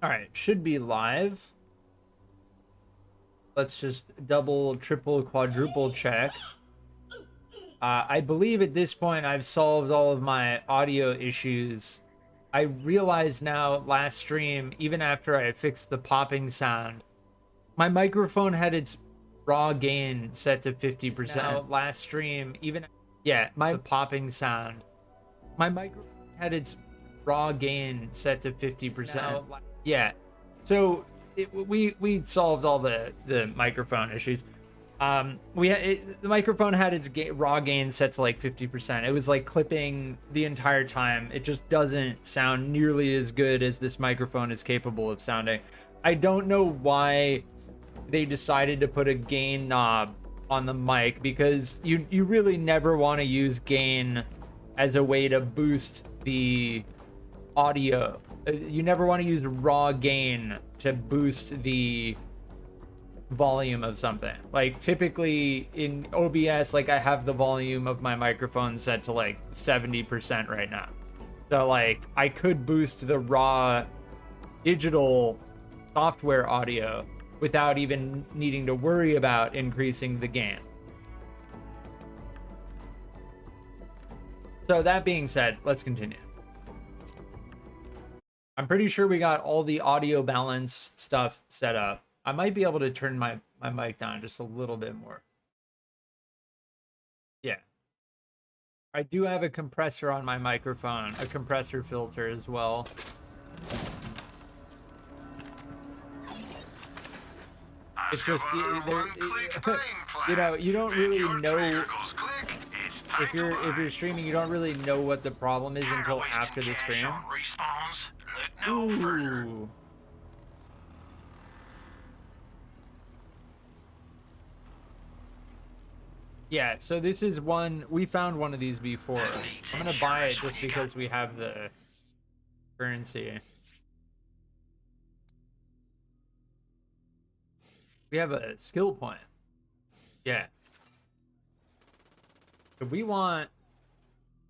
All right, should be live. Let's just double, triple, quadruple check. I believe at this point I've solved all of my audio issues. I realize now last stream, even after I fixed the popping sound, my microphone had its raw gain set to 50%. Now, last stream, even my popping sound, my microphone had its raw gain set to 50%. Yeah, so we solved all the microphone issues. The microphone had its raw gain set to like 50%. It was like clipping the entire time. It just doesn't sound nearly as good as this microphone is capable of sounding. I don't know why they decided to put a gain knob on the mic, because you really never want to use gain as a way to boost the audio. You never want to use raw gain to boost the volume of something. Like typically in OBS, like I have the volume of my microphone set to like 70% right now. So like I could boost the raw digital software audio without even needing to worry about increasing the gain. So that being said, let's continue. I'm pretty sure we got all the audio balance stuff set up. I might be able to turn my mic down just a little bit more. Yeah. I do have a compressor on my microphone, a compressor filter as well. It's just, you know, you don't really know, if you're streaming, you don't really know what the problem is until after the stream. Ooh. Yeah, so this is one, we found one of these before. I'm gonna buy it just because we have the currency. We have a skill point. Yeah. So we want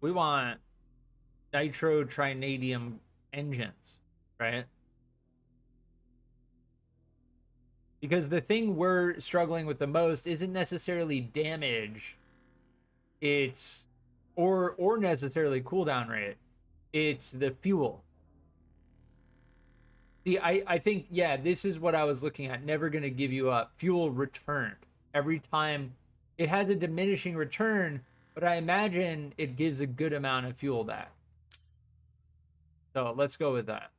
nitro-trinadium engines, right? Because the thing we're struggling with the most isn't necessarily damage, it's or necessarily cooldown rate. It's the fuel. See, I think, yeah, this is what I was looking at. Never gonna give you up. Fuel returned. Every time it has a diminishing return, but I imagine it gives a good amount of fuel back. So let's go with that.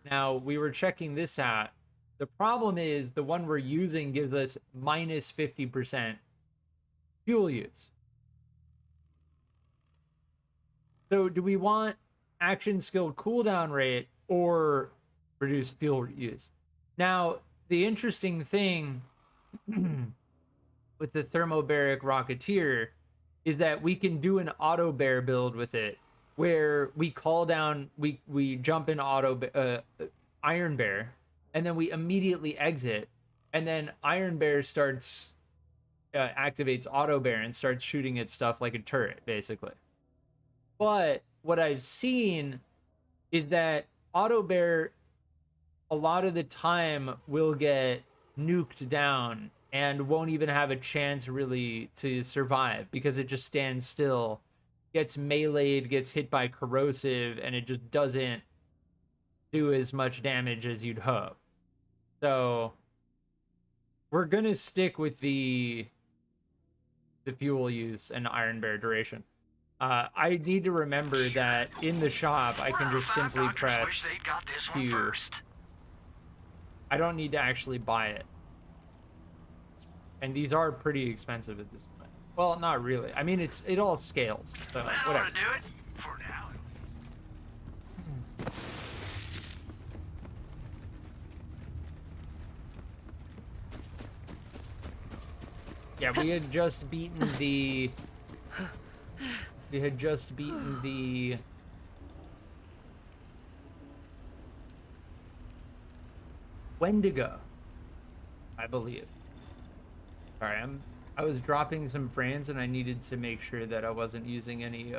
Now, we were checking this out. The problem is the one we're using gives us minus 50% fuel use. So do we want action skill cooldown rate or reduce fuel use? Now, the interesting thing with the thermobaric Rocketeer is that we can do an auto bear build with it, where we call down, we jump in Iron Bear, and then we immediately exit, and then Iron Bear starts activates Auto Bear and starts shooting at stuff like a turret, basically. But what I've seen is that Auto Bear, a lot of the time, will get nuked down and won't even have a chance really to survive, because it just stands still, gets meleeed, gets hit by corrosive, and it just doesn't do as much damage as you'd hope. So we're gonna stick with the fuel use and Iron Bear duration. I need to remember that in the shop I can just simply press Q. I don't need to actually buy it. And these are pretty expensive at this point. Well, not really. I mean, it all scales. So whatever. Yeah, we had just beaten the Wendigo, I believe. Sorry, I was dropping some frames and I needed to make sure that I wasn't using any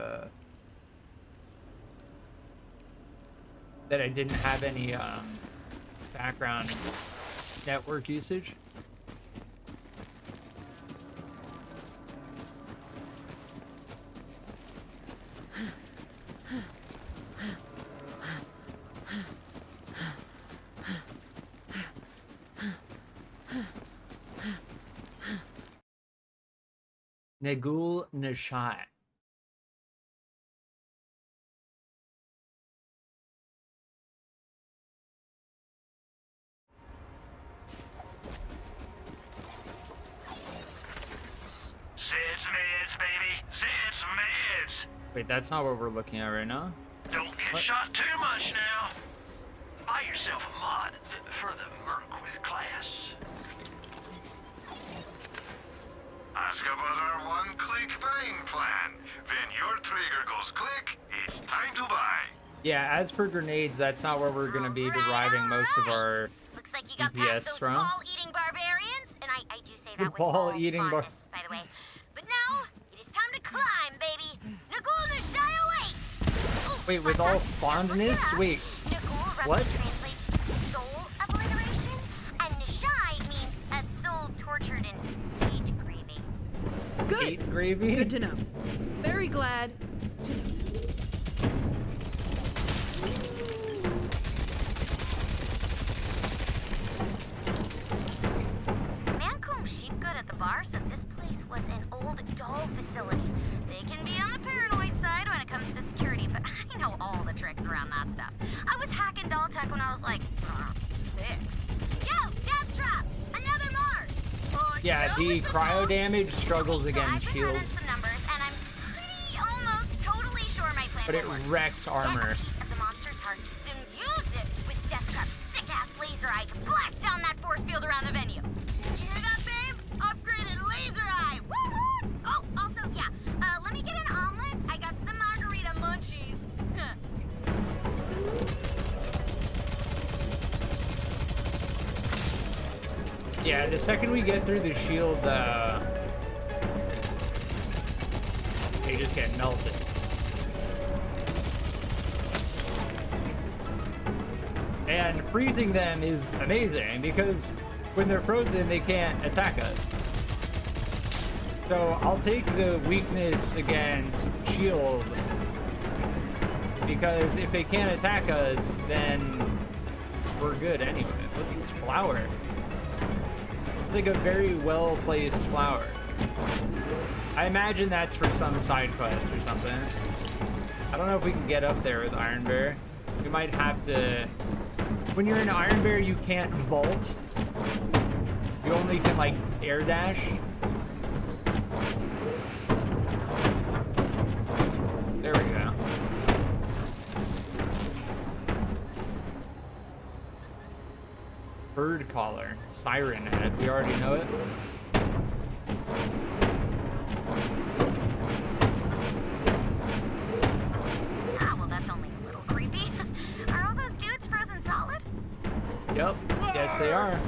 that I didn't have any background network usage. Nagul Nashai. Zeds meds, baby. Zeds meds. Wait, that's not what we're looking at right now. Don't get shot too much now. Buy yourself a mod for the merc with class. Ask about our one-click buying plan. When your trigger goes click, it's time to buy. Yeah, as for grenades, that's not where we're going to be deriving most of our Looks like you got DPS past those from. ball-eating barbarians, and I do say that with Ball-eating all fondness, by the way. But now, it is time to climb, baby. Nagul Nashai away. Wait, with all fondness? Wait, Nagul what? roughly translates soul obliteration, and Nashai means a soul tortured in hate gravy. Good. Hate gravy? Good to know. Very glad to know. Mancomb Sheepgood at the bar said this place was an old doll facility. They can be on the paranoid side when it comes to security, but I know all the tricks around that stuff. I was hacking doll tech when I was like 6. Yo, Death Trap! Another Mars! Yeah, the cryo damage struggles Okay, so against I've been running shields, some numbers, and I'm pretty almost totally sure my plan but it will work. wrecks armor. Get a piece of the monster's heart, then use it with Death Trap's sick-ass laser eye to blast down that force field around the venue. You hear that, babe? Upgraded laser eye! Woo-hoo! Oh, also, yeah, let me get an omelet. I got some margarita munchies. Yeah, the second we get through the shield, they just get melted. And freezing them is amazing because when they're frozen, they can't attack us. So I'll take the weakness against shield because if they can't attack us, then we're good anyway. What's this flower? It's like a very well-placed flower. I imagine that's for some side quest or something. I don't know if we can get up there with Iron Bear. We might have to... When you're in Iron Bear, you can't vault. You only can, like, air dash. There we go. Bird collar. Siren head. We already know it. Ah, well, that's only a little creepy. Are all those dudes frozen solid? Yep. Yes, they are.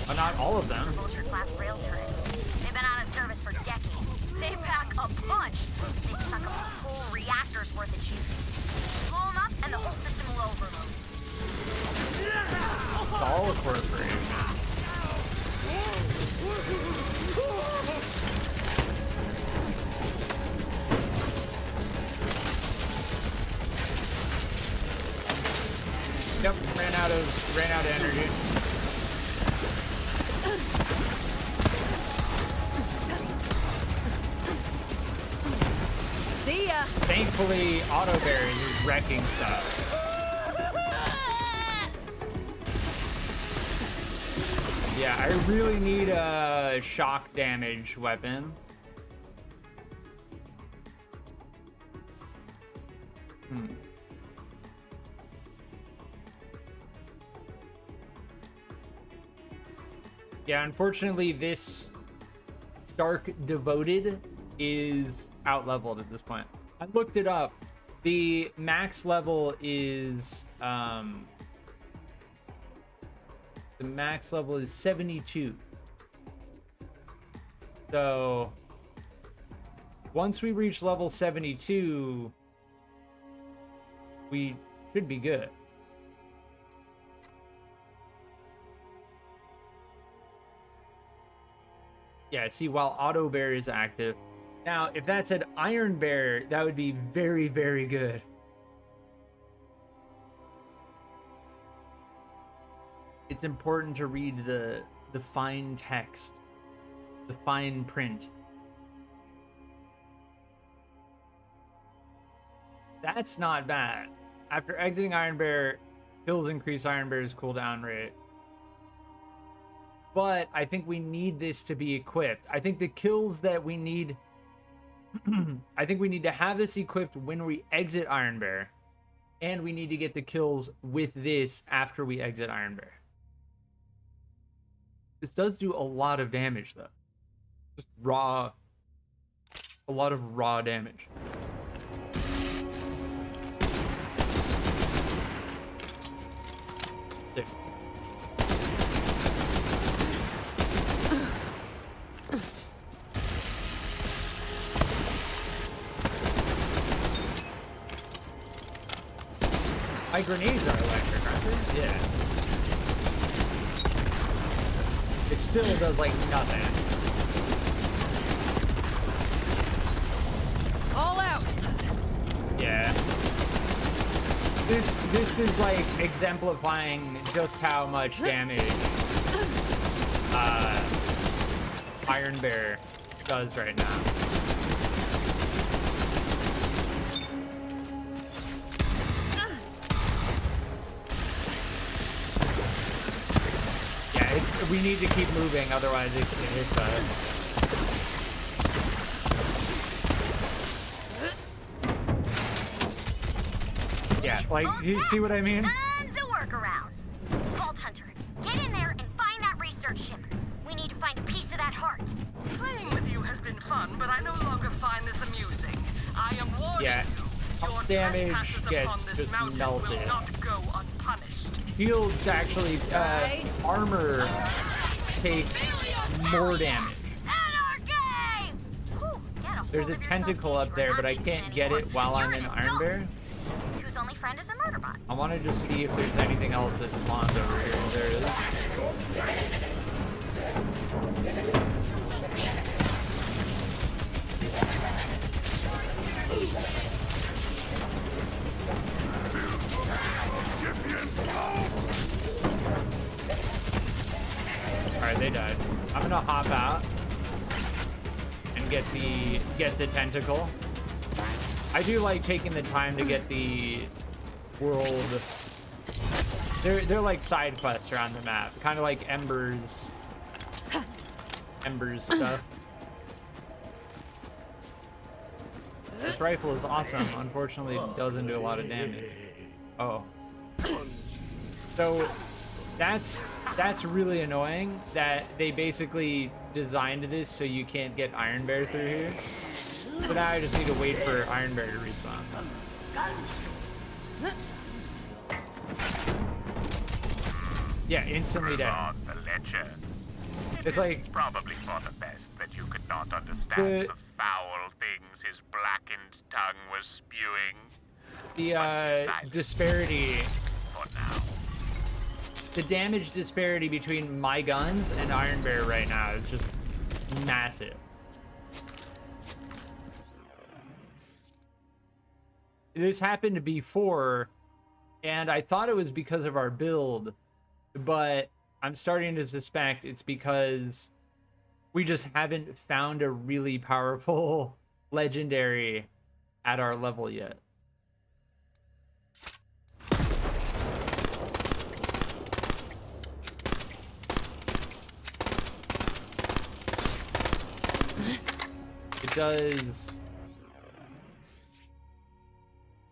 But not all of them. Vulture-class rail turrets. They've been out of service for decades. They pack a punch. They suck up a whole reactor's worth of juice. Blow them up, and the whole system will overload. It's all a corporation. Yep, ran out of energy. See ya. Thankfully, Auto Bear is wrecking stuff. Yeah, I really need a shock damage weapon. Yeah, unfortunately, this Stark Devoted is out-leveled at this point. I looked it up. The max level is the max level is 72. So once we reach level 72, we should be good. Yeah, see, while auto bear is active. Now, if that said iron bear, that would be very, very good. It's important to read the fine text, the fine print. That's not bad. After exiting Iron Bear, kills increase Iron Bear's cooldown rate. But I think we need this to be equipped. I think the kills that we need... I think we need to have this equipped when we exit Iron Bear. And we need to get the kills with this after we exit Iron Bear. This does do a lot of damage, though. Just raw... A lot of raw damage. There. My grenades are electric, aren't they? Yeah. It still does like nothing. All out. Yeah. This is like exemplifying just how much damage Iron Bear does right now. Yeah, we need to keep moving, otherwise it hits us. Yeah, like, do you see what I mean? Tons of workarounds. Vault Hunter, get in there and find that research ship. We need to find a piece of that heart. Playing with you has been fun, but I no longer find this amusing. I am warning Yeah. you. Your Damage trespasses gets upon this just mountain melted. will not go unpunished. Shields actually, armor takes more damage. Anarchy! Whew, get a There's hold a of tentacle yourself, up there, Peach. but I We're not can't dating get it anymore. while I'm You're in an Iron Bear. adult, whose only friend is a murderbot. I want to just see if there's anything else that spawns over here. There is. Alright, they died. I'm gonna hop out and get the tentacle. I do like taking the time to get the world. They're like side quests around the map, kind of like Ember's stuff. This rifle is awesome. Unfortunately, it doesn't do a lot of damage. Oh, so that's really annoying that they basically designed this so you can't get Iron Bear through here. So now I just need to wait for Iron Bear to respawn. Yeah, instantly dead. On the ledger. It's like Probably for the best that you could not understand The- the foul things his blackened tongue was spewing. the disparity, For now. the damage disparity between my guns and Iron Bear right now is just massive. This happened before, and I thought it was because of our build, but I'm starting to suspect it's because we just haven't found a really powerful legendary at our level yet.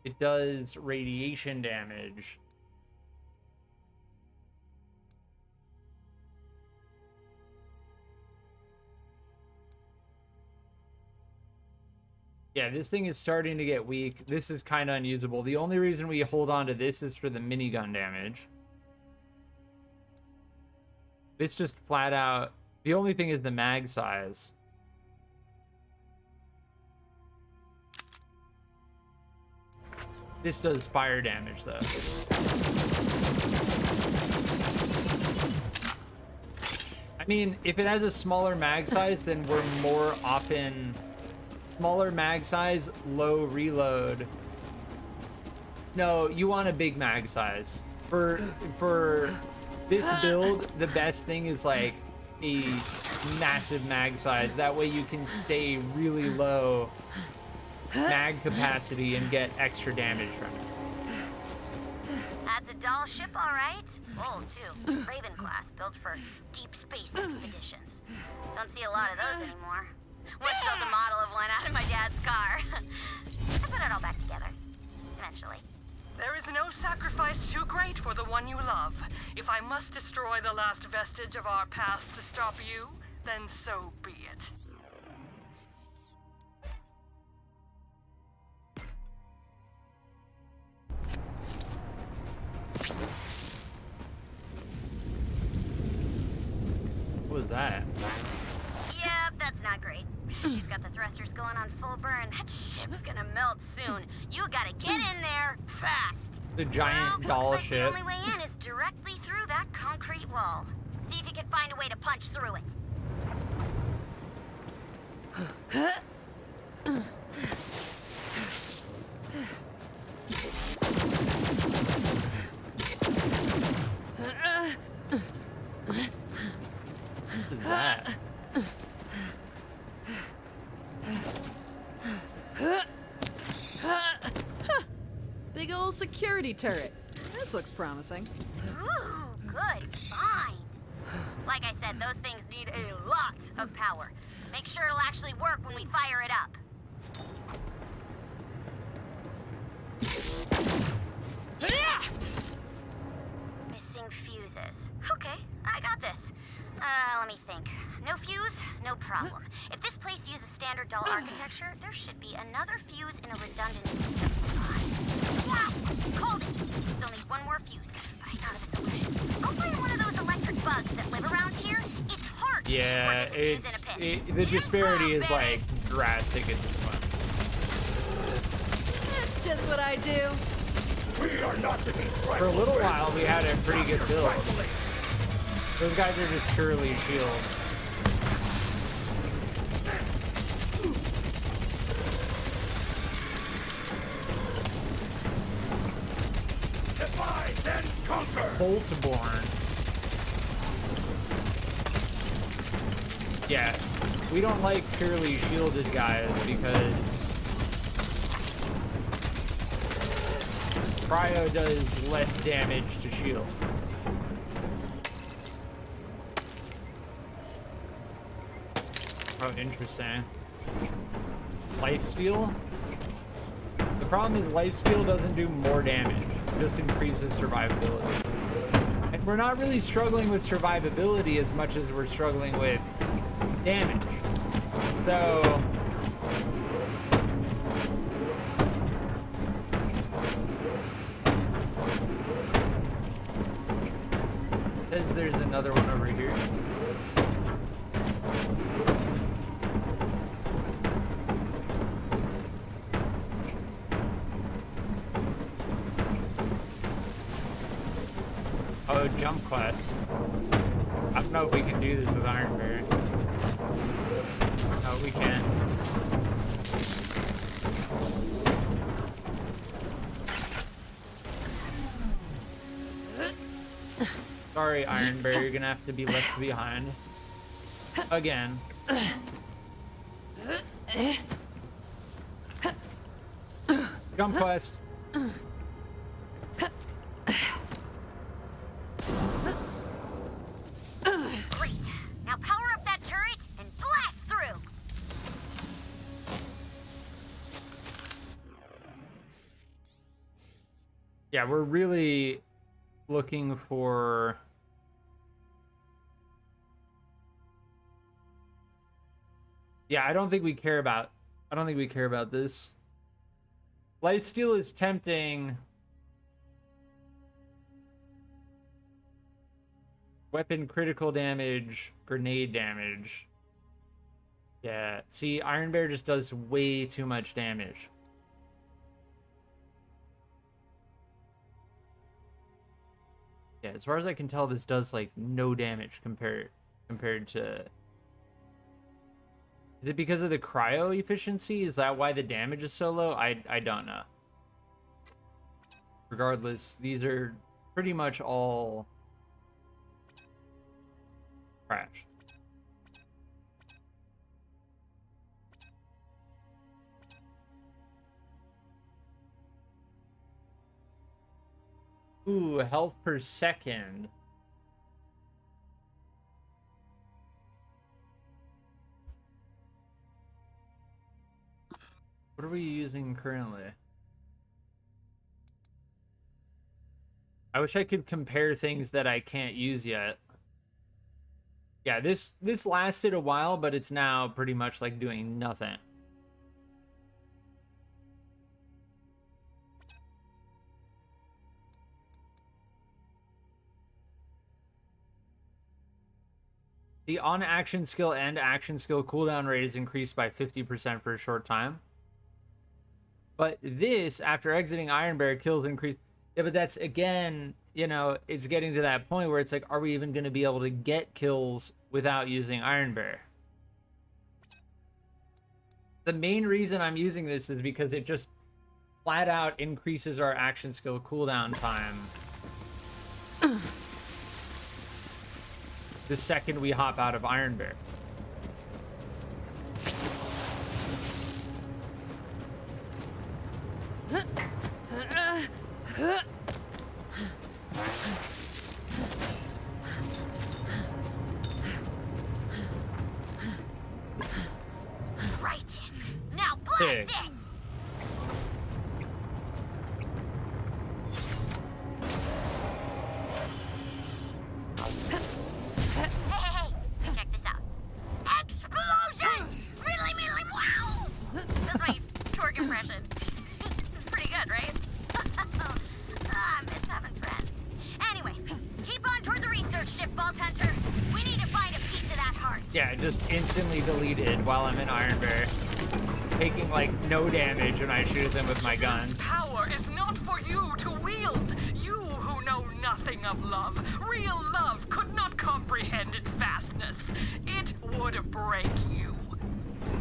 It does radiation damage. Yeah, this thing is starting to get weak. This is kind of unusable. The only reason we hold on to this is for the minigun damage. This just flat out... The only thing is the mag size. This does fire damage, though. I mean, if it has a smaller mag size, then we're more often... Smaller mag size, low reload. No, you want a big mag size. For this build, the best thing is like a massive mag size. That way you can stay really low mag capacity and get extra damage from it. That's a doll ship, all right. Old, too. Raven class, built for deep space expeditions. Don't see a lot of those anymore. Once built a model of one out of my dad's car. I put it all back together. Eventually. There is no sacrifice too great for the one you love. If I must destroy the last vestige of our past to stop you, then so be it. What was that? Yep, that's not great. She's got the thrusters going on full burn. That ship's gonna melt soon. You gotta get in there fast. The giant doll looks like ship. The only way in is directly through that concrete wall. See if you can find a way to punch through it. What is that? Big old security turret. This looks promising. Ooh, good find. Like I said, those things need a lot of power. Make sure it'll actually work when we fire it up. Missing fuses. Okay, I got this. Let me think. No fuse, no problem. If this place uses standard doll architecture, there should be another fuse in a redundant system. Yes! Called it! It's only one more fuse, but I thought of a solution. Go find one of those electric bugs that live around here. It's hard to Yeah, short a fuse in a pinch. the disparity is Baby. like drastic at this point. That's just what I do. For a little while, we had a pretty good build. Those guys are just purely shield. Divide and conquer! Boltborn. Yeah, we don't like purely shielded guys because cryo does less damage to shield. Oh, interesting. Lifesteal? The problem is lifesteal doesn't do more damage. It just increases survivability. And we're not really struggling with survivability as much as we're struggling with damage. So... says there's another one over here. Oh, jump quest. I don't know if we can do this with Ironberry. Oh, we can. Sorry, Ironberry, you're gonna have to be left behind. Again. Jump quest. Great. Now power up that turret and blast through. Yeah, we're really looking for... Yeah, I don't think we care about this. Lifesteal is tempting. Weapon critical damage, grenade damage. Yeah, see, Iron Bear just does way too much damage. Yeah, as far as I can tell, this does like no damage compared to. Is it because of the cryo efficiency? Is that why the damage is so low? I don't know. Regardless, these are pretty much all trash. Ooh, health per second. What are we using currently? I wish I could compare things that I can't use yet. Yeah, this lasted a while, but it's now pretty much like doing nothing. The on action skill and action skill cooldown rate is increased by 50% for a short time. But this, after exiting Iron Bear, kills increase. Yeah, but that's, again, you know, it's getting to that point where it's like, are we even going to be able to get kills without using Iron Bear? The main reason I'm using this is because it just flat out increases our action skill cooldown time the second we hop out of Iron Bear. Righteous. Now blast it! Hey, check this out. Explosion! Really, wow! That's my torque impression. Pretty good, right? I miss having friends. Anyway, keep on toward the research ship, Vault Hunter. We need to find a piece of that heart. Yeah, just instantly deleted while I'm in Iron Bear. Taking like no damage when I shoot them with my guns. Power is not for you to wield. You who know nothing of love. Real love could not comprehend its vastness. It would break you.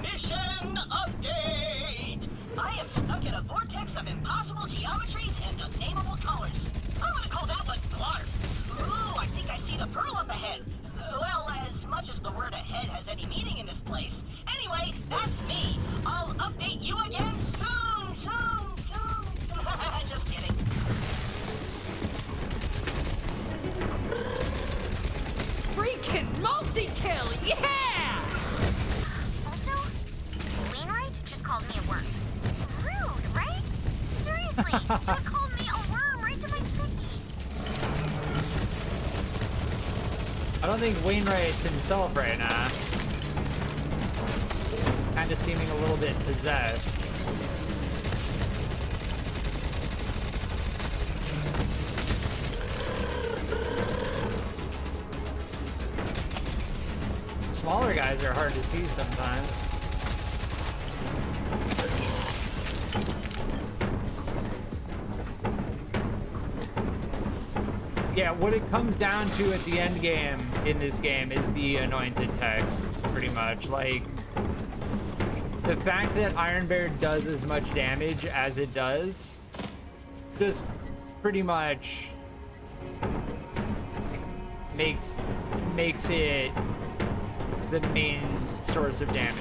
Mission update! I am stuck in a vortex of impossible geometries and unnameable colors. I'm gonna call that one Glarf. Ooh, I think I see the pearl up ahead. Well, as much as the word ahead has any meaning in this place. Anyway, that's me. I'll update you again soon. Just kidding. Freaking multi-kill! Yeah! Also, Wainwright just called me a worm. Rude, right? Seriously, you called me a worm right to my face. I don't think Wainwright's himself right now. Kind of seeming a little bit possessed. Smaller guys are hard to see sometimes. Yeah, what it comes down to at the end game in this game is the anointed text, pretty much. Like, the fact that Iron Bear does as much damage as it does just pretty much makes it the main source of damage.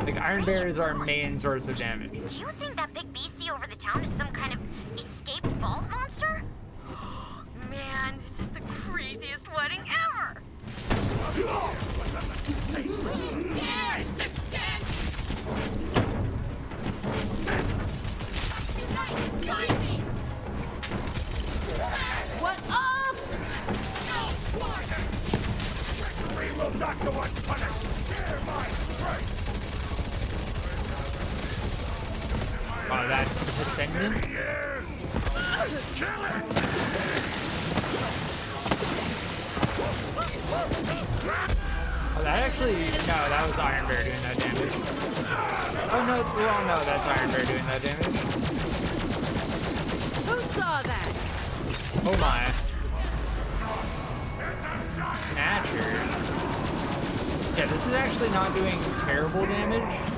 Like, Iron Bear is our main source of damage. Do you think that big beastie over the town is some kind of escaped vault monster? Man, this is the craziest wedding ever! Yes, the stench! What up? We will not go unpunished. Hear my strength. Oh, that's Ascendant? Years. Kill it. Oh, that actually, no, that was Iron Bear doing that damage. Oh no, well no, that's Iron Bear doing that damage. Who saw that? Oh my. Snatcher. Yeah, this is actually not doing terrible damage.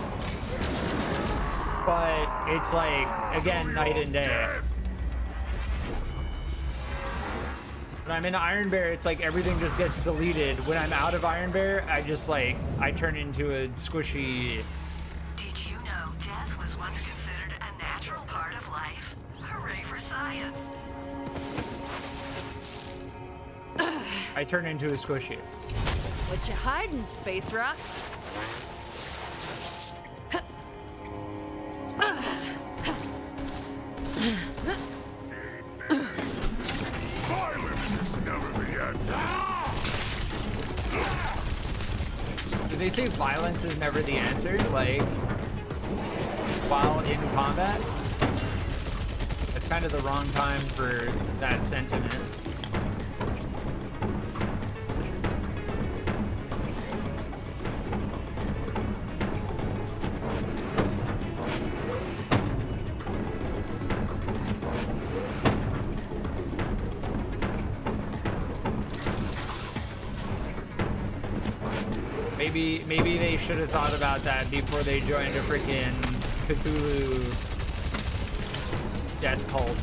But it's like, again, night and day. When I'm in Iron Bear, it's like everything just gets deleted. When I'm out of Iron Bear, I just like, I turn into a squishy... Did you know death was once considered a natural part of life? Hooray for science. I turn into a squishy. What you hiding, Space Rocks? Violence is never the answer. Did they say violence is never the answer? Like, while in combat? That's kind of the wrong time for that sentiment. Maybe they should have thought about that before they joined a freaking Cthulhu death cult.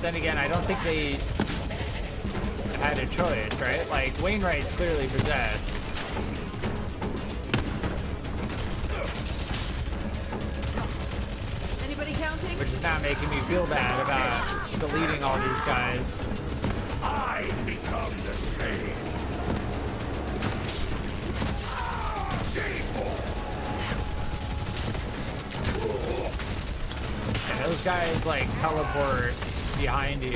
Then again, I don't think they had a choice, right? Like, Wainwright's clearly possessed. Anybody counting? Which is not making me feel bad about deleting all these guys. I become the same. And those guys like teleport behind you.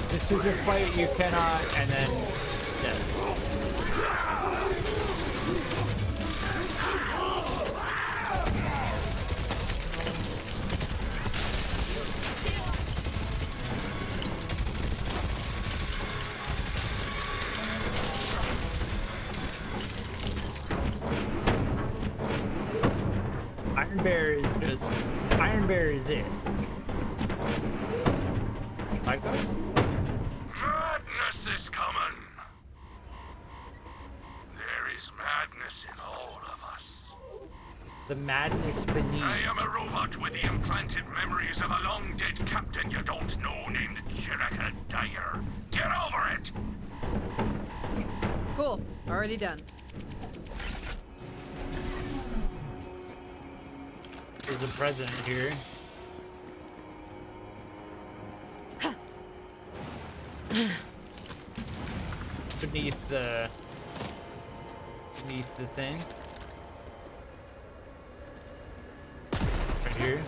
This is a fight you cannot, and then death. Iron Bear is it. Like this? Madness is coming. There is madness in all of us. The madness beneath. I am a robot with the implanted memories of a long-dead captain you don't know named Jerica Dyer. Get over it! Cool. Already done. There's a present here. Beneath the thing. Right here.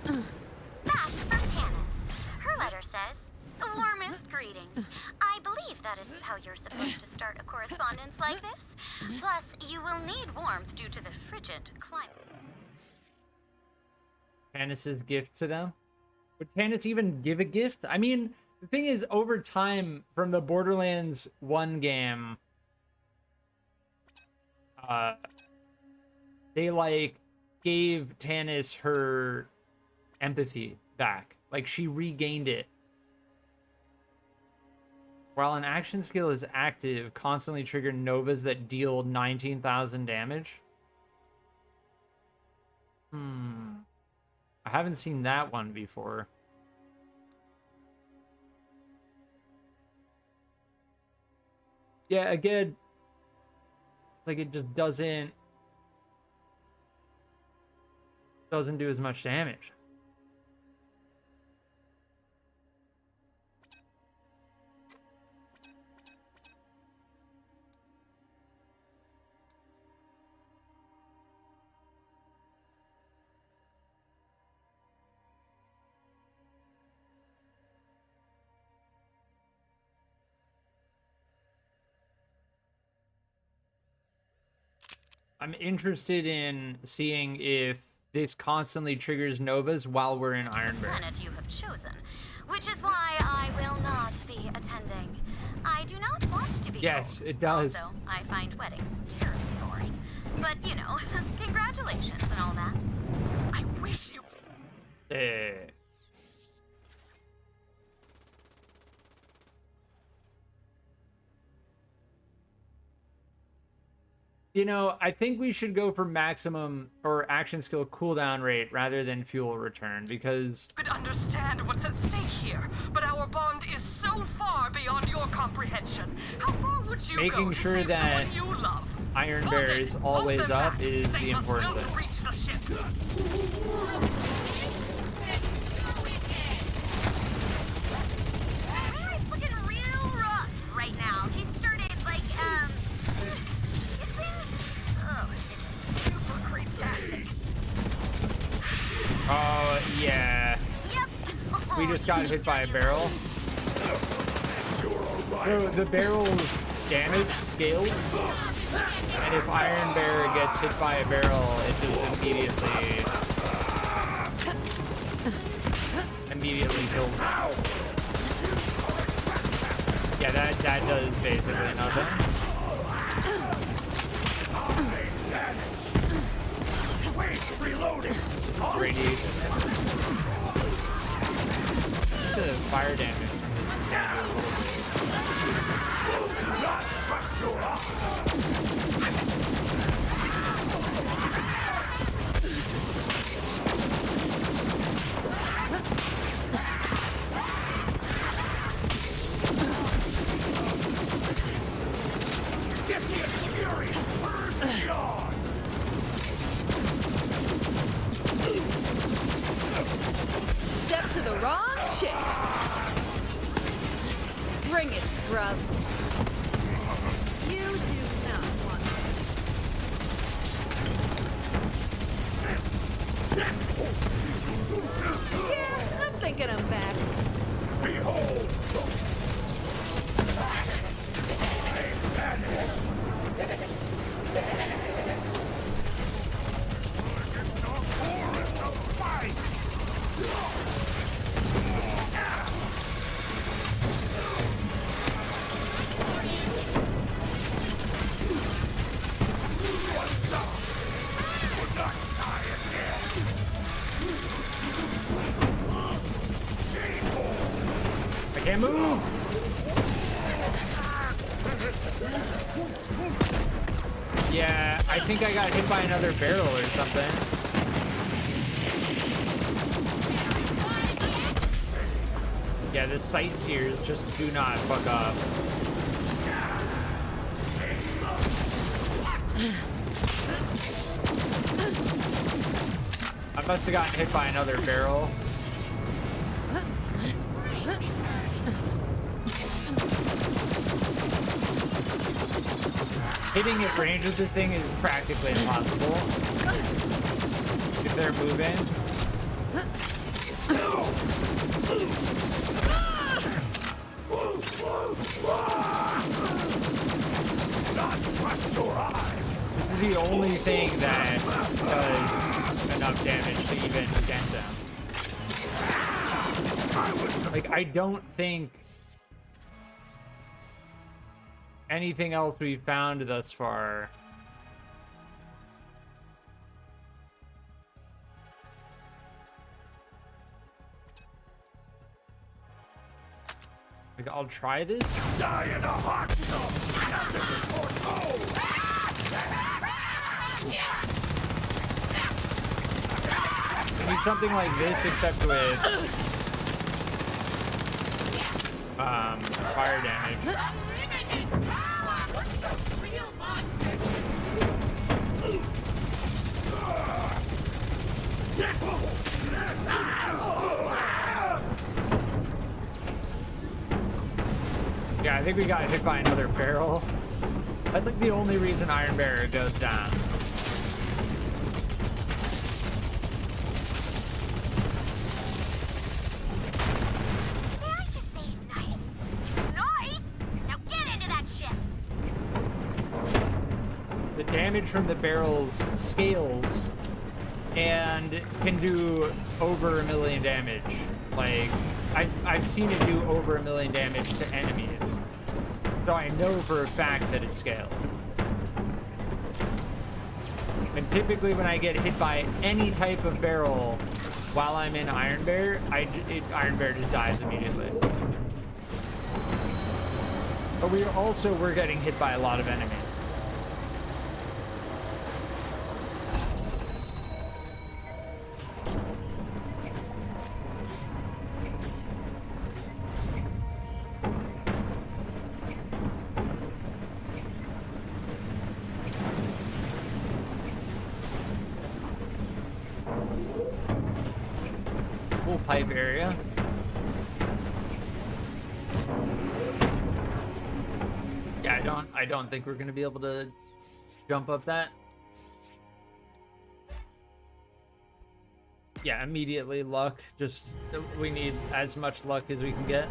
That's for Canis. Her letter says, warmest greetings. I believe that is how you're supposed to start a correspondence like this. Plus, you will need warmth due to the frigid climate. Tannis's gift to them. Would Tannis even give a gift? I mean, the thing is, over time, from the Borderlands 1 game, they, like, gave Tannis her empathy back. Like, she regained it. While an action skill is active, constantly trigger novas that deal 19,000 damage. I haven't seen that one before. Yeah, again, like it just doesn't do as much damage. I'm interested in seeing if this constantly triggers novas while we're in Ironburn. Planet you have chosen, which is why I will not be attending. I field. Yes, it does. Also, I find weddings terribly boring. But, you know, congratulations and all that. I wish you... You know, I think we should go for maximum or action skill cooldown rate rather than fuel return, because could understand what's at stake here, but our bond is so far beyond your comprehension. How far would you go making to sure save that someone you love? Iron Hold Bear it. is Hold always them up back. is They the must important not thing. reach the ship. It's looking real rough right now. He started, like, kissing? Oh, it's super creep tactics. Oh, yeah. Yep. We just got hit by a barrel. So the barrel's damage scales, and if Iron Bear gets hit by a barrel, it just immediately kills him. Yeah, that does basically nothing. Radiation. The fire damage. Step to the wrong chick. Bring it, scrubs. You do not want this. Yeah, I'm thinking I'm back. I can't move! Yeah, I think I got hit by another barrel or something. Yeah, the sightseers just do not fuck up. I must have gotten hit by another barrel. Hitting at range with this thing is practically impossible if they're moving. This is the only thing that does enough damage to even dent them. Like, I don't think anything else we've found thus far. Like, I'll try this. Die in a hot tub. I need something like this, except with fire damage. Yeah, I think we got hit by another barrel. That's like the only reason Iron Bear goes down. May I just say nice? Nice? Now get into that ship! The damage from the barrels scales and can do over 1 million damage. Like, I've seen it do over 1 million damage to enemies. So So I know for a fact that it scales. And typically when I get hit by any type of barrel while I'm in Iron Bear, Iron Bear just dies immediately. But we're getting hit by a lot of enemies. Full pipe area. Yeah, I don't think we're gonna be able to jump up that. Yeah, immediately luck. Just we need as much luck as we can get.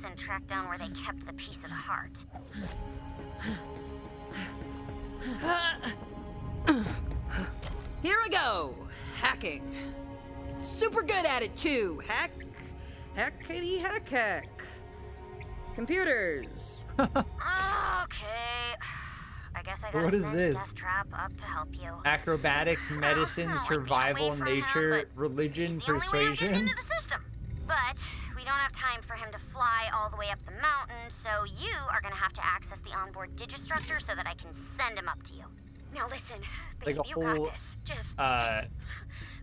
And track down where they kept the piece of the heart. Here we go. Hacking. Super good at it too. Hackity hack. Computers. Okay. I guess I gotta What is send this? Death Trap up to help you. Acrobatics, medicine, Like survival, being away from him, nature, but religion, he's the only way I'm getting persuasion. into the system. But we don't have time for him to fly all the way up the mountain, so you are gonna have to access the onboard Digistructor so that I can send him up to you. Now listen, babe, Like a you whole, got this. Just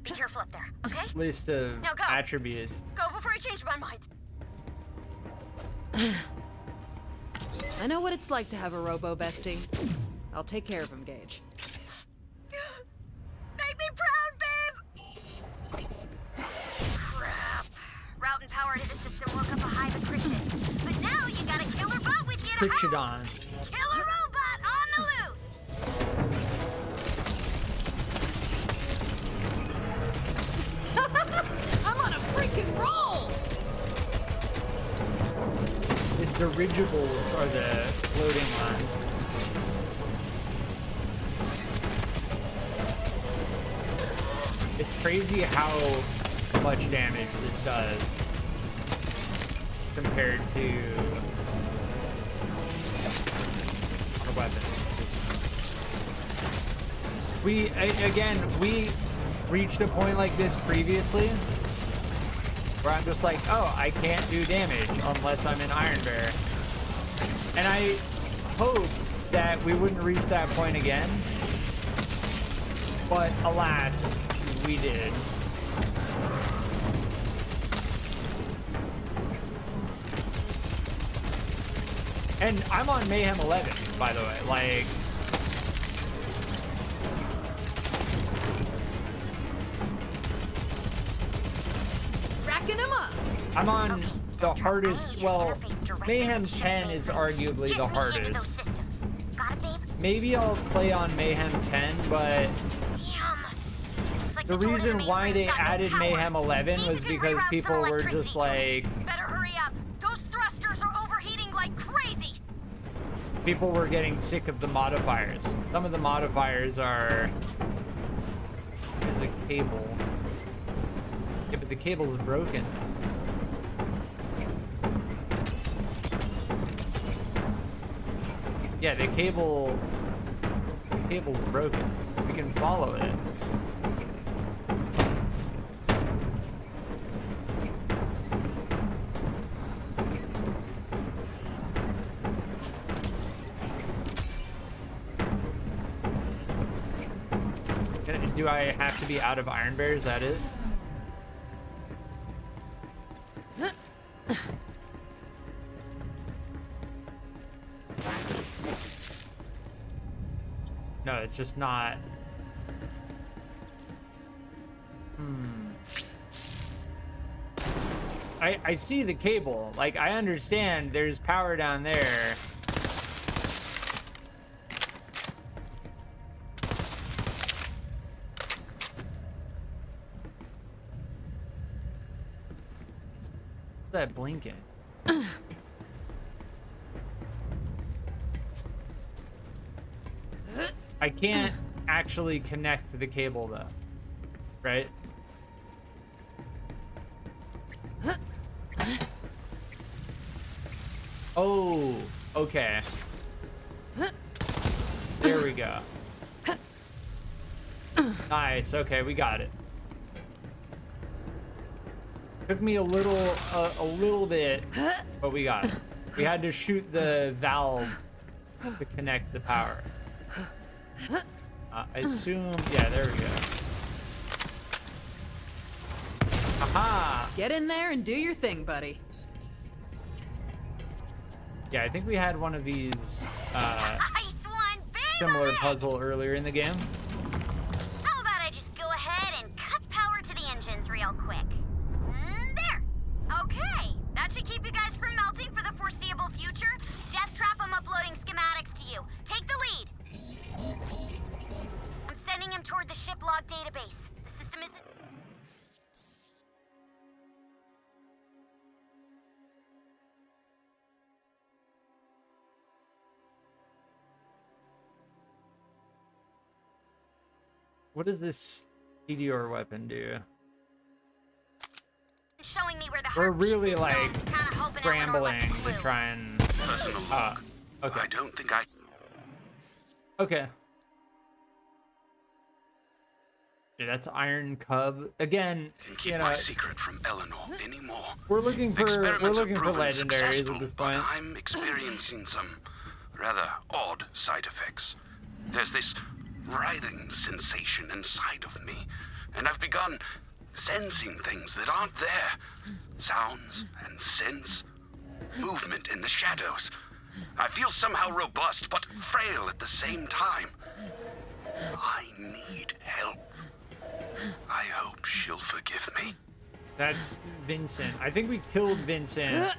be careful up there, okay? List of Now go. attributes. Go before I change my mind. I know what it's like to have a robo-bestie. I'll take care of him, Gage. Make me proud, babe! Crap. Route and power to the system woke up a hive of Critchid. But now you got a killer bot with you to help! Critchidon. Killer robot on the loose! I'm on a freaking roll! The dirigibles are the floating ones. It's crazy how much damage this does compared to the weapon. We reached a point like this previously where I'm just like, oh, I can't do damage unless I'm in Iron Bear. And I hoped that we wouldn't reach that point again. But alas, we did. And I'm on Mayhem 11, by the way. Like, Racking him up! I'm on the hardest. Well, Mayhem 10 is arguably the hardest. Got it, babe? Maybe I'll play on Mayhem 10, but Damn. Looks like the total reason main why brain's they got no added power. Mayhem 11 See if was you can because reroute some people were electricity just to it. like, Better hurry up. Those thrusters are overheating like crazy. people were getting sick of the modifiers. Some of the modifiers are... There's a cable. Yeah, but the cable is broken. Yeah, the cable's broken. We can follow it. Do I have to be out of Iron Bear? Is that it? No, it's just not. I see the cable. Like, I understand there's power down there. that blinking? I can't actually connect to the cable though, right? Oh, okay. There we go. Nice. Okay, we got it. Took me a little bit, but we got it. We had to shoot the valve to connect the power. I assume, yeah, there we go. Aha! Get in there and do your thing, buddy. Yeah, I think we had one of these Nice one, similar baby! puzzle earlier in the game. How about I just go ahead and cut power to the engines real quick? There. Okay, that should keep you guys from melting for the foreseeable future. Death Trap, I'm uploading schematics to you. Take the lead. I'm sending him toward the ship log database. The system isn't... What does this meteor weapon do? showing me where the We're heart piece really is, so like I'm kinda hoping scrambling Eleanor left a to clue. try and. Personal log. Okay. I don't think I... Okay. Yeah, that's Iron Cub again. can keep You my know, secret from Eleanor anymore. we're looking for Experiments have proven legendaries at successful, this but point. I'm experiencing some rather odd side effects. There's this writhing sensation inside of me, and I've begun sensing things that aren't there. Sounds and scents, movement in the shadows. I feel somehow robust, but frail at the same time. I need help. I hope she'll forgive me. That's Vincent. I think we killed Vincent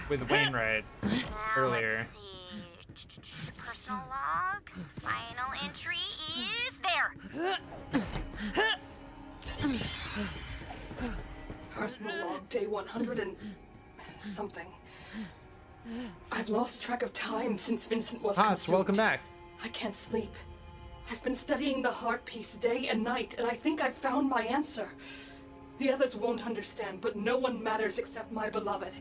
with Wainwright Now, earlier. let's see. Personal logs. Final entry is there. Personal log day 100 and something. I've lost track of time since Vincent was Hans, consumed. welcome back. I can't sleep. I've been studying the heart piece day and night, and I think I've found my answer. The others won't understand, but no one matters except my beloved.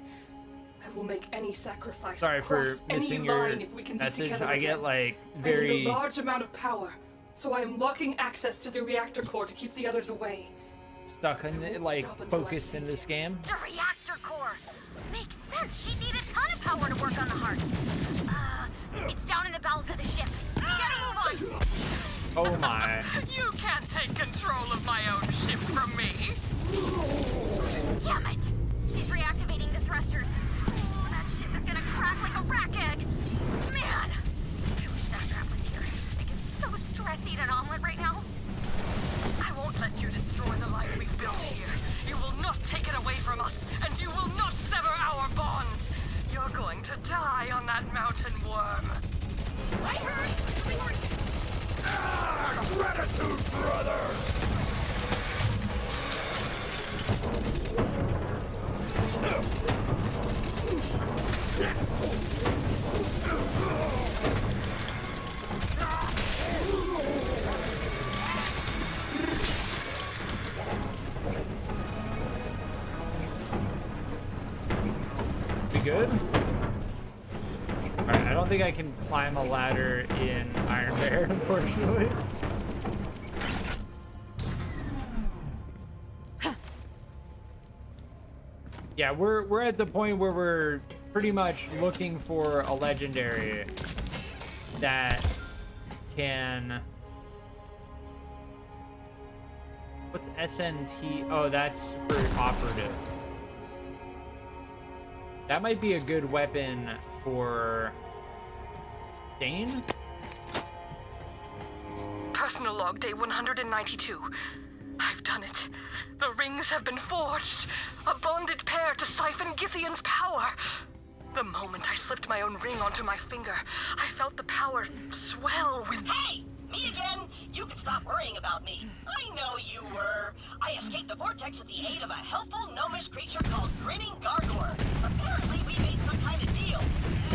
I will make any sacrifice, Sorry for cross any missing your line if we can be message. together I get again. like I need very. a large amount of power, so I am locking access to the reactor core to keep the others away. Stuck in it, like focused in this game. The reactor core. Makes sense. She'd need a ton of power to work on the heart. It's down in the bowels of the ship. Get a move on. Oh my. You can't take control of my own ship from me. Damn it! She's reactivating the thrusters. Oh, that ship is gonna crack like a rack egg. Man, I wish that trap was here. I get so stressed eating an omelet right now. I won't let you destroy the life we've built here. You will not take it away from us, and you will not sever our bond. You're going to die on that mountain worm. I heard we were... Gratitude, brother! We good? Alright, I don't think I can climb a ladder in Iron Bear, unfortunately. Yeah, we're at the point where we're pretty much looking for a legendary that can... What's SNT? Oh, that's for operative. That might be a good weapon for Dane? Personal log day 192. I've done it. The rings have been forged. A bonded pair to siphon Githian's power. The moment I slipped my own ring onto my finger, I felt the power swell with... Hey! Me again? You can stop worrying about me. I know you were. I escaped the vortex with the aid of a helpful gnomish creature called Grinning Gargor. Apparently, we made some kind of deal.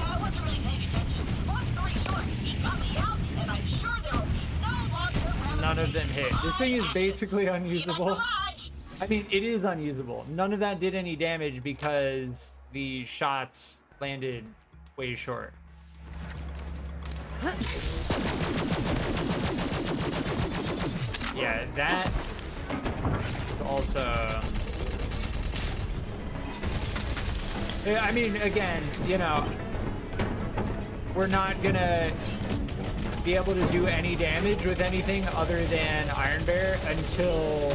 I wasn't really paying attention. Long story short, he got me out, and I'm sure there will be no long-term ramifications. None of them hit. This thing is basically unusable. I mean, it is unusable. None of that did any damage because the shots landed way short. Yeah, that is also... I mean, again, you know, we're not gonna be able to do any damage with anything other than Iron Bear until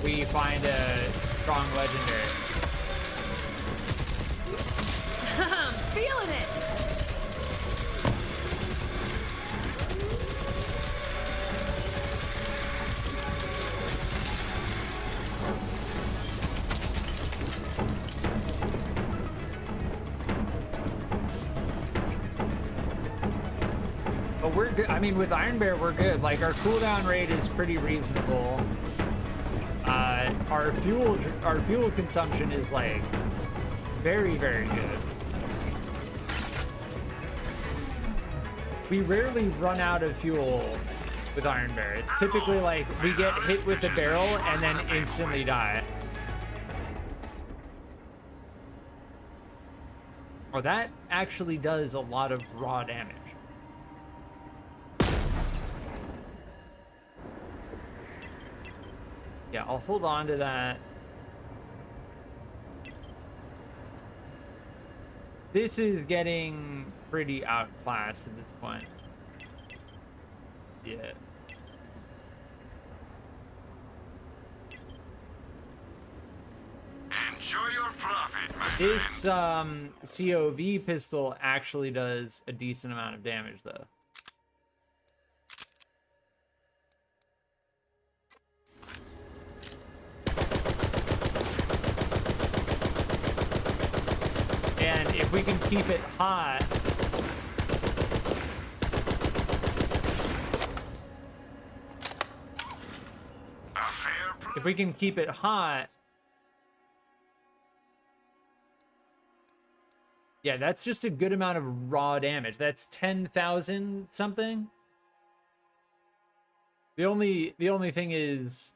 we find a strong legendary. I'm feeling it. But we're good. I mean, with Iron Bear, we're good. Like, our cooldown rate is pretty reasonable. Our fuel consumption is like very, very good. We rarely run out of fuel with Iron Bear. It's typically like we get hit with a barrel and then instantly die. Oh, that actually does a lot of raw damage. Yeah, I'll hold on to that. This is getting pretty outclassed at this point. Yeah. Enjoy your profit, my This COV pistol actually does a decent amount of damage, though. And if we can keep it hot, yeah, that's just a good amount of raw damage. That's 10,000 something. The only thing is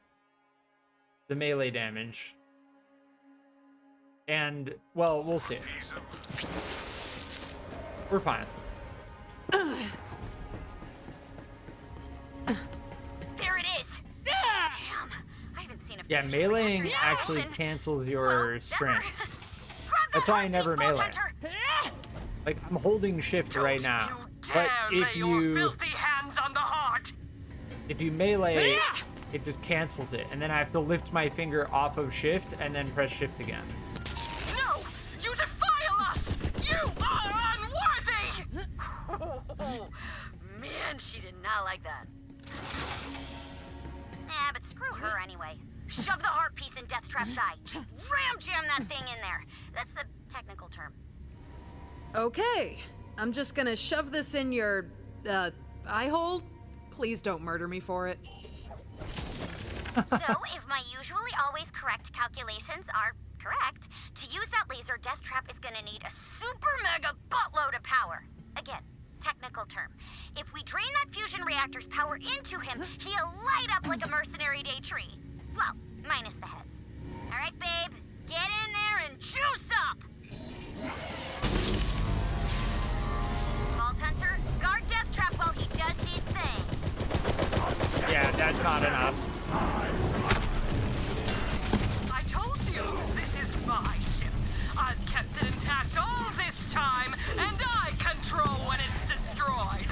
the melee damage. And, well, we'll see. We're fine. There it is! Damn! I haven't seen a Yeah, finished meleeing reactor actually in- cancels your Well, strength. Grab That's that why I never heartbeat, melee. Vault Hunter. Like, I'm holding shift right now. You But dare if lay your you filthy hands on the heart! melee, it just cancels it. And then I have to lift my finger off of shift and then press shift again. No! You defile us! You are unworthy! Oh, man, she did not like that. Yeah, but screw her anyway. Shove the heart piece in Death Trap's eye. Just ram jam that thing in there. That's the technical term. Okay, I'm just gonna shove this in your, eye hole. Please don't murder me for it. So, if my usually always correct calculations are correct, to use that laser, Death Trap is gonna need a super mega buttload of power. Again, technical term. If we drain that fusion reactor's power into him, he'll light up like a mercenary day tree. Well, minus the heads. All right, babe, get in there and juice up! Vault Hunter, guard Death Trap while he does his thing. Yeah, that's not enough. I told you, this is my ship. I've kept it intact all this time, and I control when it's destroyed.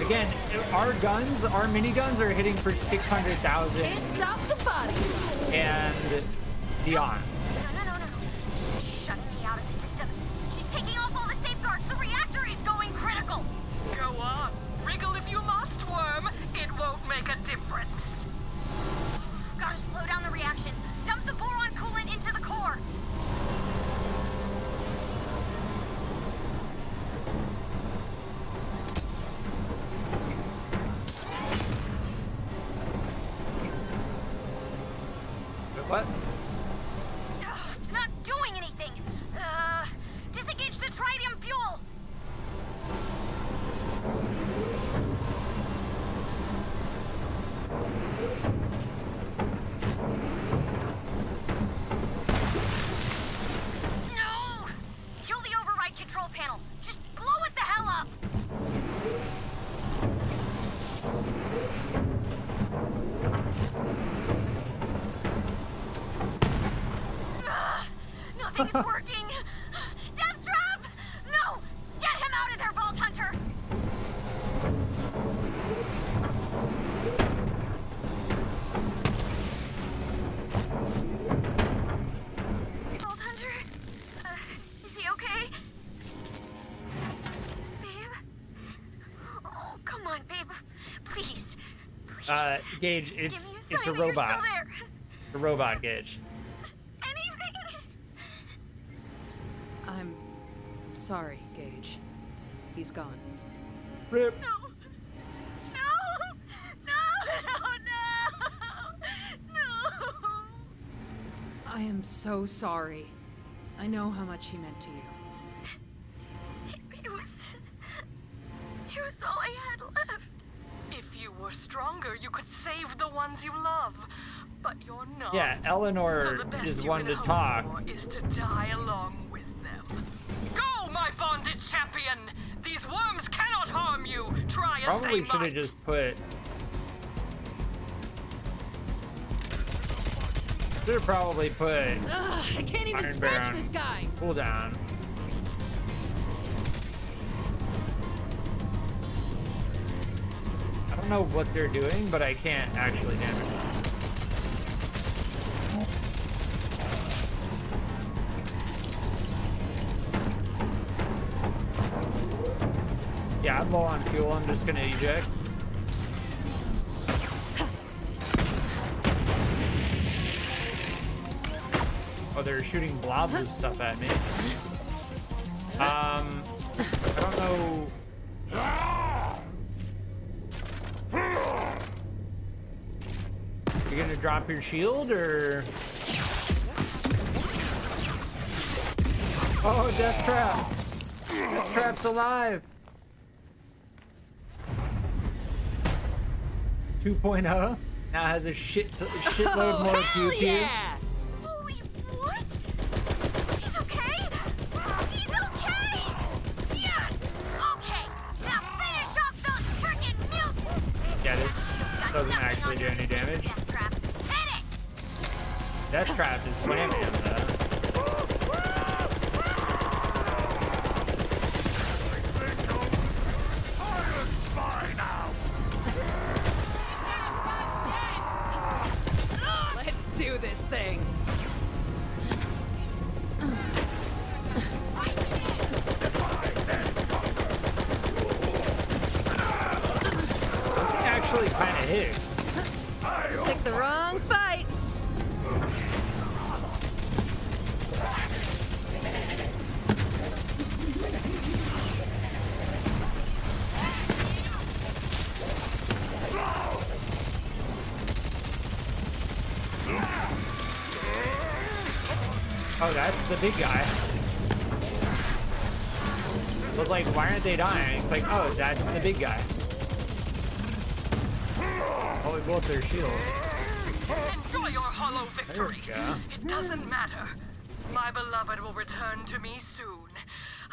Again, our guns, our miniguns are hitting for 600,000 Can't stop the body. and beyond. No. She's shutting me out of the systems. She's taking off all the safeguards. The reactor is going critical. Go on, wriggle if you must, worm. It won't make a difference. Gotta slow down the reaction. Dump the boron coolant into the core. It's working! Death trap! No! Get him out of there, Vault Hunter! Vault Hunter? Is he okay? Babe? Oh, come on, babe. Please. Please. Gage, Give it's me a a sign that you're robot. still there. A robot, Gage. Anything. I'm sorry, Gage. He's gone. Rip. No. No. I am so sorry. I know how much he meant to you. He was all I had left. If you were stronger, you could save the ones you love. But you're not. Yeah, Eleanor So the best is you one can to hope talk. for is to die along with them. Go, my bonded champion! These worms cannot harm you. Try as Probably they should have might. just put. Should have probably put Ugh, I can't even Iron scratch Baron this guy. cooldown. I don't know what they're doing, but I can't actually damage them. Yeah, I'm low on fuel. I'm just gonna eject. Oh, they're shooting blobs of stuff at me. I don't know. You gonna drop your shield or? Oh, Death Trap! Death Trap's alive! 2.0 now has a shitload more hell pew pew. yeah! Holy what? He's okay? He's okay! Yes! Okay, now finish off those frickin' mutants! Yeah, this Got doesn't nothing actually on do your any damage. Death Trap. Hit it! Death Trap is slamming him though. Let's do this thing. This thing actually kind of hits. Pick the wrong fight. Oh, that's the big guy. But like, why aren't they dying? It's like, oh, that's the big guy. Oh, we blew up their shield. Enjoy your hollow victory. There we go. It doesn't matter. My beloved will return to me soon.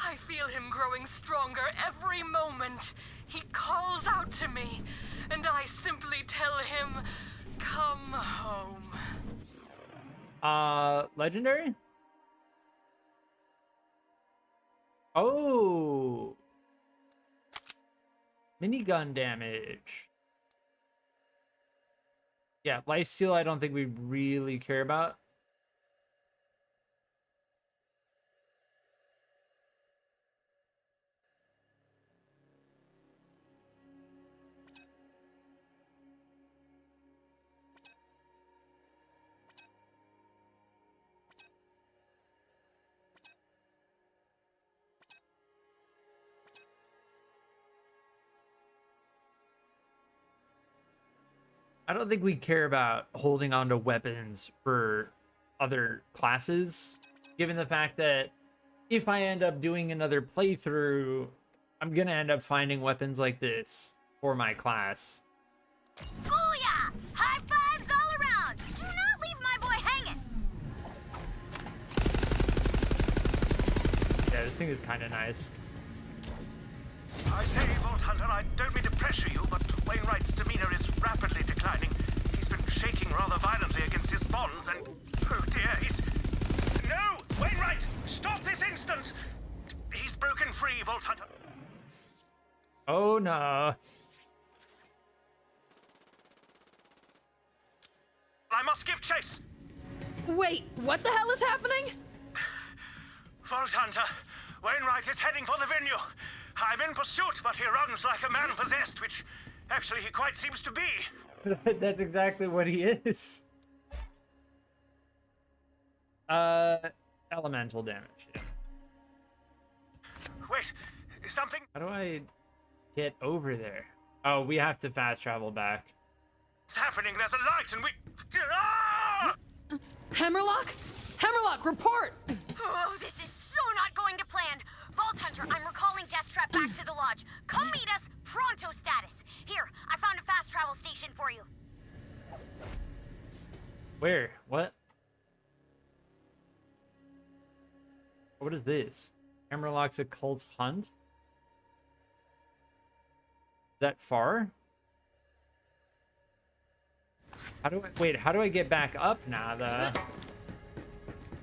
I feel him growing stronger every moment. He calls out to me, and I simply tell him, come home. Legendary? Oh. Minigun damage. Yeah, lifesteal I don't think we really care about. I don't think we care about holding on to weapons for other classes, given the fact that if I end up doing another playthrough, I'm gonna end up finding weapons like this for my class. Booyah! High fives all around! Do not leave my boy hanging! Yeah, this thing is kind of nice. I say, Vault Hunter, I don't mean to pressure you, but Wainwright's demeanor is rapidly declining. He's been shaking rather violently against his bonds, and oh dear, he's... No! Wainwright, stop this instant! He's broken free, Vault Hunter. Oh no. I must give chase. Wait, what the hell is happening? Vault Hunter, Wainwright is heading for the venue. I'm in pursuit, but he runs like a man possessed, which actually he quite seems to be. That's exactly what he is. Elemental damage. Yeah. Wait, is something... How do I get over there? Oh, we have to fast travel back. It's happening, there's a light and we... Ah! Hammerlock? Hammerlock, report! Oh, this is so not going to plan. Vault Hunter, I'm recalling Death Trap back to the lodge. Come meet us, pronto status. Here, I found a fast travel station for you. Where? What? What is this? Hammerlock's Occult Hunt? Is that far? How do I... Wait, how do I get back up now, though?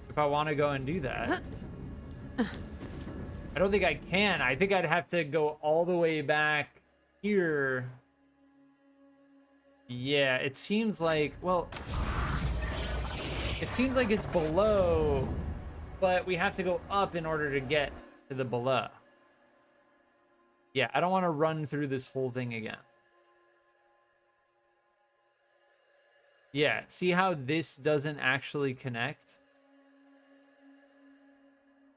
If I want to go and do that. I don't think I can. I think I'd have to go all the way back here. Yeah, it seems like... Well... It seems like it's below... But we have to go up in order to get to the below. Yeah, I don't want to run through this whole thing again. Yeah, see how this doesn't actually connect?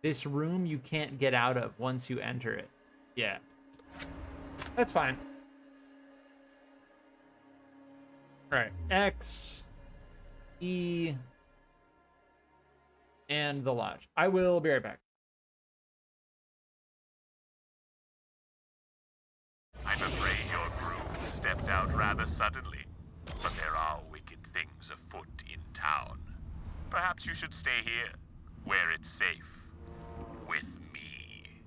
This room you can't get out of once you enter it. Yeah. That's fine. Alright, X, E, and the lodge. I will be right back. I'm afraid your crew stepped out rather suddenly, but there are wicked things afoot in town. Perhaps you should stay here, where it's safe, with me.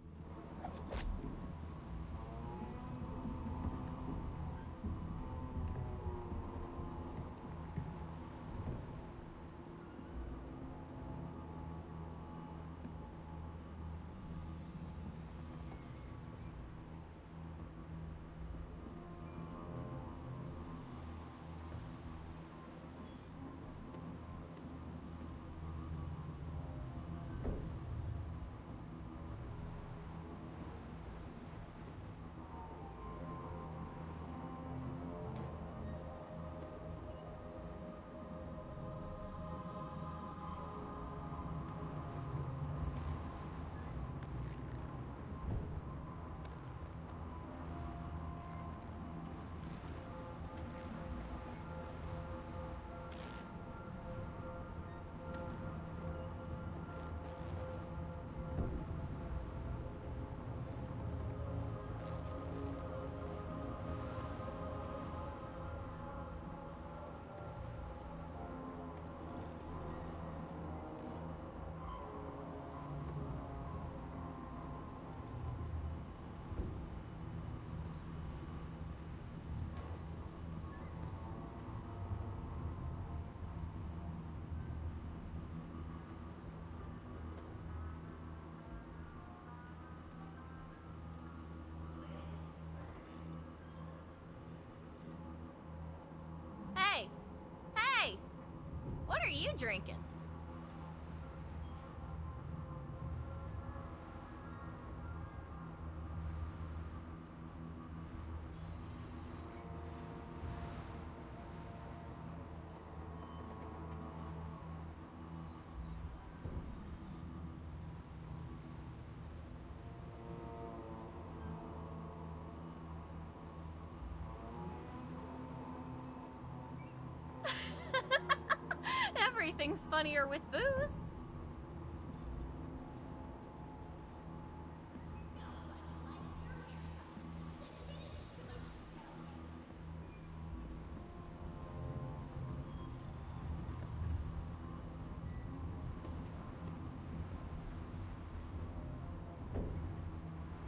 Hey! Hey! What are you drinking? Everything's funnier with booze.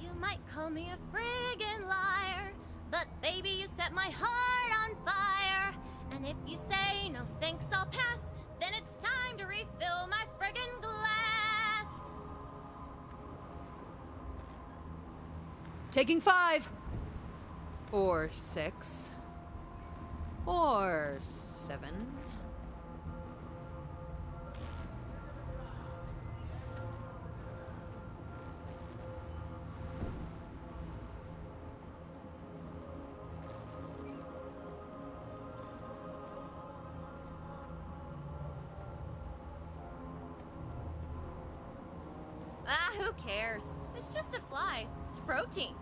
You might call me a friggin' liar, but baby, you set my heart on fire. And if you say no thanks, I'll pass. Then it's time to refill my friggin' glass. Taking 5. Or 6. Or 7. Ah, who cares? It's just a fly. It's protein.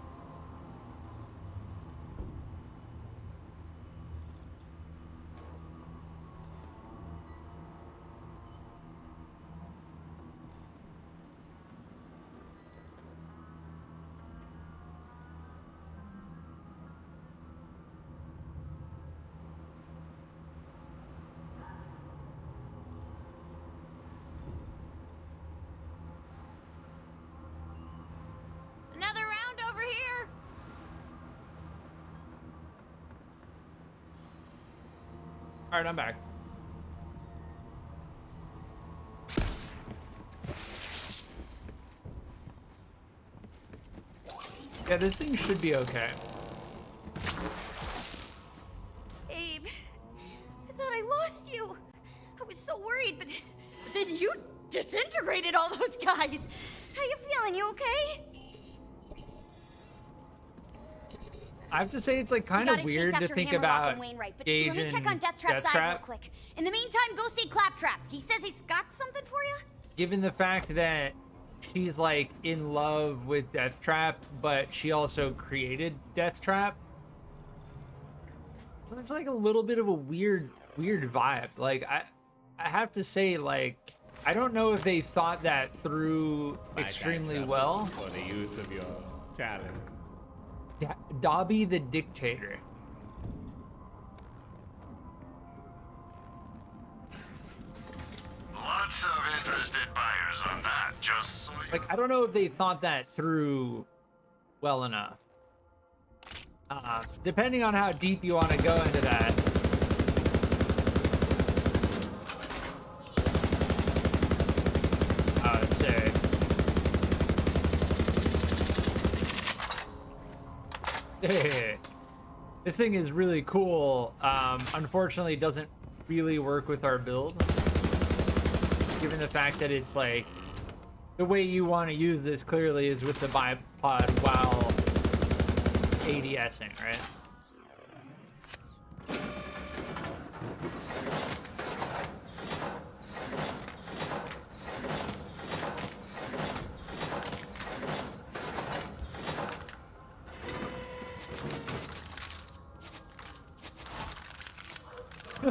Another round over here. All right, I'm back. Yeah, this thing should be okay. Abe, I thought I lost you. I was so worried, but then you disintegrated all those guys. How you feeling? You okay? I have to say it's like kind of weird to think about Gage let me check on and Deathtrap's side real Deathtrap, quick. In the meantime, go see Claptrap. He says he's got something for you. given the fact that she's like in love with Deathtrap, but she also created Deathtrap. It's like a little bit of a weird vibe. Like I have to say, like, I don't know if they thought that through extremely well. For the use of your talents. Dobby the Dictator. Lots of interested buyers on that, just so you... Like, I don't know if they thought that through well enough. Depending on how deep you want to go into that. Let's see. This thing is really cool. Unfortunately, it doesn't really work with our build, given the fact that it's like the way you want to use this clearly is with the bipod while ADSing, right?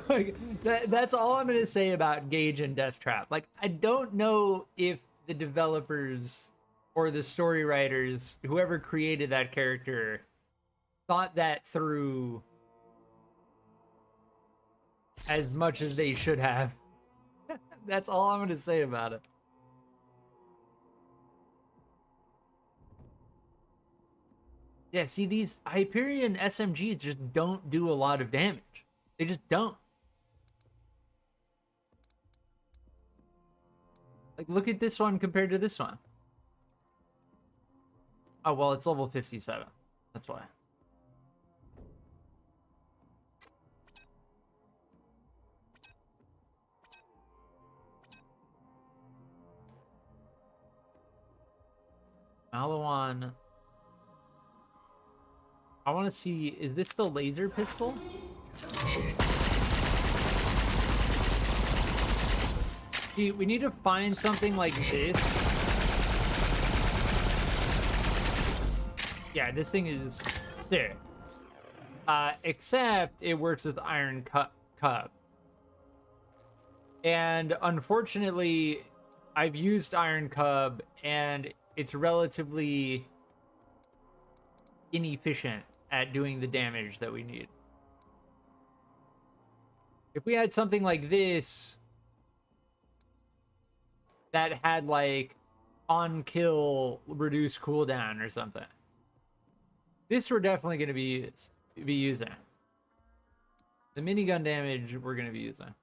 Like, that's all I'm gonna say about Gage and Deathtrap. Like, I don't know if the developers or the story writers, whoever created that character, thought that through as much as they should have. That's all I'm gonna say about it. Yeah, see, these Hyperion SMGs just don't do a lot of damage. They just don't. Like, look at this one compared to this one. Oh, well, it's level 57. That's why. Malawan. I want to see, is this the laser pistol? See, we need to find something like this. Yeah, this thing is there. Except it works with Iron Cup. And unfortunately, I've used Iron Cub and it's relatively inefficient at doing the damage that we need. If we had something like this that had like on kill reduce cooldown or something, this we're definitely going to be using. The minigun damage we're going to be using.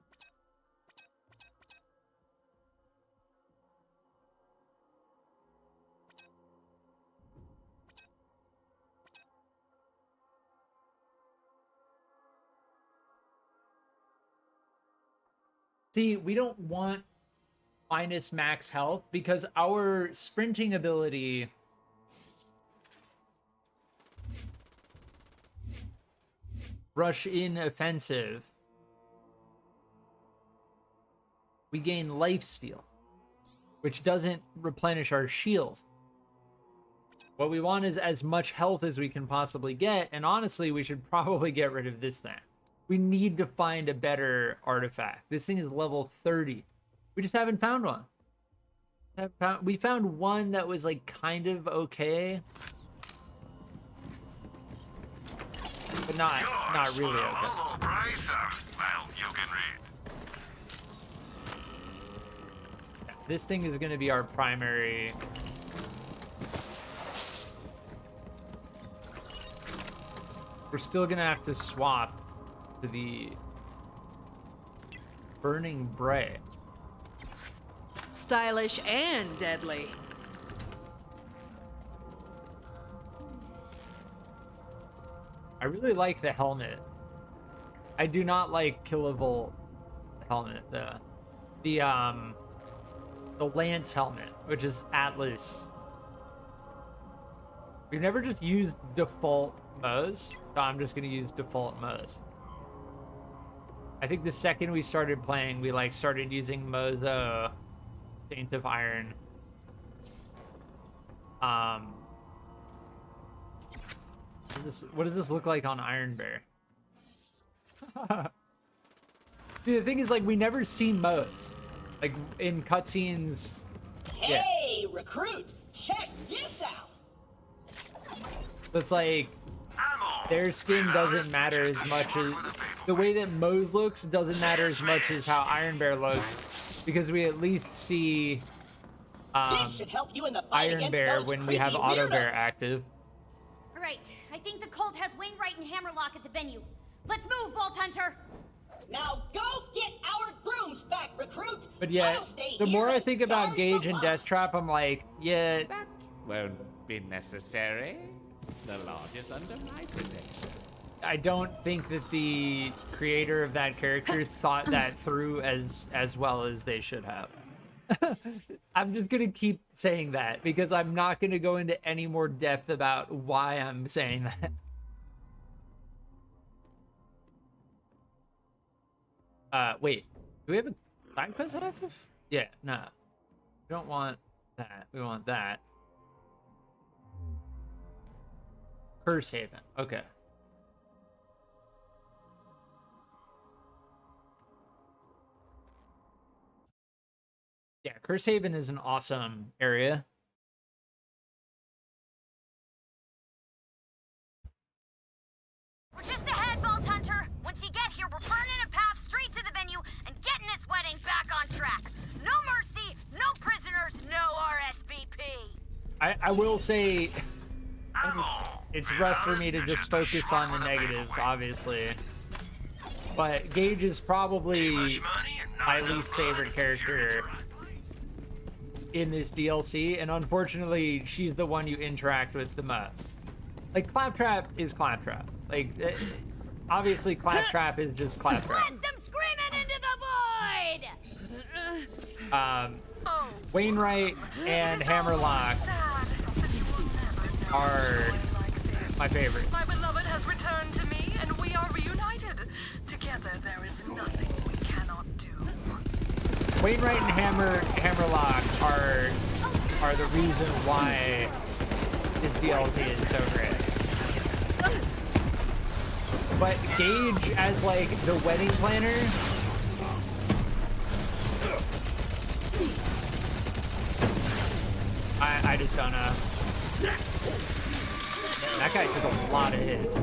See, we don't want minus max health because our sprinting ability rush in offensive, we gain lifesteal, which doesn't replenish our shield. What we want is as much health as we can possibly get, and honestly, we should probably get rid of this thing. We need to find a better artifact. This thing is level 30. We just haven't found one. We found one that was like kind of okay, but not really okay. Hello, Bryce. Well, you can read. This thing is going to be our primary. We're still going to have to swap to the Burning Bray. Stylish and deadly. I really like the helmet. I do not like kilovolt helmet. The Lance helmet, which is Atlas. We've never just used default Moze, so I'm just gonna use default Moze. I think the second we started playing, we like started using Moze, Saint of Iron. What does this look like on Iron Bear? Dude, the thing is, like, we never see Moze. Like, in cutscenes. Hey, recruit, check this out. So it's like, their skin doesn't matter as much as... The way that Moze looks doesn't matter as much as how Iron Bear looks. Because we at least see This should help you in the fight Iron against Bear those when we have creepy Auto Bear weirdos. active. Right. I think the cult has Wainwright and Hammerlock at the venue. Let's move, Vault Hunter! Now go get our grooms back, recruit. But yeah, I'll stay the here more I and think about guard Gage the and lot. Death Trap, I'm like, yeah, That won't be necessary. The lodge is under my protection. I don't think that the creator of that character thought that through as well as they should have. I'm just gonna keep saying that because I'm not gonna go into any more depth about why I'm saying that. Wait, do we have a side quest active? Yeah, no. We don't want that. We want that. Curse Haven. Okay. Yeah, Curse Haven is an awesome area. We're just ahead, Vault Hunter. Once you get here, we're burning a path straight to the venue and getting this wedding back on track. No mercy, no prisoners, no RSVP. I will say it's rough for me to just focus on the negatives, obviously. But Gage is probably my least favorite character in this DLC, and unfortunately, she's the one you interact with the most. Like, Claptrap is Claptrap. Like, obviously, Claptrap is just Claptrap. Blast them screaming into the void! Wainwright and Hammerlock are my favorites. My beloved has returned to me, and we are reunited. Together, there is nothing we cannot do. Wainwright and Hammerlock are the reason why this DLC is so great. But Gage as like the wedding planner, I just don't know. That guy took a lot of hits.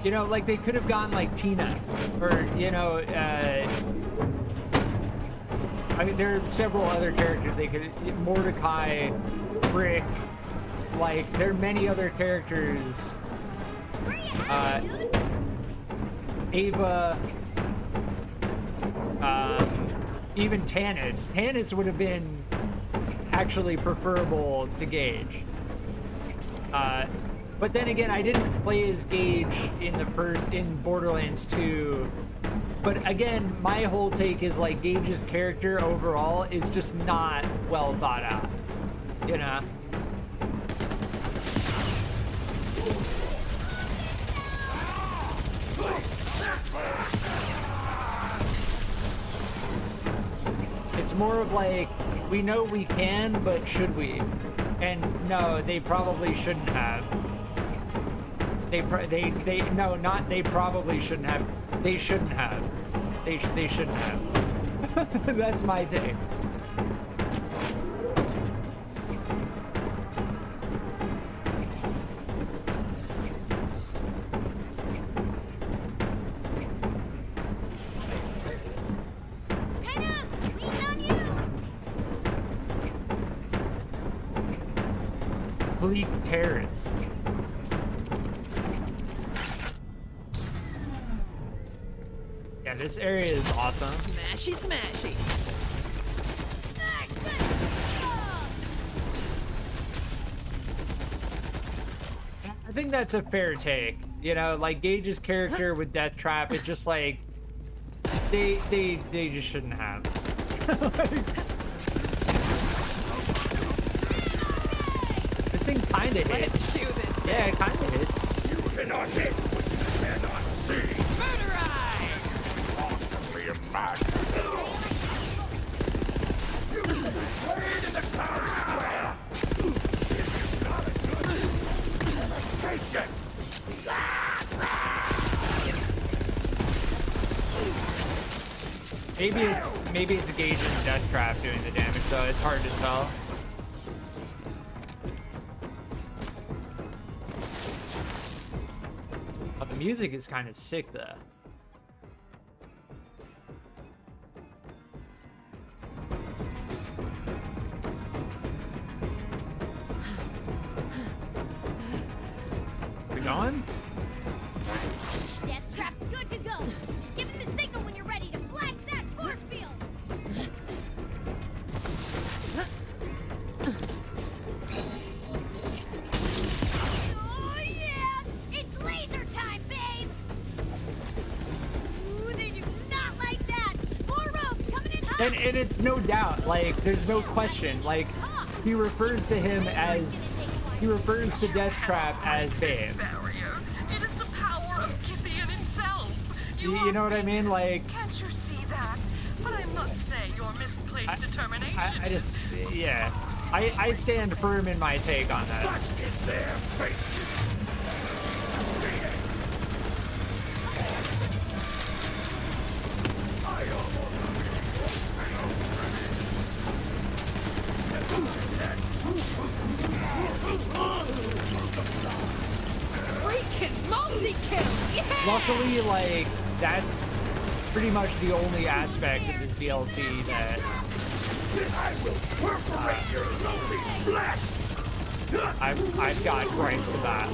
You know, like they could have gone like Tina, or you know, I mean, there are several other characters they could. Mordecai, Brick, like there are many other characters. Ava, even Tannis. Tannis would have been actually preferable to Gage. But then again, I didn't play as Gage in Borderlands 2. But again, my whole take is like Gage's character overall is just not well thought out, you know? It's more of like, we know we can, but should we? And no, they probably shouldn't have. They probably shouldn't have. They shouldn't have. They shouldn't have. That's my take. Bleak Terrace. Yeah, this area is awesome. Smashy, smashy. I think that's a fair take. You know, like Gage's character with Death Trap, it's just like they just shouldn't have. This thing kinda hits. Let's do this. Yeah, it kinda hits. You cannot hit what you cannot see. Murderized! Awesomely imaginable. You played in the town square. This is not a good patient. Maybe it's Gage and Death Trap doing the damage, so it's hard to tell. Oh, the music is kind of sick though. We going? Death Trap's good to go. Just give him the signal when you're ready to blast that force field. Oh yeah! It's laser time, babe! Ooh, they do not like that! More ropes coming in hot! And it's no doubt, like, there's no question, like, he refers to Death Trap as babe. Barrier. It is the power of Gideon himself. You know what I mean? Like, Can't you see that? But I must say, your misplaced determination. I just, yeah. I stand firm in my take on that. Such is their fate. I almost Freaking multi-kill! Yeah! Luckily, like, that's pretty much the only aspect of this DLC that I will perforate your lonely flesh. I've got gripes about.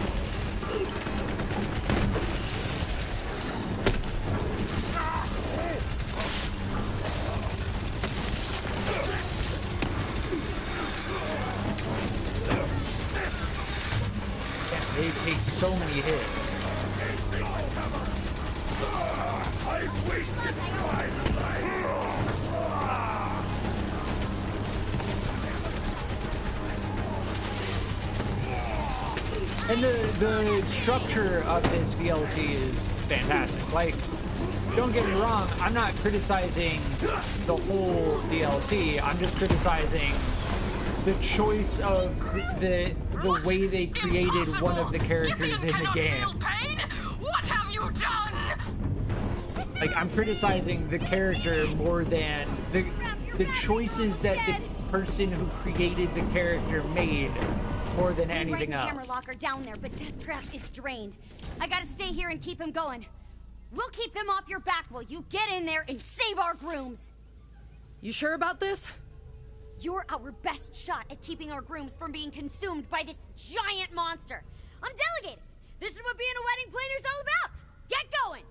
They take so many hits. I've wasted my life. And the structure of this DLC is fantastic. Like, don't get me wrong, I'm not criticizing the whole DLC. I'm just criticizing the choice of the way they created one of the characters in the game. What have you done? Like, I'm criticizing the character more than the choices that the person who created the character made more than anything else. Hammer locker down there, but Death Trap is drained. I gotta stay here and keep him going. We'll keep them off your back while you get in there and save our grooms. You sure about this? You're our best shot at keeping our grooms from being consumed by this giant monster. I'm delegated. This is what being a wedding planner's all about. Get going.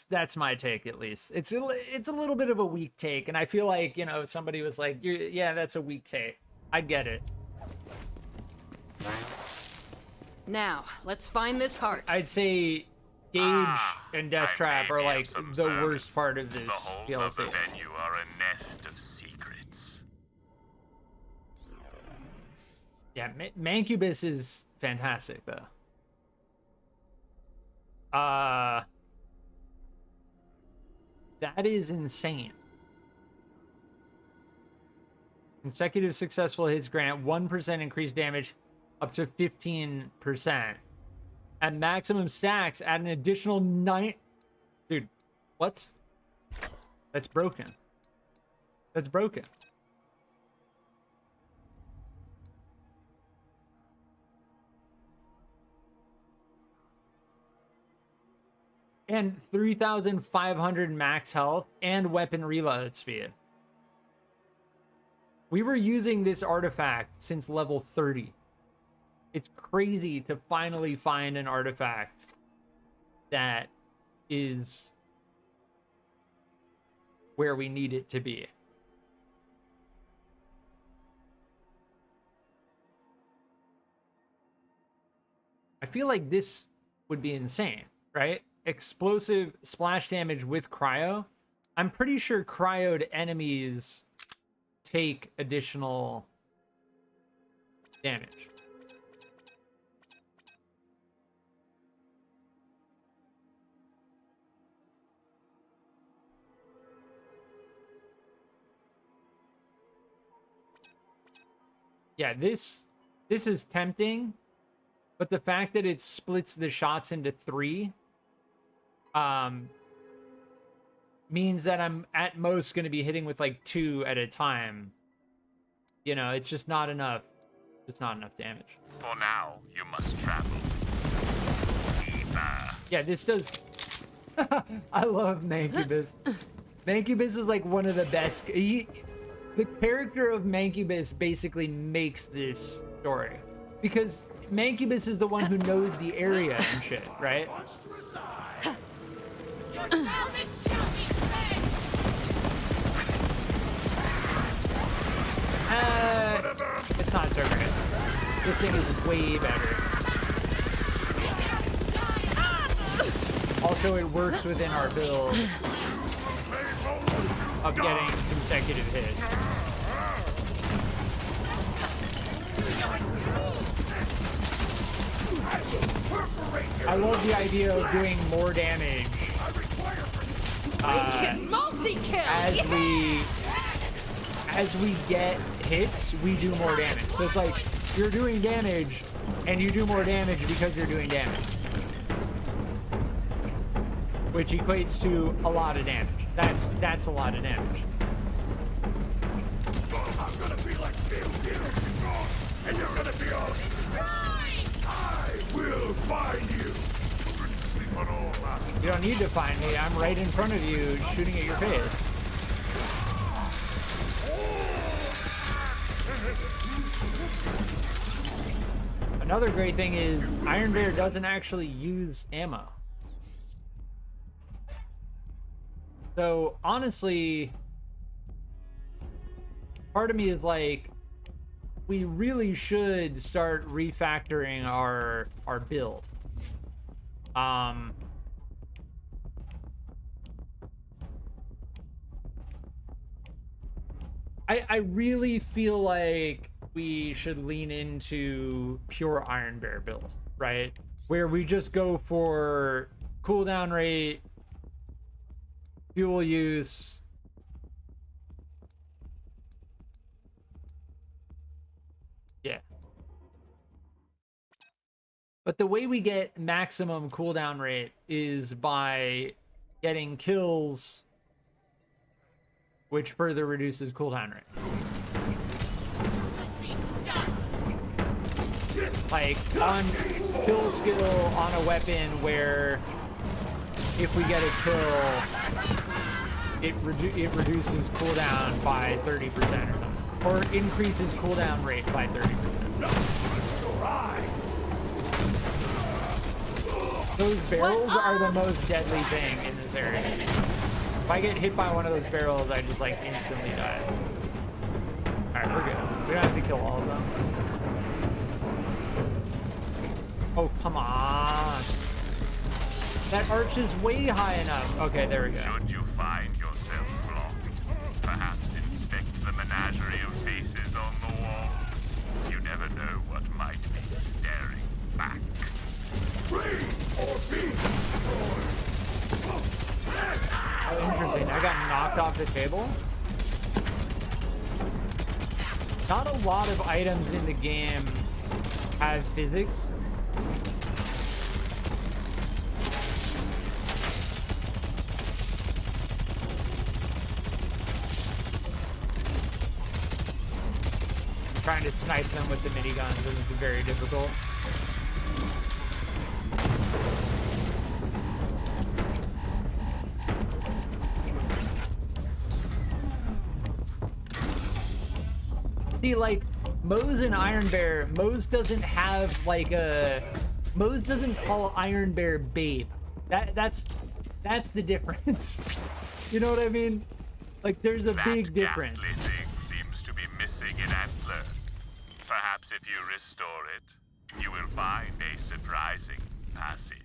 That's my take, at least. It's a little bit of a weak take, and I feel like, you know, somebody was like, yeah, that's a weak take. I get it. Now, let's find this heart. I'd say Gage and Death Trap are like the worst part of this The holes DLC. of the venue are a nest of secrets. Yeah, Mancubus is fantastic, though. That is insane. Consecutive successful hits grant 1% increased damage up to 15%. At maximum stacks, add an additional 9... Dude, what? That's broken. That's broken. And 3,500 max health and weapon reload speed. We were using this artifact since level 30. It's crazy to finally find an artifact that is where we need it to be. I feel like this would be insane, right? Explosive splash damage with cryo. I'm pretty sure cryoed enemies take additional damage. Yeah, this is tempting, but the fact that it splits the shots into 3 means that I'm at most going to be hitting with like 2 at a time. You know, it's just not enough. It's not enough damage. For now, you must travel deeper. Yeah, this does. I love Mancubus. Mancubus is like one of the best. The character of Mancubus basically makes this story, because Mancubus is the one who knows the area and shit, right? It's not server hit. This thing is way better. Also, it works within our build of getting consecutive hits. I love the idea of doing more damage as we get hits. We do more damage. So it's like you're doing damage, and you do more damage because you're doing damage, which equates to a lot of damage. That's a lot of damage. I'm gonna be like and you're gonna be all right. I will find you. You don't need to find me. I'm right in front of you, shooting at your face. Another great thing is Iron Bear doesn't actually use ammo. So honestly, part of me is like, we really should start refactoring our build. I really feel like we should lean into pure Iron Bear build, right? Where we just go for cooldown rate, fuel use, yeah. But the way we get maximum cooldown rate is by getting kills, which further reduces cooldown rate. Like on kill skill on a weapon where if we get a kill, it reduces cooldown by 30% or something. Or increases cooldown rate by 30%. Those barrels are the most deadly thing in this area. If I get hit by one of those barrels, I just like instantly die. Alright, we're good. We don't have to kill all of them. Oh, come on. That arch is way high enough. Okay, there we go. Should you find yourself blocked, perhaps inspect the menagerie of faces on the wall. You never know what might be staring back. Oh, interesting. I got knocked off the table. Not a lot of items in the game have physics. Trying to snipe them with the miniguns is very difficult. See, like, Moze and Iron Bear, Moze doesn't have like a... Moze doesn't call Iron Bear babe. That's the difference. You know what I mean? Like, there's a big difference. That ghastly thing seems to be missing an antler. Perhaps if you restore it, you will find a surprising passage.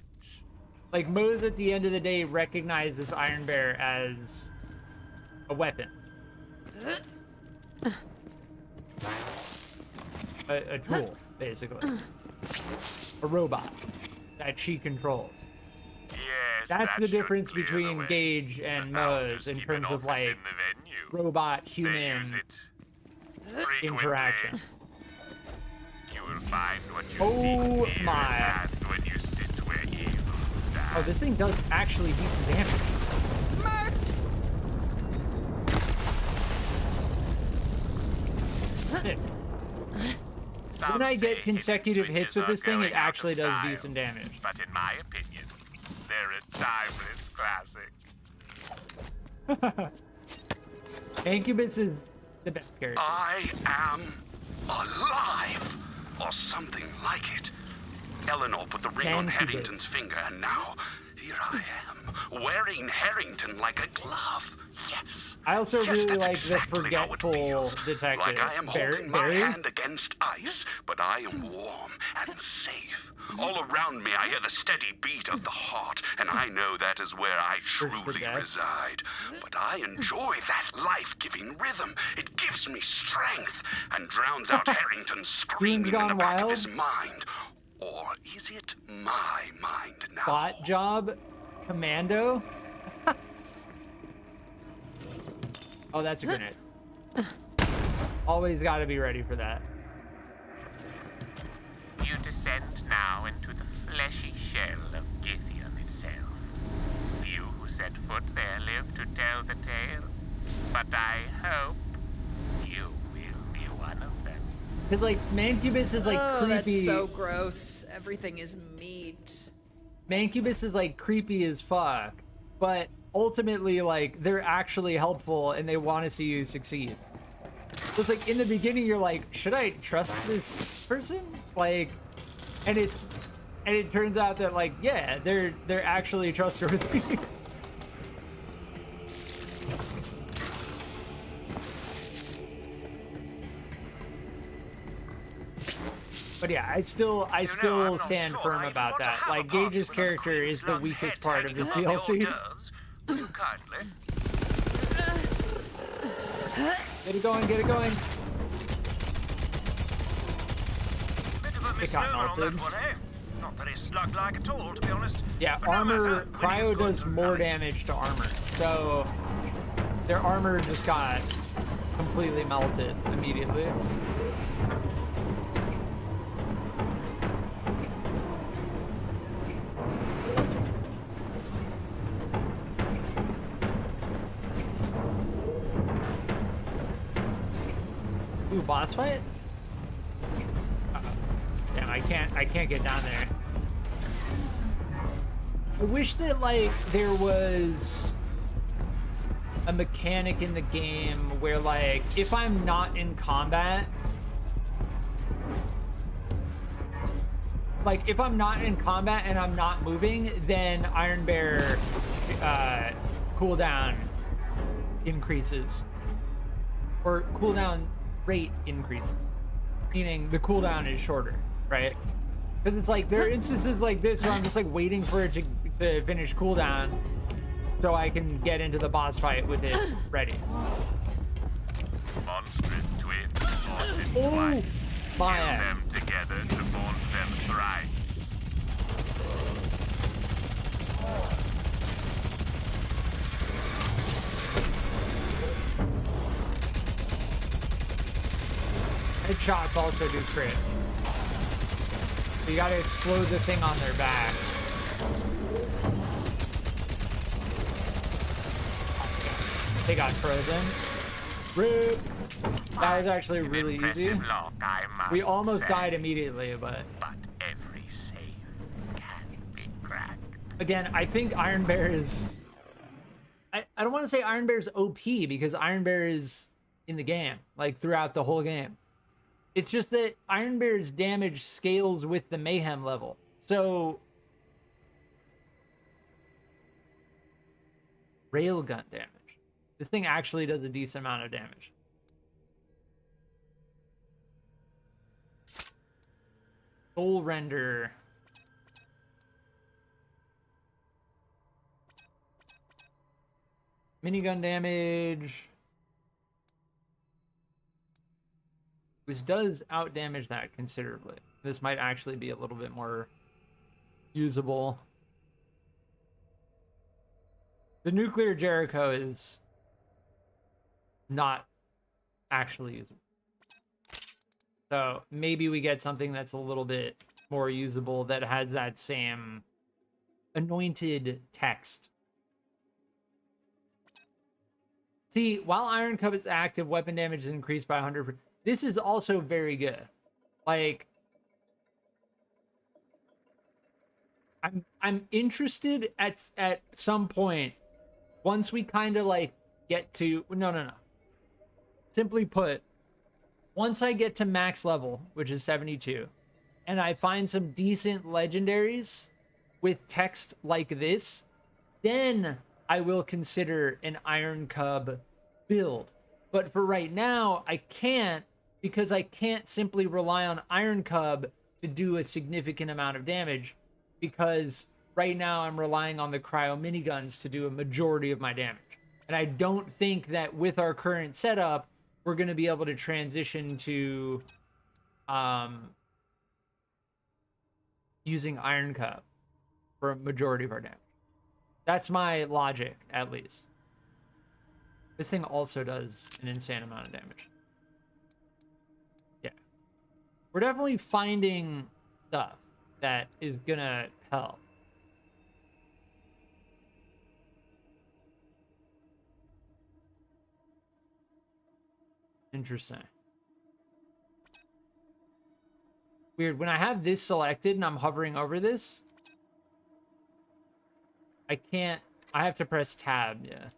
Like, Moze at the end of the day recognizes Iron Bear as a weapon. A tool, basically. A robot that she controls. Yes, That's that the should difference clear the between way. Gage and The founders Moze in keep an terms of office like in the venue. robot They human use it frequently. interaction. You will find what you Oh seek near my. at hand when you sit where evil stands. Oh, this thing does actually decent damage. Shit. Some When I say get consecutive hit hits with switches this thing, are it going out actually of does style. decent damage. But in my opinion, they're a timeless classic. Incubus is the best character. I am alive, or something like it. Eleanor put the ring on Incubus. Harrington's finger, and now here I am, wearing Harrington like a glove. Yes. I also Yes, really that's like exactly the how it forgetful feels. detective. Like I am holding my Barry? hand against ice, but I am warm and safe. All around me I hear the steady beat of the heart, and I know that is where I First the truly death. reside. But I enjoy that life-giving rhythm. It gives me strength and drowns out Harrington's screaming in gone the back wild? of his mind. Or is it my mind now? Bot job commando. Oh, that's a grenade. Always got to be ready for that. You descend now into the fleshy shell of Githium itself. Few who set foot there live to tell the tale, but I hope you will be one of them. Cause like Mancubus is like Oh, creepy. that's so gross. Everything is meat. Mancubus is like creepy as fuck, but ultimately like they're actually helpful and they want to see you succeed. So it's like in the beginning you're like, should I trust this person? Like, and it turns out that like, yeah, they're actually trustworthy. But yeah, I still I'm stand not firm sure I about want to that. have Like a party Gage's when character Queen is the Slug's weakest head part of hanging this on the hors DLC. d'oeuvres. Would you kindly? Get it going, get it going. Bit of a It got misnomer on that melted. one, eh? Not very slug-like at all, to be honest. Yeah, But no armor, matter, when he's cryo going does to more love it. damage to armor. So their armor just got completely melted immediately. Ooh, boss fight? Damn, I can't get down there. I wish that like there was a mechanic in the game where like if I'm not in combat, like if I'm not in combat and I'm not moving, then Iron Bear cooldown increases, or cooldown rate increases, meaning the cooldown is shorter, right? Because it's like there are instances like this where I'm just like waiting for it to finish cooldown so I can get into the boss fight with it ready. Monstrous twins, morphed twice. My Kill ass. them together to form them thrice. Headshots also do crit. So you gotta explode the thing on their back. They got frozen. RIP! That was actually really easy. We almost died immediately, but every save can be cracked. again, I think Iron Bear is... I don't want to say Iron Bear's OP, because Iron Bear is in the game, like throughout the whole game. It's just that Iron Bear's damage scales with the Mayhem level. So... Railgun damage. This thing actually does a decent amount of damage. Soul Render. Minigun damage. This does outdamage that considerably. This might actually be a little bit more usable. The Nuclear Jericho is not actually usable. So maybe we get something that's a little bit more usable that has that same anointed text. See, while Iron Cup is active, weapon damage is increased by 100%. This is also very good. Like, I'm interested at some point, once we kind of like get to no. Simply put, once I get to max level, which is 72, and I find some decent legendaries with text like this, then I will consider an Iron Cub build. But for right now, I can't, because I can't simply rely on Iron Cub to do a significant amount of damage, because right now I'm relying on the cryo miniguns to do a majority of my damage. And I don't think that with our current setup, we're going to be able to transition to using Iron Cup for a majority of our damage. That's my logic, at least. This thing also does an insane amount of damage. Yeah. We're definitely finding stuff that is going to help. Interesting. Weird. When I have this selected and I'm hovering over this, I can't... I have to press tab, yeah.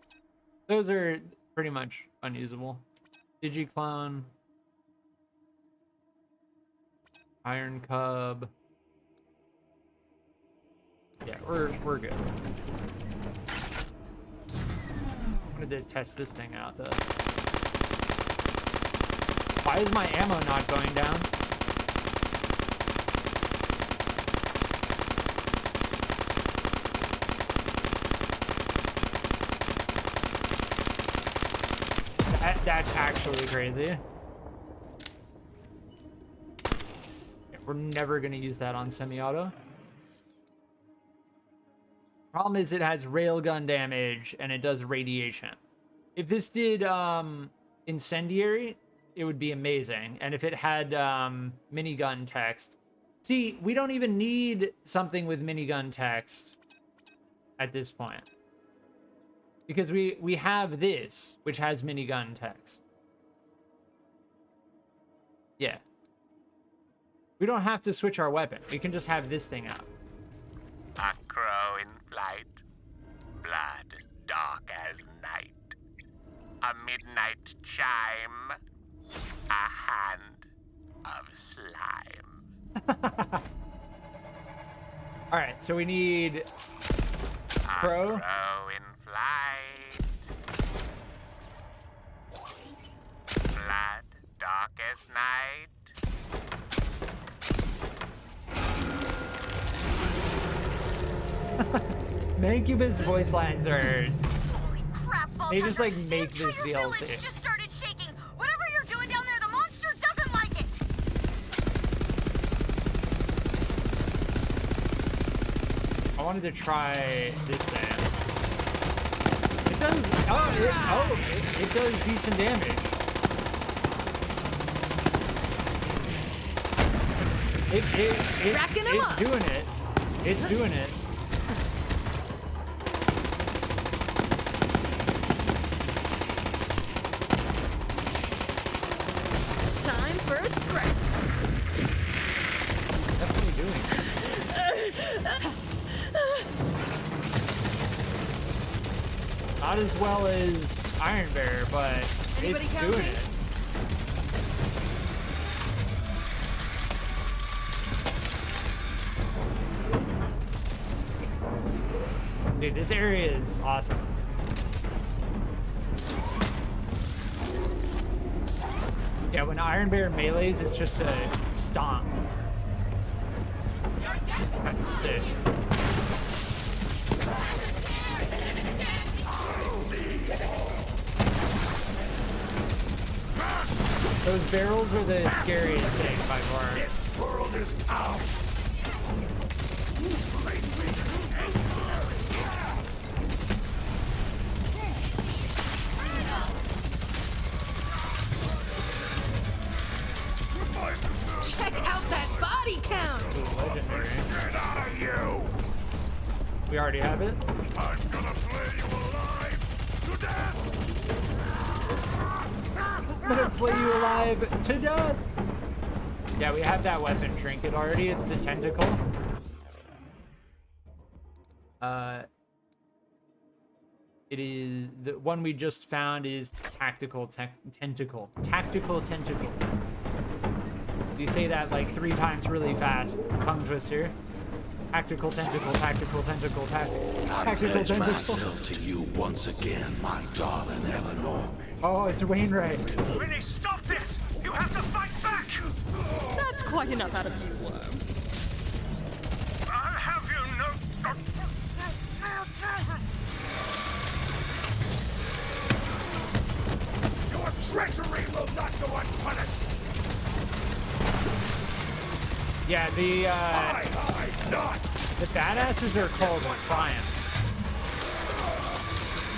Those are pretty much unusable. Digiclone. Iron Cub. Yeah, we're good. I'm gonna test this thing out, though. Why is my ammo not going down? That's actually crazy. Yeah, we're never going to use that on semi-auto. Problem is it has railgun damage and it does radiation. If this did incendiary, it would be amazing. And if it had minigun text. See, we don't even need something with minigun text at this point. Because we have this, which has minigun text. Yeah. We don't have to switch our weapon. We can just have this thing out. A crow in flight, blood dark as night, a midnight chime, a hand of slime. All right, so we need Pro. Pro in flight. Blood, darkest night. Mancubus voice lines are. Holy crap, They just, like, Vault-Hunter. make The this entire DLC. village just started shaking. Whatever you're doing down there, the monster doesn't like it. I wanted to try this thing. It does. Oh, it does decent damage. Racking 'em It's up. doing it. It's doing it. Time for a scrap. Definitely doing it. Not as well as Iron Bear, but Anybody it's count doing me? it. Dude, this area is awesome. Yeah, when Iron Bear melees, it's just a stomp. That's sick. Those barrels are the scariest thing by far. This world is ours. Check out that body count. Legendary. Shit out of you! We already have it. I'm gonna flay you alive to death! I'm gonna flay you alive to death. Yeah, we have that weapon trinket already. It's the tentacle. It is the one we just found is tactical tentacle. Tactical tentacle. You say that like 3 times really fast. Tongue twister. Tactical tentacle, tactical tentacle, tactical I pledge tentacle. myself to you once again, my darling Eleanor. Oh, it's Wainwright. Winnie, stop this! You have to fight back! That's quite enough out of you, Worm. I'll have you know. Your treachery will not go unpunished! Yeah, I hide not! the badasses are called Triumph.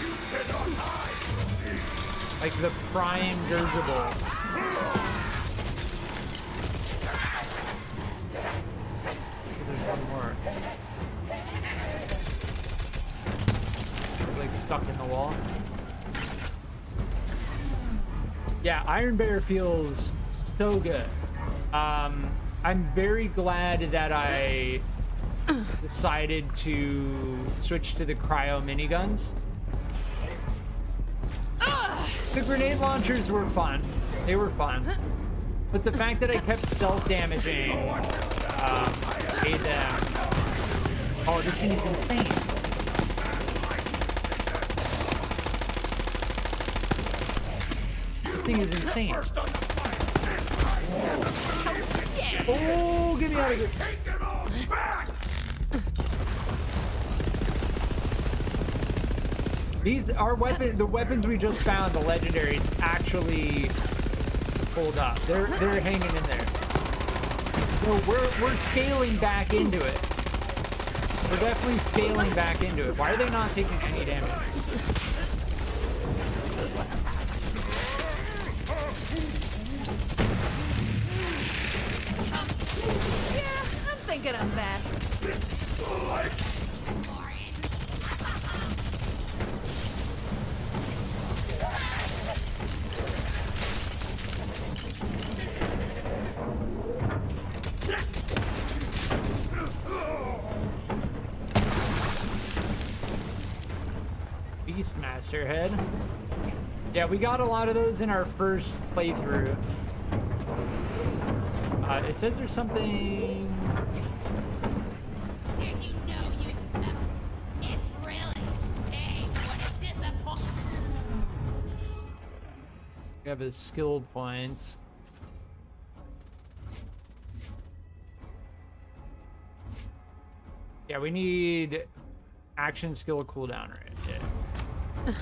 You cannot hide! Like the prime dirigible. There's one more. Like stuck in the wall. Yeah, Iron Bear feels so good. I'm very glad that I decided to switch to the cryo miniguns. The grenade launchers were fun. They were fun. But the fact that I kept self-damaging made them... Oh, this thing is insane. This thing is insane. Oh, get me out of here. Take it all back! These are the weapons we just found, the legendaries, actually pulled up. They're hanging in there. So we're scaling back into it. We're definitely scaling back into it. Why are they not taking any damage? Yeah, I'm thinking of that. Beastmaster head. Yeah, we got a lot of those in our first playthrough. It says there's something... We have his skill points. Yeah, we need action skill cooldown rate. Yeah.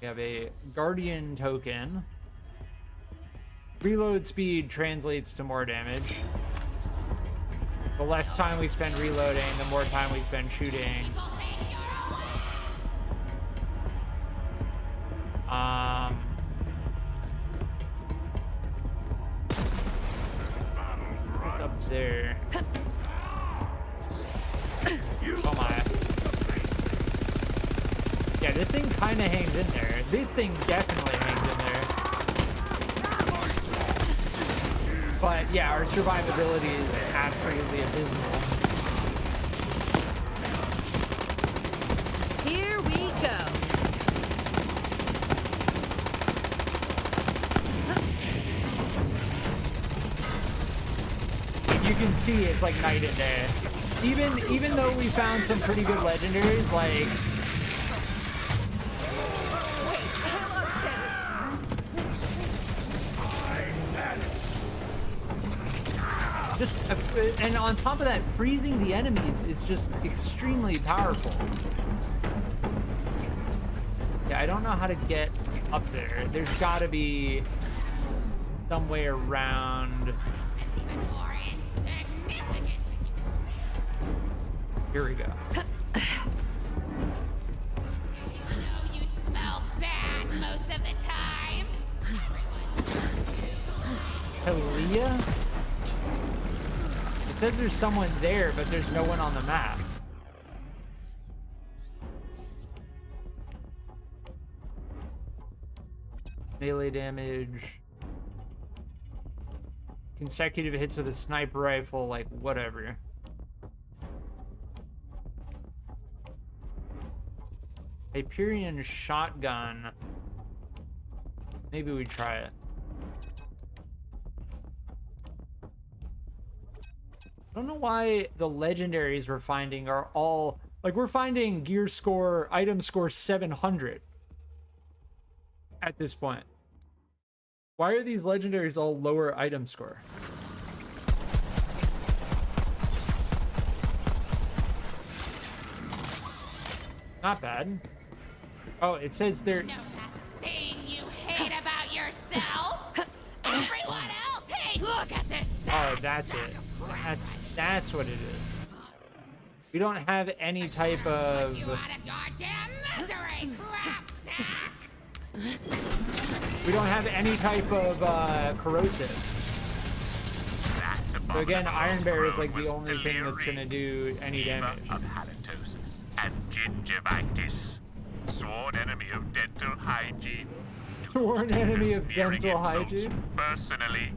We have a guardian token. Reload speed translates to more damage. The less time we spend reloading, the more time we spend shooting. It's up there. Oh my. Yeah, this thing kind of hangs in there. This thing definitely hangs in there. But yeah, our survivability is absolutely abysmal. Here we go. You can see it's like night and day. Even though we found some pretty good legendaries, like just and on top of that, freezing the enemies is just extremely powerful. Yeah, I don't know how to get up there. There's got to be some way around. Here we go. You smell bad most of the time. Talia? It says there's someone there, but there's no one on the map. Melee damage. Consecutive hits with a sniper rifle, like whatever. Hyperion shotgun. Maybe we try it. I don't know why the legendaries we're finding are all like, we're finding gear score, item score 700 at this point. Why are these legendaries all lower item score? Not bad. Oh, it says there. Know that thing you hate about yourself? Everyone else hates. Look at this. Oh, that's it. That's what it is. We don't have any type of. You out of your damn misery, crap sack. We don't have any type of corrosive. So again, Iron Bear is like the only thing that's gonna do any damage. Of halitosis and gingivitis. Sworn enemy of dental hygiene. Sworn enemy of dental insults hygiene? Personally,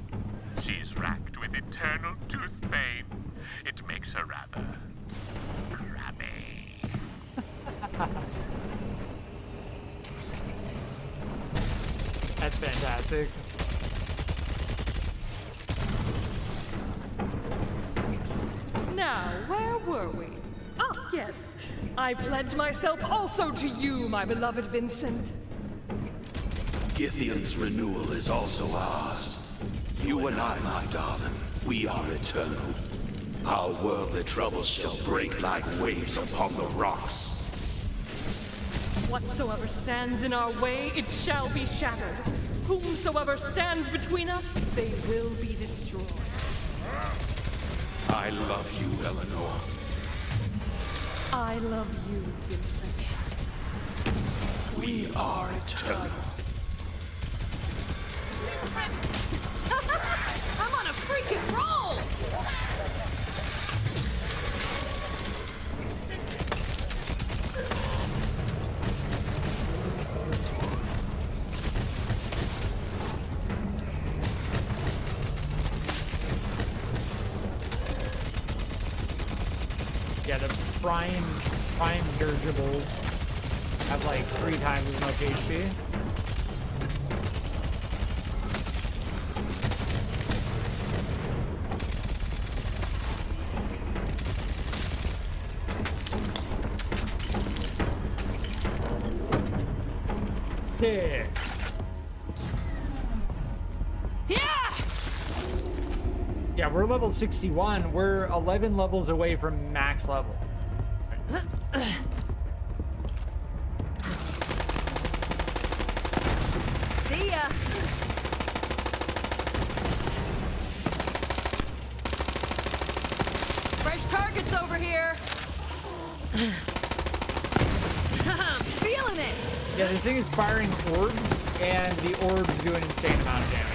she's racked with eternal tooth pain. It makes her rather crabby. That's fantastic. Now, where were we? Ah, yes. I pledge myself also to you, my beloved Vincent. Githyan's renewal is also ours. You and I, my darling, we are eternal. Our worldly troubles shall break like waves upon the rocks. Whatsoever stands in our way, it shall be shattered. Whomsoever stands between us, they will be destroyed. I love you, Eleanor. I love you, Vincent. We are eternal. I'm on a freaking roll! Yeah, the prime dirigibles have like 3 times as much HP. Kick. Yeah, we're level 61. We're 11 levels away from max level. See ya. Fresh targets over here. I'm feeling it. Yeah, this thing is firing orbs, and the orbs do an insane amount of damage.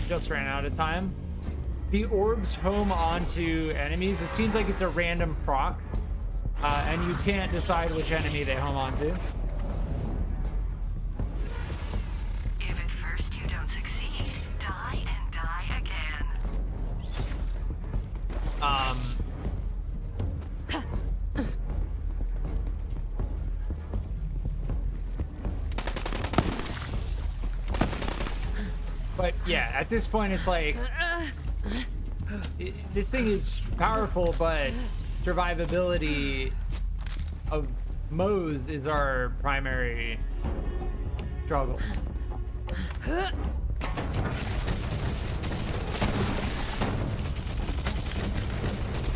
Just ran out of time. The orbs home onto enemies. It seems like it's a random proc, and you can't decide which enemy they home onto. If at first you don't succeed, die and die again. But yeah, at this point, it's like this thing is powerful, but survivability of Moze is our primary struggle.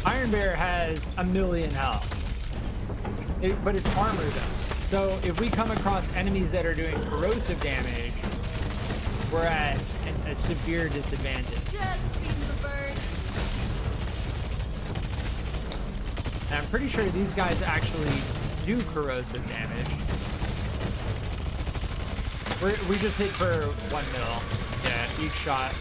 Iron Bear has 1,000,000 health, but it's armor though. So if we come across enemies that are doing corrosive damage, we're at a severe disadvantage. And I'm pretty sure these guys actually do corrosive damage. We just hit for 1 mil. Yeah, each shot.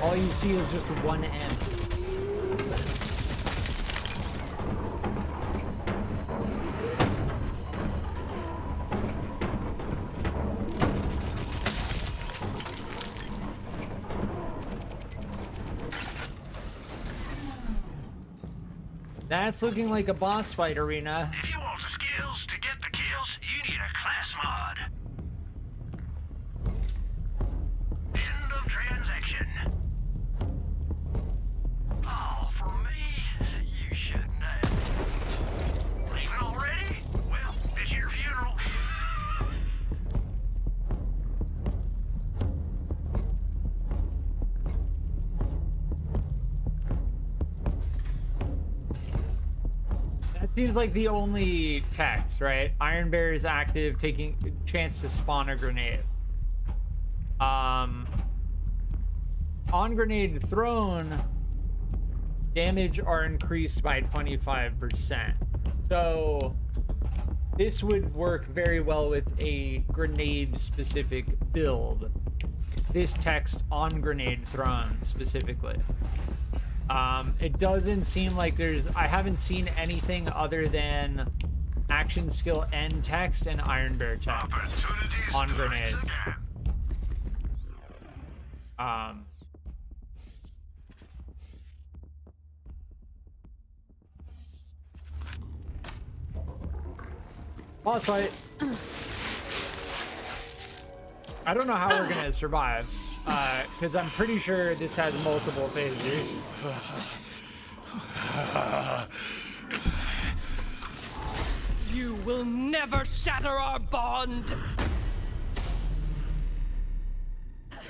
All you see is just 1 M. That's looking like a boss fight arena. If you want the skills to get the kills, you need a class mod. End of transaction. Oh, for me, you shouldn't have. Leaving already? Well, it's your funeral. Seems like the only text, right? Iron Bear is active, taking chance to spawn a grenade. On grenade thrown, damage are increased by 25%. So this would work very well with a grenade specific build. This text on grenade thrown specifically. It doesn't seem like I haven't seen anything other than action skill N text and Iron Bear text on grenades. Boss fight. I don't know how we're gonna survive. Because I'm pretty sure this has multiple phases. You will never shatter our bond!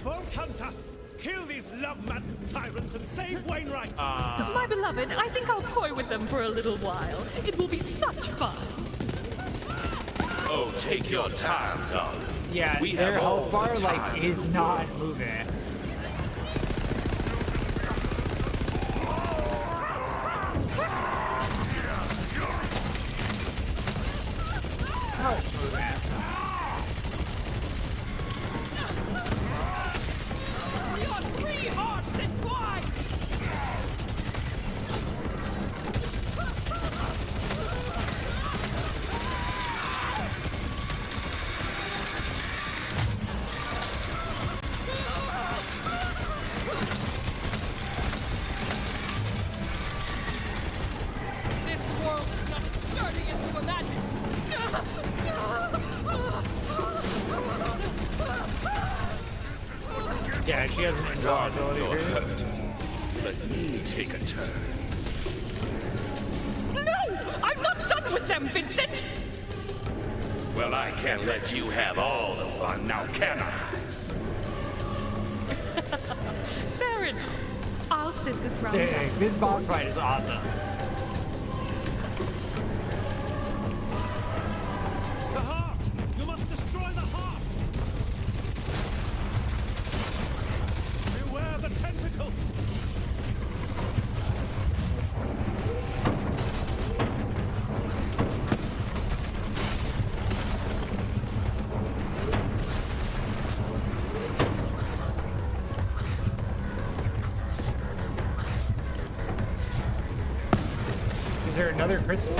Vault Hunter, kill these love-mad tyrants and save Wainwright! My beloved, I think I'll toy with them for a little while. It will be such fun. Oh, take your time, darling. Yeah, their health bar like is not moving. Oh, it's moving. Your 3 hearts entwined! Yeah, she has an invulnerability. You're hurt. Let me take a turn. No! I'm not done with them, Vincent! Well, I can't let you have all the fun now, can I? Fair enough. I'll sit this round Dang, out. this boss fight is awesome. The heart! You must destroy the heart! Beware the tentacle! Is there another crystal?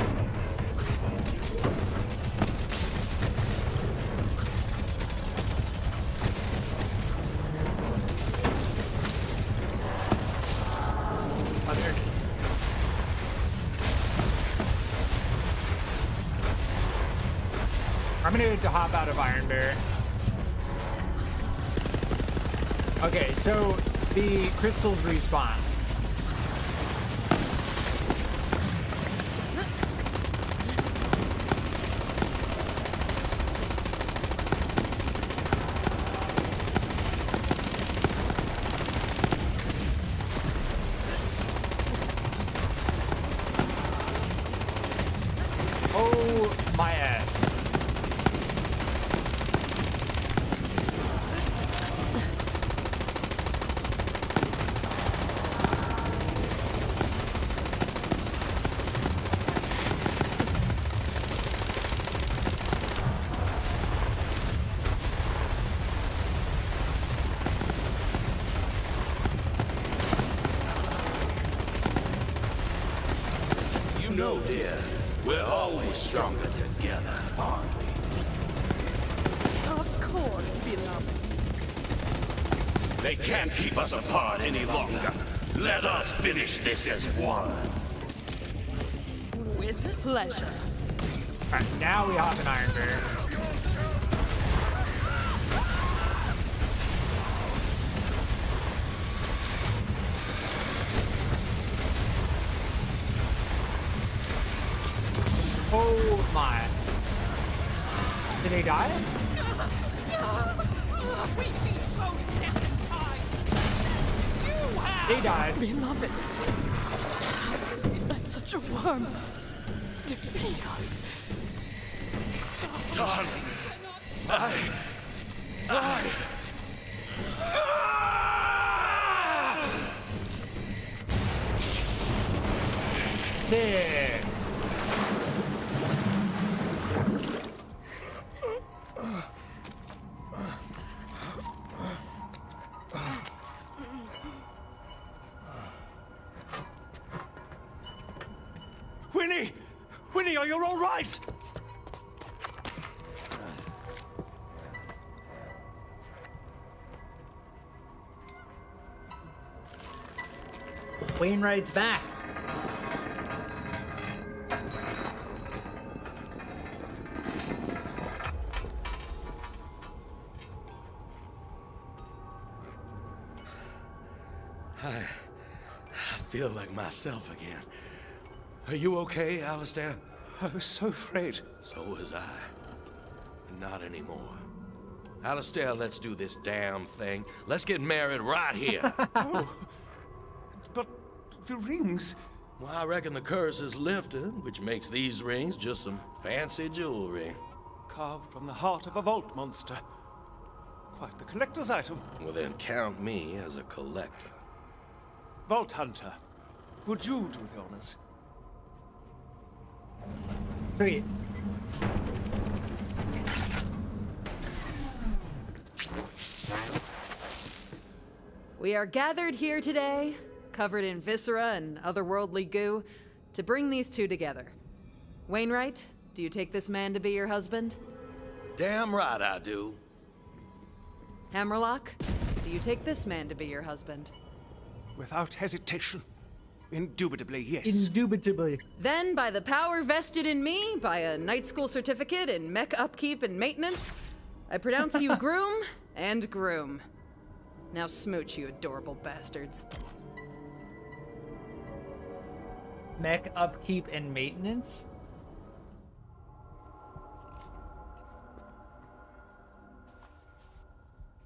Oh, there it is. I'm gonna need to hop out of Iron Bear. Okay, so the crystals respawn. Oh my ass. You know, dear, we're always stronger together, aren't we? Of course, beloved. They can't keep us apart any longer. Let us finish this as one. With pleasure. Alright, now we hop in Iron Bear. Oh my. Did he die? He died. Beloved. Let such a worm defeat us. Darling, There. Winnie! Winnie, are you all right? Wainwright's back. I feel like myself again. Are you okay, Alistair? I was so afraid. So was I. Not anymore. Alistair, let's do this damn thing. Let's get married right here. Oh, but the rings... Well, I reckon the curse is lifted, which makes these rings just some fancy jewelry. Carved from the heart of a vault monster. Quite the collector's item. Well, then count me as a collector. Vault Hunter, would you do the honors? Sweet. We are gathered here today, covered in viscera and otherworldly goo, to bring these two together. Wainwright, do you take this man to be your husband? Damn right I do. Hammerlock, do you take this man to be your husband? Without hesitation. Indubitably, yes. Indubitably. Then, by the power vested in me, by a night school certificate in mech upkeep and maintenance, I pronounce you groom and groom. Now smooch, you adorable bastards. Mech upkeep and maintenance?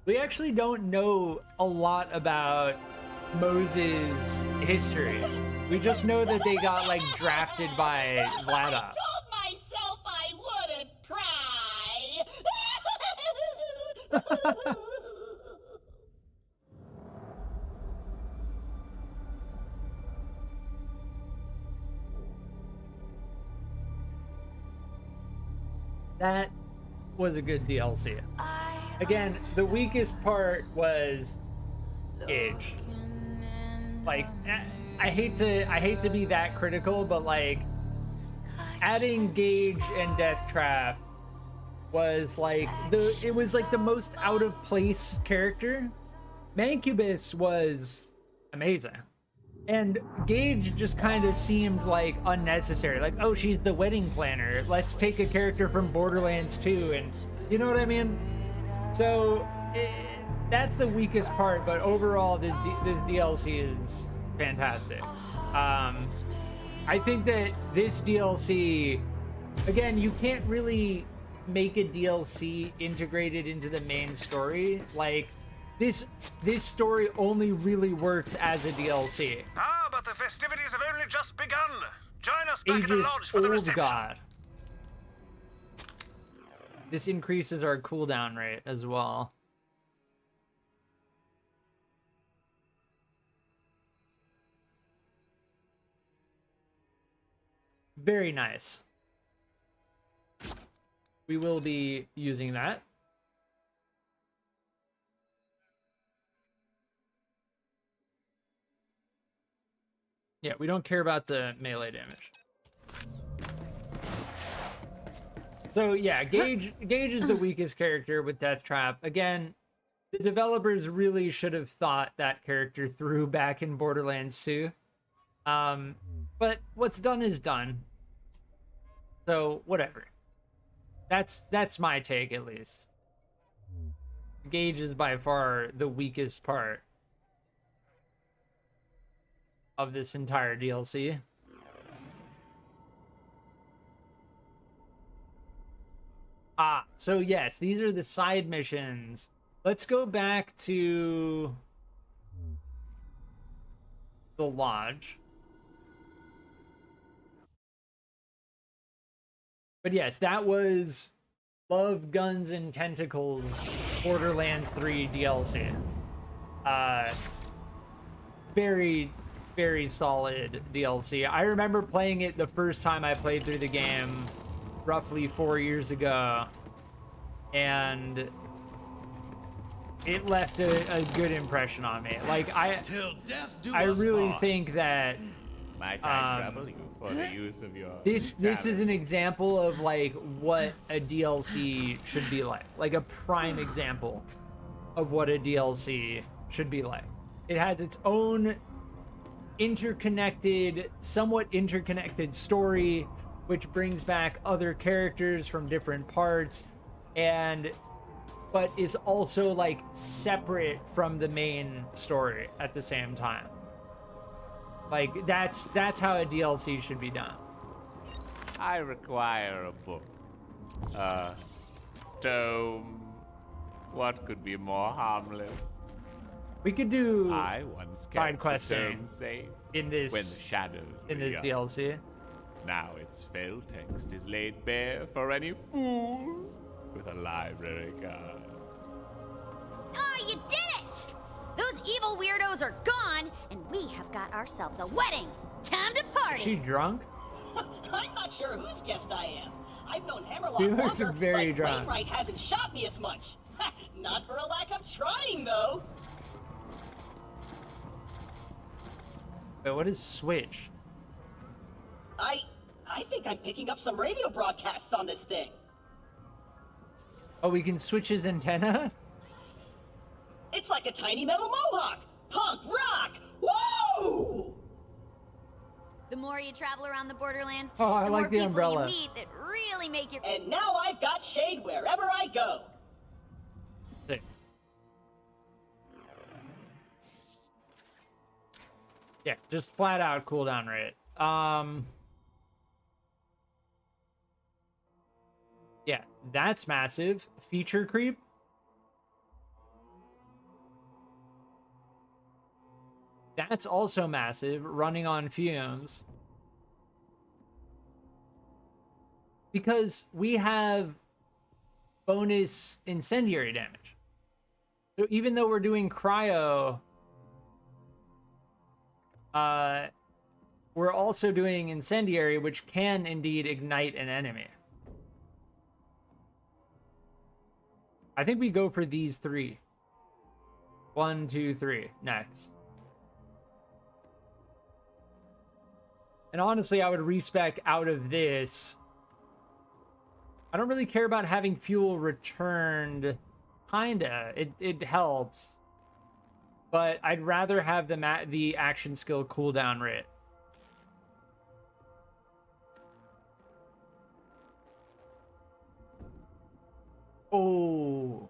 We actually don't know a lot about Moze's history. We just know that they got, like, drafted by Vlada. I told myself I wouldn't cry. That was a good DLC. Again, the weakest part was Gage. Like, I hate to be that critical, but like adding Gage and Death Trap was like it was like the most out of place character. Mancubus was amazing. And Gage just kind of seemed like unnecessary. Like, oh, she's the wedding planner. Let's take a character from Borderlands 2, and you know what I mean? So that's the weakest part, but overall, this DLC is fantastic. I think that this DLC, again, you can't really make a DLC integrated into the main story. Like, this story only really works as a DLC. Ah, but the festivities have only just begun. Join us back at the Aegis lodge for the Old reception. God. This increases our cooldown rate as well. Very nice. We will be using that. Yeah, we don't care about the melee damage. So yeah, Gage is the weakest character with Death Trap. Again, the developers really should have thought that character through back in Borderlands 2. But what's done is done. So whatever. That's my take, at least. Gage is by far the weakest part of this entire DLC. Ah, so yes, these are the side missions. Let's go back to the lodge. But yes, that was Love, Guns, and Tentacles Borderlands 3 DLC. Very, very solid DLC. I remember playing it the first time I played through the game, roughly 4 years ago, and it left a good impression on me. Like, I really think that Might I trouble you for the use of your this is an example of like what a DLC should be like a prime example of what a DLC should be like. It has its own somewhat interconnected story, which brings back other characters from different parts, but is also like separate from the main story at the same time. Like, that's how a DLC should be done. I require a book. Tome. What could be more harmless? We could do I once side kept questing the tome safe in this when the shadows in were this young. DLC. Now its fell text is laid bare for any fool with a library card. Ah, you did it! Those evil weirdos are gone, and we have got ourselves a wedding. Time to party! Is she drunk? I'm not sure whose guest I am. I've known Hammerlock She looks longer, very but drunk. Wainwright hasn't shot me as much. Not for a lack of trying, though. Wait, what is Switch? I think I'm picking up some radio broadcasts on this thing. Oh, we can switch his antenna? It's like a tiny metal mohawk. Punk rock. Whoa! The more you travel around the Borderlands, Oh, I the like more the people umbrella. you meet that really make your... And now I've got shade wherever I go. Sick. Yeah, just flat out cooldown rate. Yeah, that's massive. Feature creep. That's also massive, running on fumes. Because we have bonus incendiary damage. So even though we're doing cryo, we're also doing incendiary, which can indeed ignite an enemy. I think we go for these three. 1, 2, 3. Next. And honestly, I would respec out of this. I don't really care about having fuel returned. Kinda. It helps. But I'd rather have the action skill cooldown rate. Oh.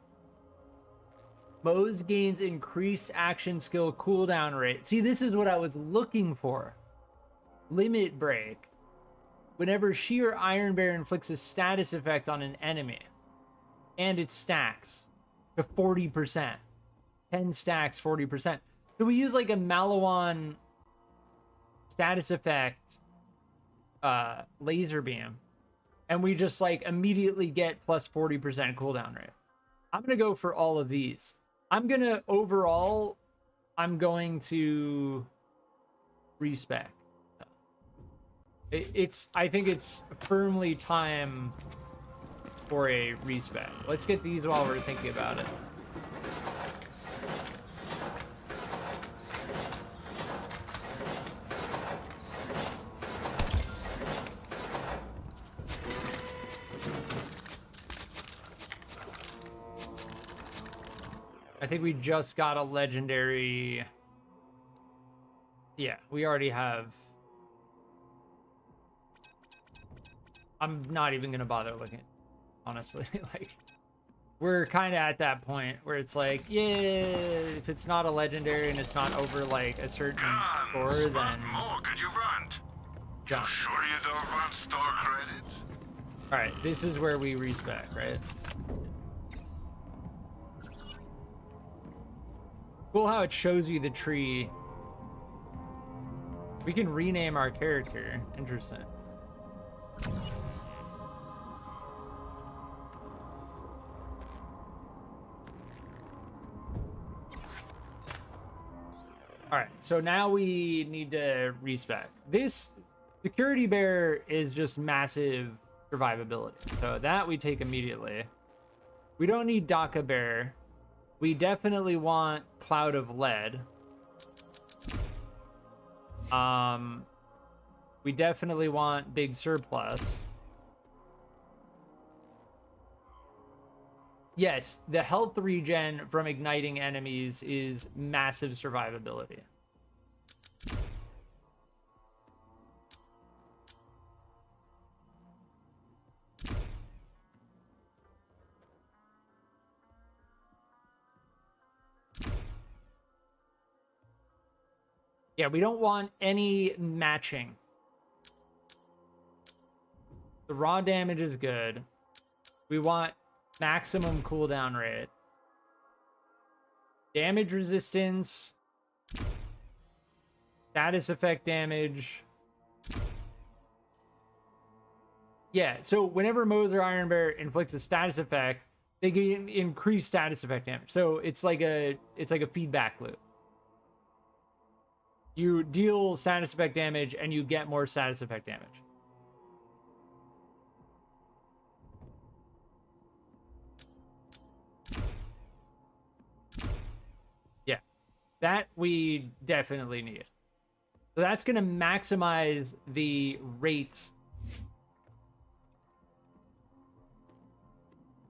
Moze gains increased action skill cooldown rate. See, this is what I was looking for. Limit break. Whenever she or Iron Bear inflicts a status effect on an enemy. And it stacks to 40%. 10 stacks, 40%. So we use like a Malawan status effect laser beam. And we just like immediately get plus 40% cooldown rate. I'm going to go for all of these. I'm going to respec. I think it's firmly time for a respec. Let's get these while we're thinking about it. I think we just got a legendary. Yeah, we already have. I'm not even gonna bother looking, honestly. Like, we're kind of at that point where it's like, yeah, if it's not a legendary and it's not over like a certain score, then. More could you run? Jump. Sure you don't want store credits? All right, this is where we respec, right? Cool how it shows you the tree. We can rename our character. Interesting. All right, so now we need to respec. This security bear is just massive survivability. So that we take immediately. We don't need DACA bear. We definitely want Cloud of Lead. We definitely want Big Surplus. Yes, the health regen from igniting enemies is massive survivability. Yeah, we don't want any matching. The raw damage is good. We want maximum cooldown rate. Damage resistance. Status effect damage. Yeah, so whenever Moze or Iron Bear inflicts a status effect, they get increased status effect damage. So it's like a feedback loop. You deal status effect damage and you get more status effect damage. Yeah, that we definitely need. So that's going to maximize the rate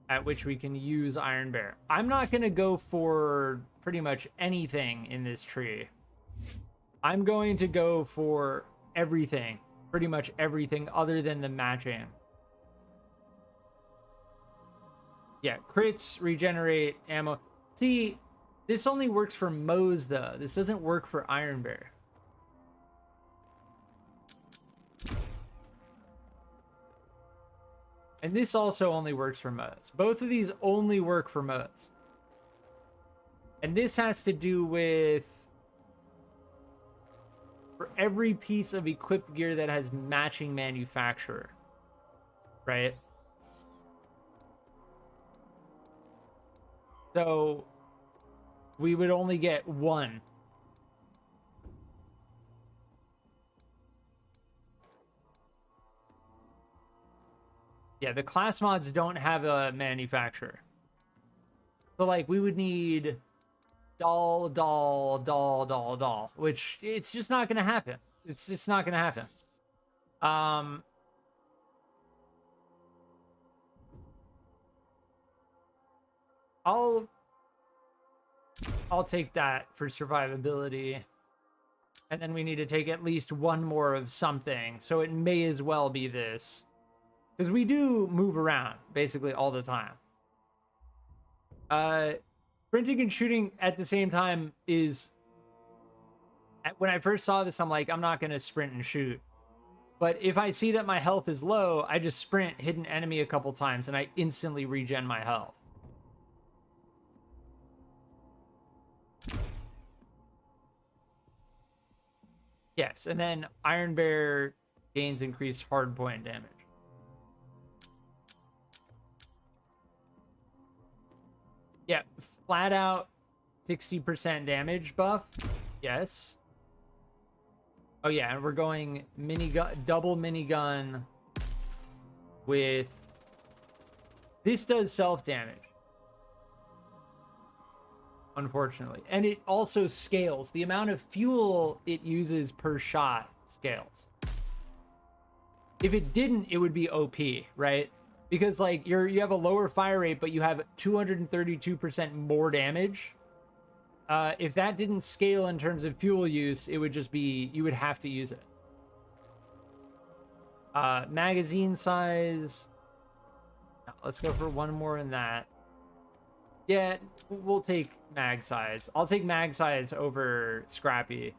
at which we can use Iron Bear. I'm not going to go for pretty much anything in this tree. I'm going to go for everything, pretty much everything other than the matching. Yeah, crits, regenerate, ammo. See, this only works for Moze though. This doesn't work for Iron Bear. And this also only works for Moze. Both of these only work for Moze. And this has to do with for every piece of equipped gear that has matching manufacturer, right? So we would only get one. Yeah, the class mods don't have a manufacturer. So, like, we would need doll, which it's just not going to happen. It's just not going to happen. I'll take that for survivability. And then we need to take at least one more of something. So it may as well be this. Because we do move around basically all the time. Sprinting and shooting at the same time is... When I first saw this, I'm like, I'm not going to sprint and shoot. But if I see that my health is low, I just sprint, hit an enemy a couple times, and I instantly regen my health. Yes, and then Iron Bear gains increased hardpoint damage. Yeah, flat out 60% damage buff. Yes. Oh yeah, and we're going double minigun with... This does self damage. Unfortunately. And it also scales. The amount of fuel it uses per shot scales. If it didn't, it would be OP, right? Because like you have a lower fire rate, but you have 232% more damage. If that didn't scale in terms of fuel use, it would just be, you would have to use it. Magazine size. Let's go for one more in that. Yeah, we'll take mag size. I'll take mag size over Scrappy.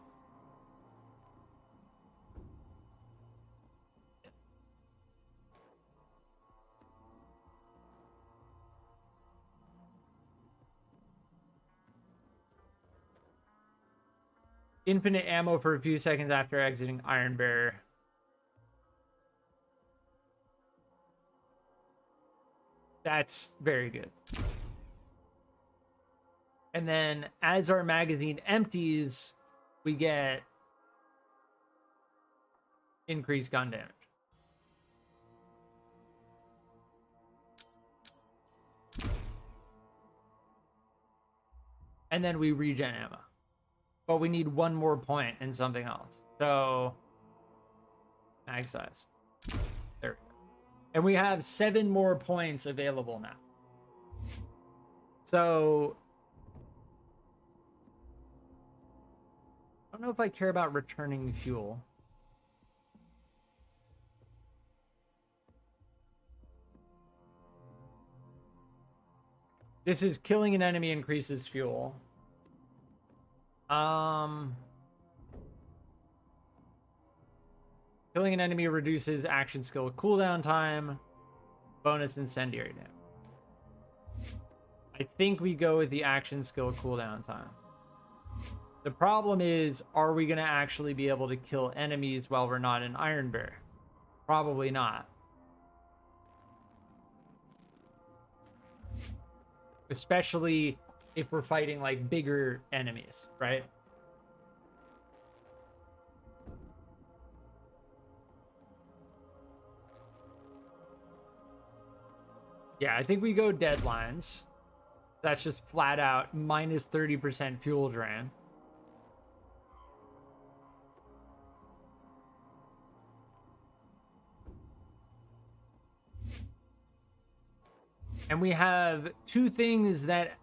Infinite ammo for a few seconds after exiting Iron Bear. That's very good. And then as our magazine empties, we get increased gun damage. And then we regen ammo. But we need one more point in something else. So, mag size. There we go. And we have 7 more points available now. So, I don't know if I care about returning fuel. This is killing an enemy increases fuel. Killing an enemy reduces action skill cooldown time. Bonus incendiary damage. I think we go with the action skill cooldown time. The problem is, are we going to actually be able to kill enemies while we're not in Iron Bear? Probably not. Especially if we're fighting like bigger enemies, right? Yeah, I think we go deadlines. That's just flat out minus 30% fuel drain. And we have 2 things that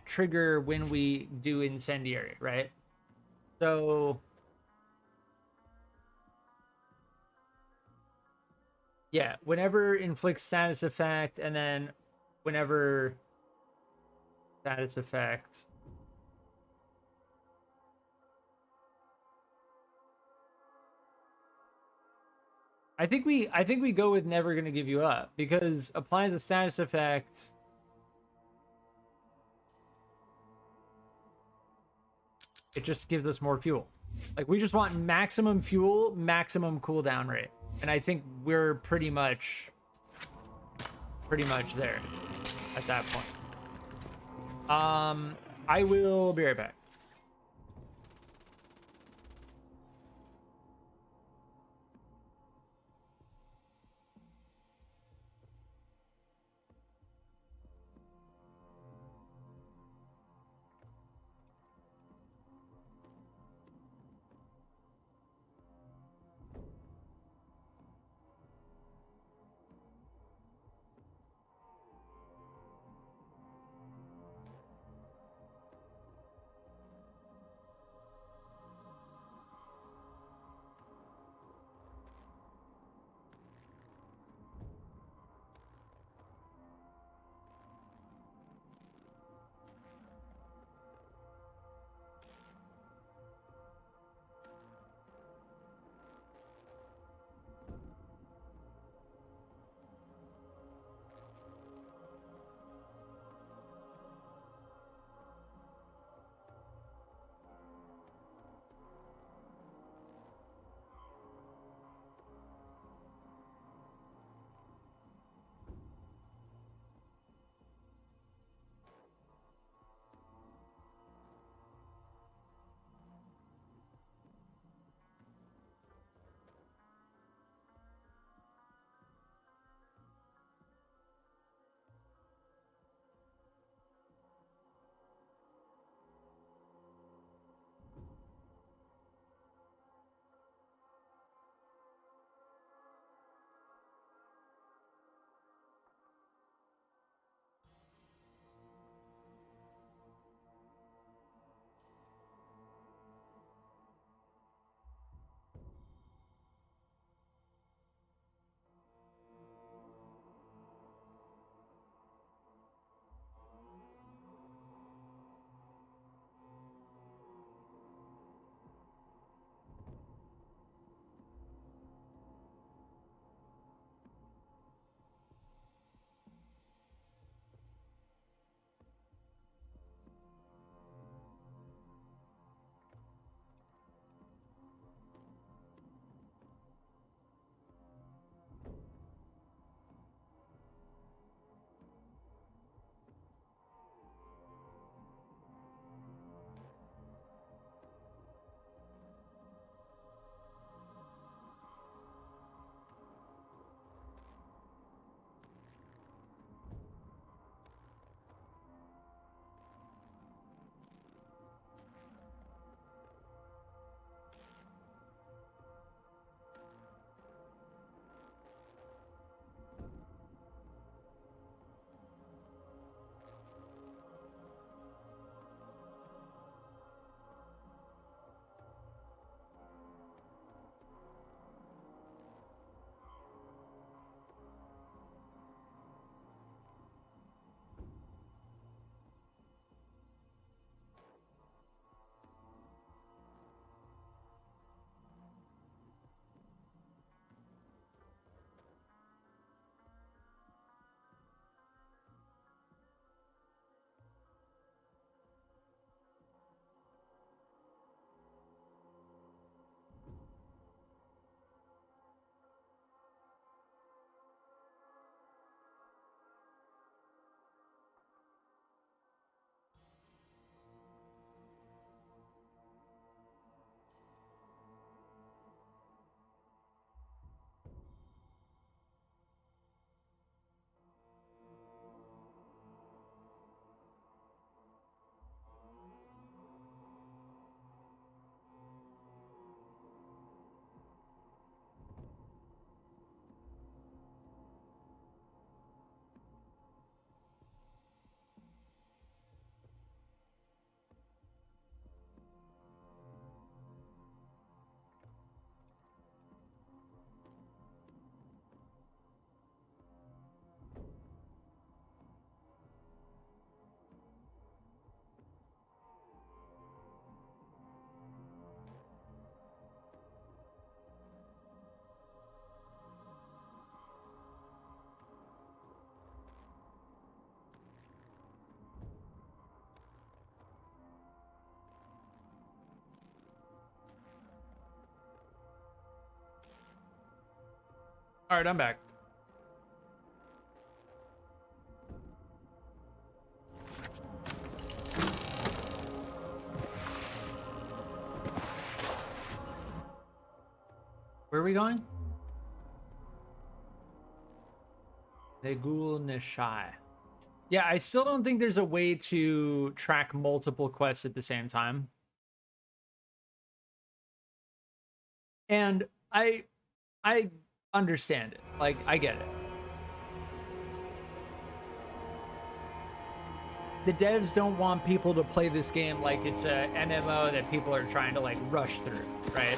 trigger when we do incendiary, right? So yeah, whenever inflicts status effect, and then whenever status effect I think we go with never gonna give you up, because applying the status effect, it just gives us more fuel. Like, we just want maximum fuel, maximum cooldown rate, and I think we're pretty much there at that point. I will be right back. All right, I'm back. Where are we going? Negul Nishai. Yeah, I still don't think there's a way to track multiple quests at the same time. And I understand it. Like, I get it. The devs don't want people to play this game like it's a MMO that people are trying to, like, rush through, right?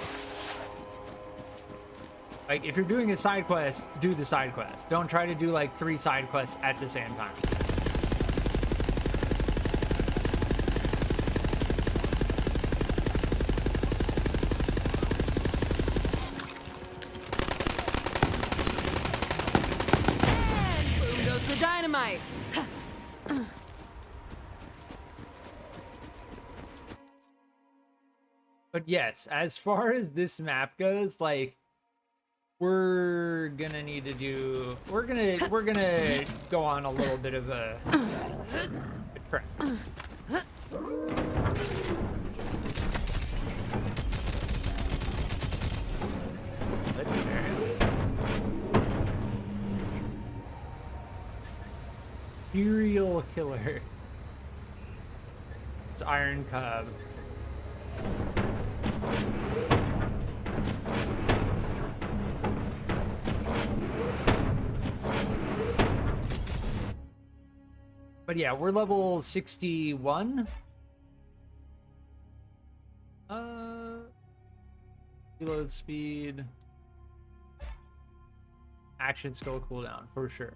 Like, if you're doing a side quest, do the side quest. Don't try to do, like, 3 side quests at the same time. And boom goes the dynamite. But yes, as far as this map goes, like, we're gonna need to do, we're gonna go on a little bit of a trek. Serial killer. It's Iron Cub. But yeah, we're level 61. Reload speed. Action skill cooldown, for sure.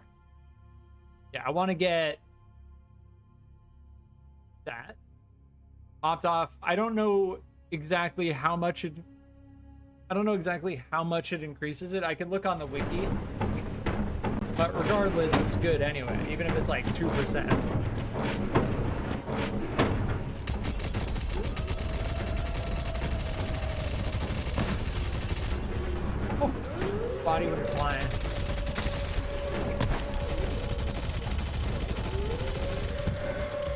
Yeah, I want to get that popped off. I don't know exactly how much it increases it. I could look on the wiki. But regardless, it's good anyway, even if it's like 2%. Oh, body when it's flying.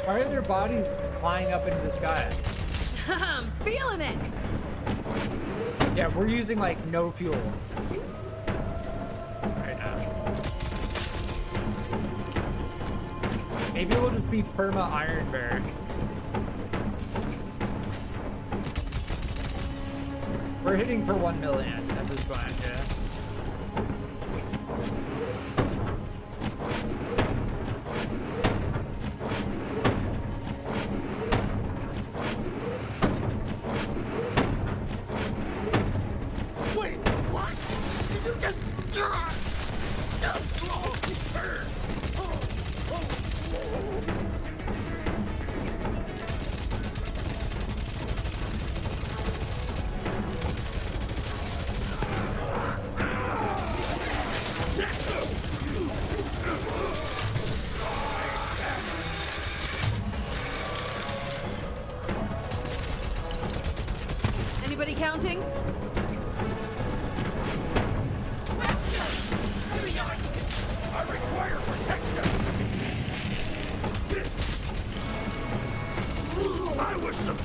Why are their bodies flying up into the sky? I'm feeling it! Yeah, we're using like no fuel. Maybe we'll just be perma Ironberg. We're hitting for 1 million at this point, yeah. Wait, what? Did you just... Anybody counting? I require protection! I was some...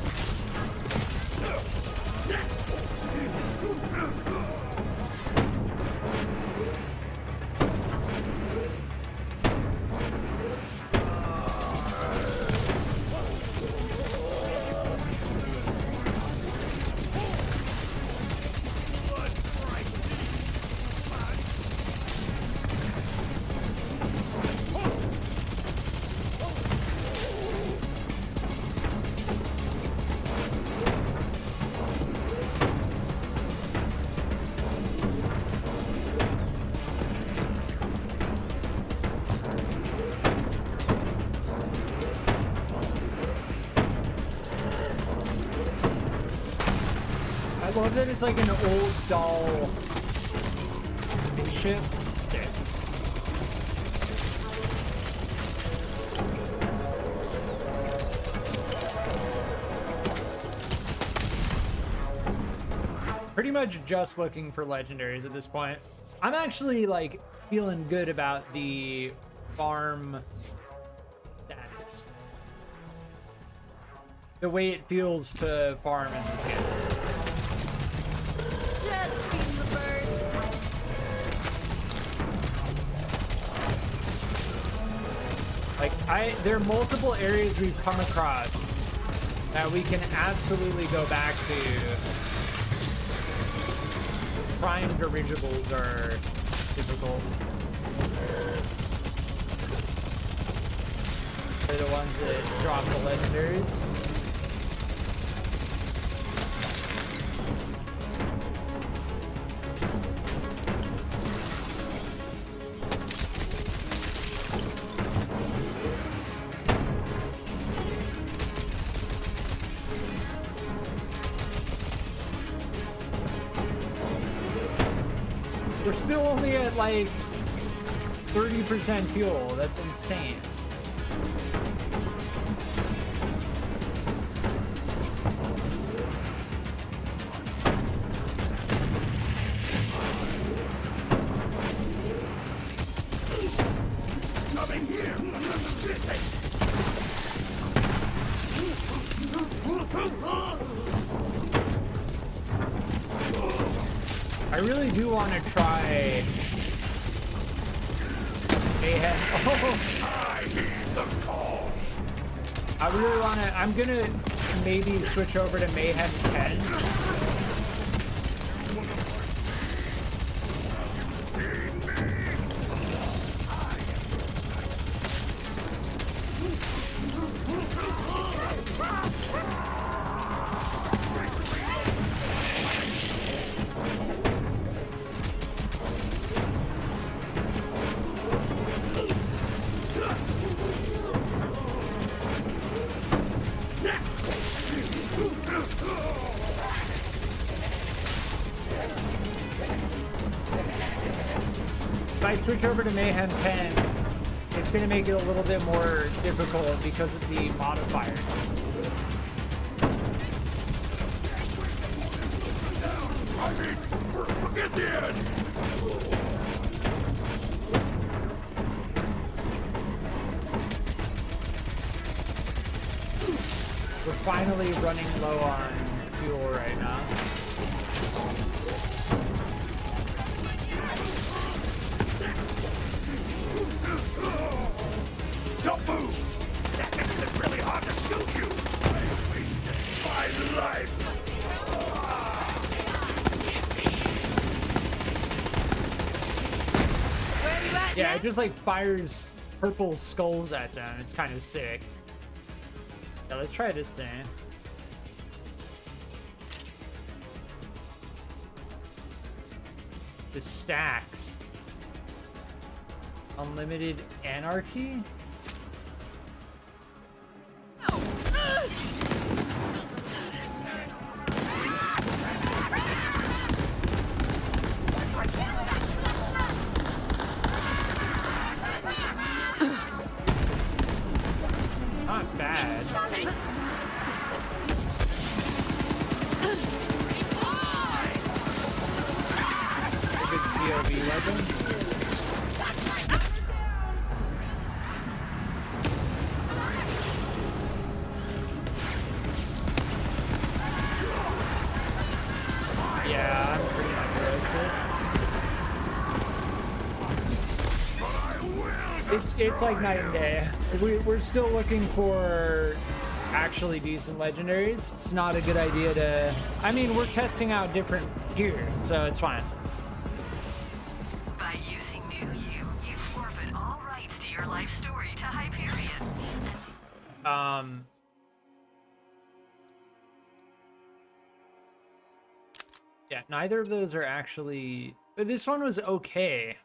I love that it's like an old doll ship. Pretty much just looking for legendaries at this point. I'm actually like feeling good about the farm status. The way it feels to farm in this game. Just feed the birds. Like there are multiple areas we've come across that we can absolutely go back to. Prime dirigibles are difficult. They're the ones that drop the legendaries. We're still only at like 30% fuel. That's insane. Coming here. I really do want to try Mayhem. Oh. I heed the call. I really want to. I'm gonna maybe switch over to Mayhem 10. If I switch over to Mayhem 10, it's going to make it a little bit more difficult because of the modifiers. Get the end. We're finally running low on fuel right now. Don't move! That makes it really hard to shoot you! I wasted my life! Where are you at? Yeah, it just like fires purple skulls at them. It's kind of sick. Yeah, let's try this thing. The stacks. Unlimited anarchy? Not bad. A good COV weapon. Yeah, I'm pretty aggressive. It's like night and day. We're still looking for actually decent legendaries. It's not a good idea to... I mean, we're testing out different gear, so it's fine. By using new you forfeit all rights to your life story to Hyperion. Yeah, neither of those are actually... But this one was okay.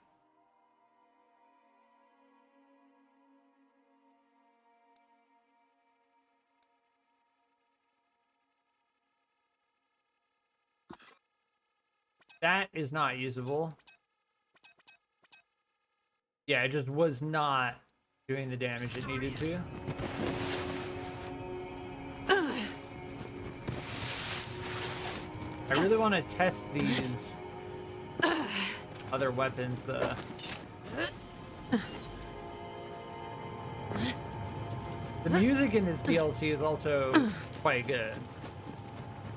That is not usable. Yeah, it just was not doing the damage it needed to. I really want to test these other weapons, though. The music in this DLC is also quite good.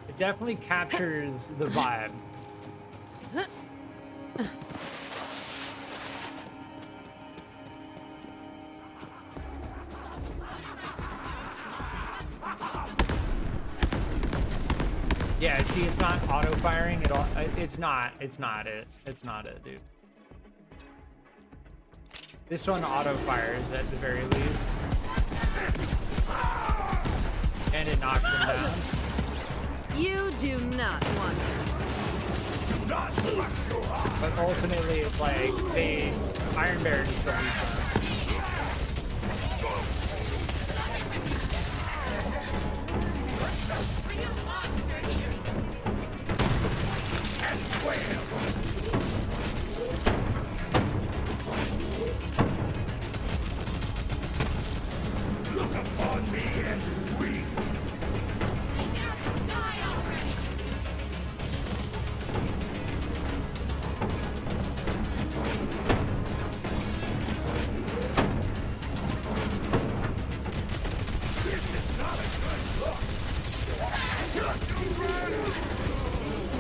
It definitely captures the vibe. Yeah, see, it's not auto-firing at all. It's not it, dude. This one auto-fires at the very least. And it knocks them down. You do not want this. But ultimately, it's like, they... Iron Bear just released them. Look upon me and weep. This is not a good look. Just you run.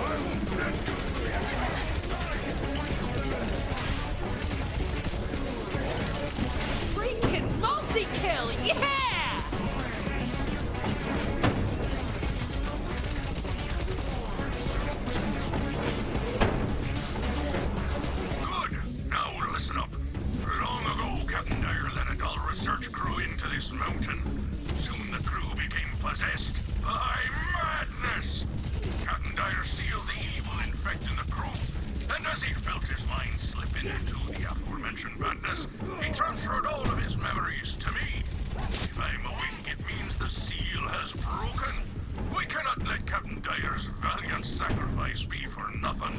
I will send you to Freaking multi-kill, yeah! Good. Now listen up. Long ago, Captain Dyer led a dull research crew into this mountain. Soon the crew became possessed by madness. Captain Dyer sealed the evil infecting the crew, and as he felt his mind slipping into the aforementioned madness, he transferred all of his memories to me. If I'm awake, it means the seal has broken. We cannot let Captain Dyer's valiant sacrifice be for nothing.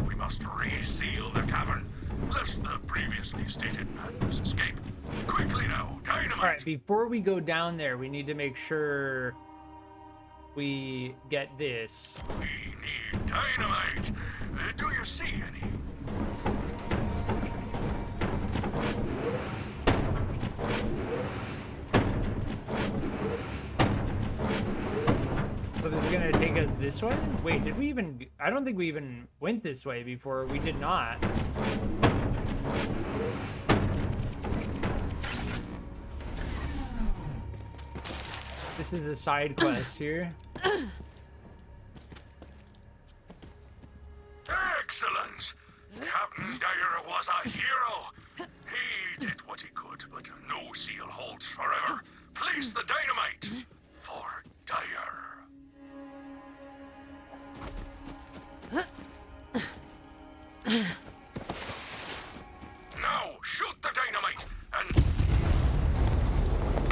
We must reseal the cavern, lest the previously stated madness escape. Quickly now, dynamite! Alright, before we go down there, we need to make sure we get this. We need dynamite. Do you see any? So this is gonna take us this way? Wait, did we even... I don't think we even went this way before. We did not. This is a side quest here. Excellent! Captain Dyer was a hero. He did what he could, but no seal holds forever. Place the dynamite for Dyer. Now, shoot the dynamite, and...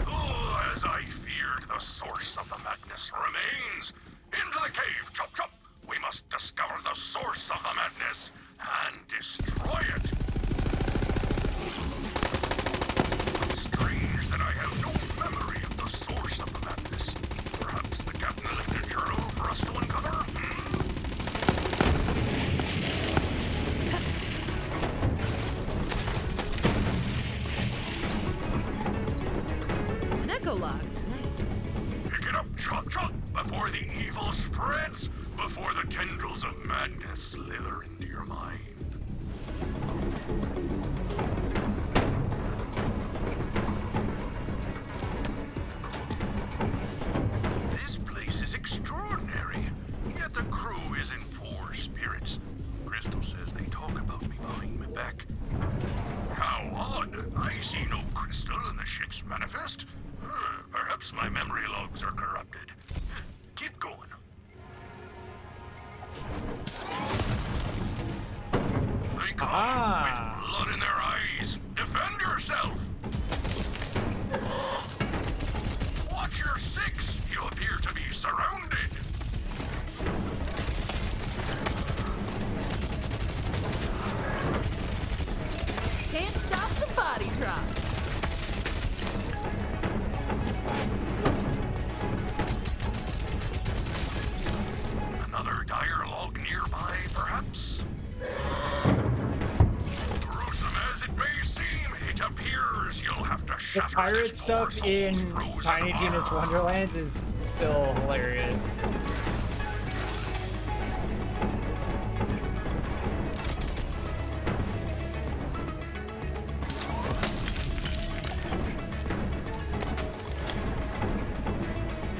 Oh, as I feared, the source of the madness remains. Into the cave, chop chop! We must discover the source of the madness and destroy it. Strange that I have no memory of the source of the madness. Perhaps the captain left a journal for us to uncover? An echo log. Nice. Pick it up, chop chop, before the evil spreads, before the tendrils of madness slither into your mind. This place is extraordinary, yet the crew is in poor spirits. Crystal says they talk about me behind my back. How odd! I see no crystal in the ship's manifest. Perhaps my memory logs are corrupted. Keep going. They come with blood in their eyes. pirate stuff in Tiny Tina's Wonderlands is still hilarious.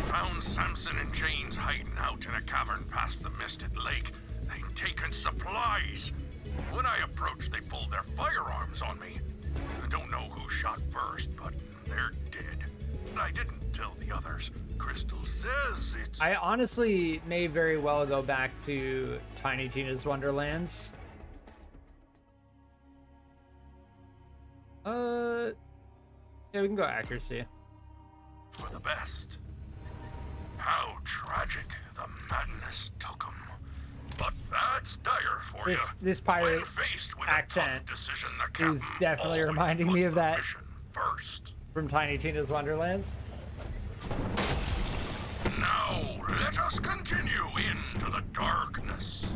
Found Samson and James hiding out in a cavern past the Misted Lake. They'd taken supplies. When I approached, they pulled their firearms on me. I don't know who shot first, but they're dead. I didn't tell the others. Crystal says it's... I honestly may very well go back to Tiny Tina's Wonderlands. Yeah, we can go accuracy. For the best. How tragic the madness took him. But that's dire for you. This pirate accent is definitely reminding me of that from Tiny Tina's Wonderlands. Now, let us continue into the darkness.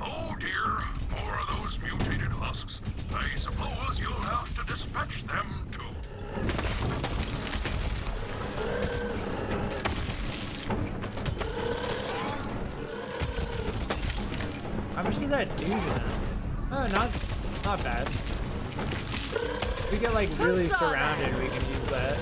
Oh dear, more of those mutated husks. I suppose you'll have to dispatch them too. How much does that do to them? Oh, not bad. If we get like really surrounded, we can use that.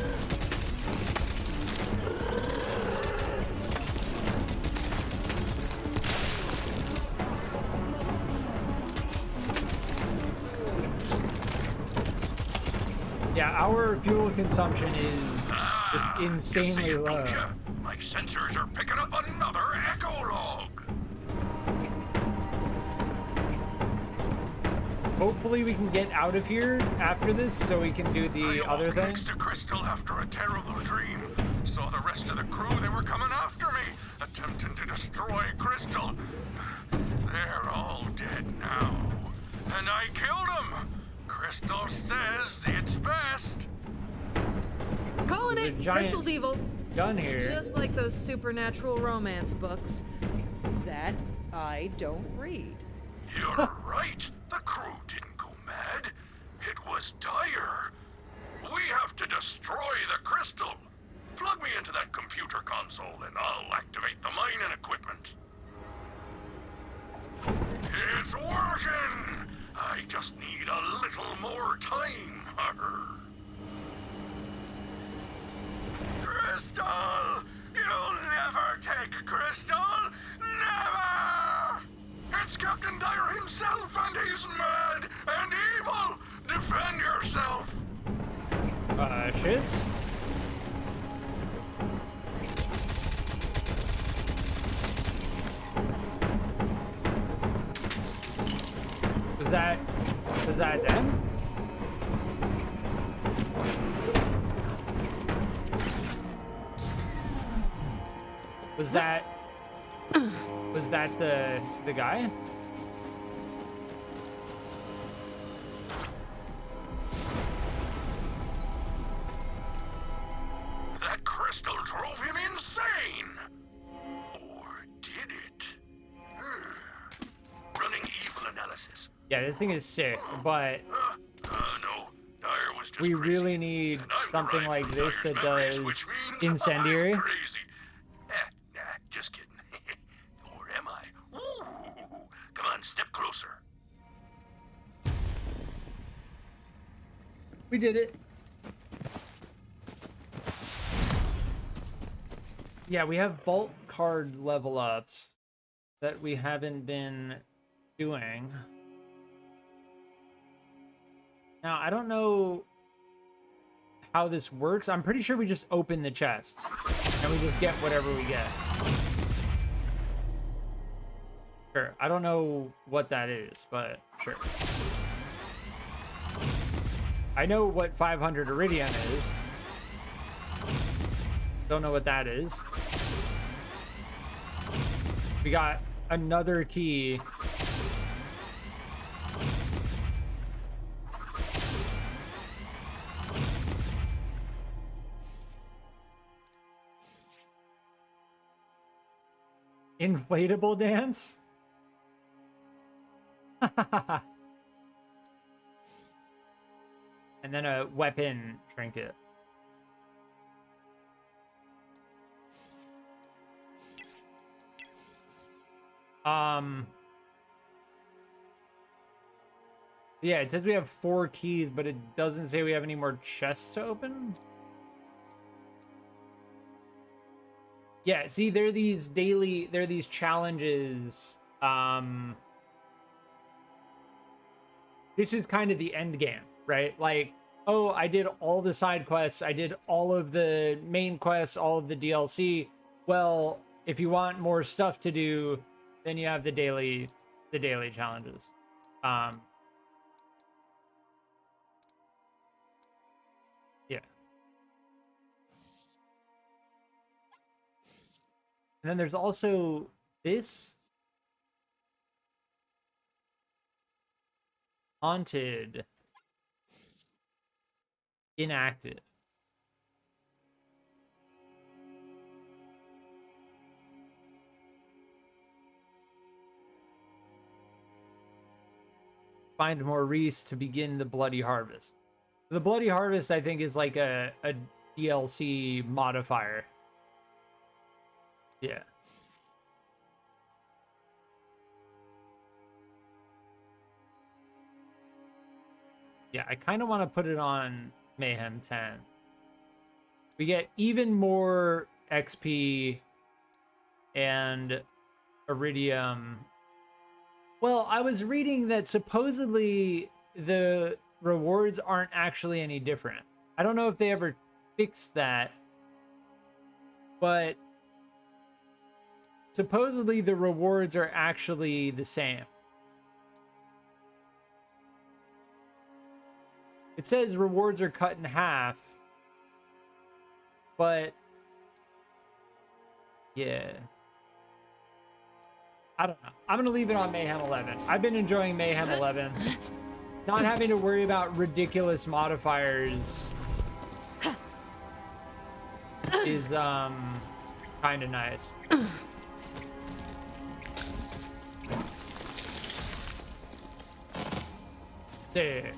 Yeah, our fuel consumption is just insanely low. My sensors are picking up another echo log. Hopefully we can get out of here after this so we can do the other thing. Next to Crystal after a terrible dream. Saw the rest of the crew, they were coming after me, attempting to destroy Crystal. They're all dead now. And I killed them. Crystal says it's best. Calling it. Crystal's evil. Gun This is here. just like those supernatural romance books that I don't read. You're right. The crew didn't go mad. It was dire. We have to destroy the crystal. Plug me into that computer console and I'll activate the mining equipment. It's working! I just need a little more time. Crystal! You'll never take Crystal! Never! It's Captain Dyer himself, and he's mad and evil! Defend yourself! Shits? Was that them? Was that the guy? That crystal drove him insane! Or did it? Running evil analysis. Yeah, this thing is sick, but No. Dyer was just we crazy. really need something like this that does incendiary. Crazy. Nah, just kidding. Or am I? Ooh. Come on, step closer. We did it. Yeah, we have vault card level ups that we haven't been doing. Now, I don't know how this works. I'm pretty sure we just open the chests and we just get whatever we get. Sure. I don't know what that is, but sure. I know what 500 Iridium is. Don't know what that is. We got another key. Inflatable dance? And then a weapon trinket. Yeah, it says we have 4 keys, but it doesn't say we have any more chests to open. Yeah, see, there are these challenges. This is kind of the end game, right? Like, oh, I did all the side quests, I did all of the main quests, all of the DLC. Well, if you want more stuff to do, then you have the daily challenges. Yeah. And then there's also this haunted inactive. Find more Reese to begin the Bloody Harvest. The Bloody Harvest, I think, is like a DLC modifier. Yeah. Yeah, I kind of want to put it on Mayhem 10. We get even more XP and Iridium. Well, I was reading that supposedly the rewards aren't actually any different. I don't know if they ever fixed that, but supposedly the rewards are actually the same. It says rewards are cut in half, but yeah. I don't know. I'm going to leave it on Mayhem 11. I've been enjoying Mayhem 11. Not having to worry about ridiculous modifiers is kind of nice. Sick.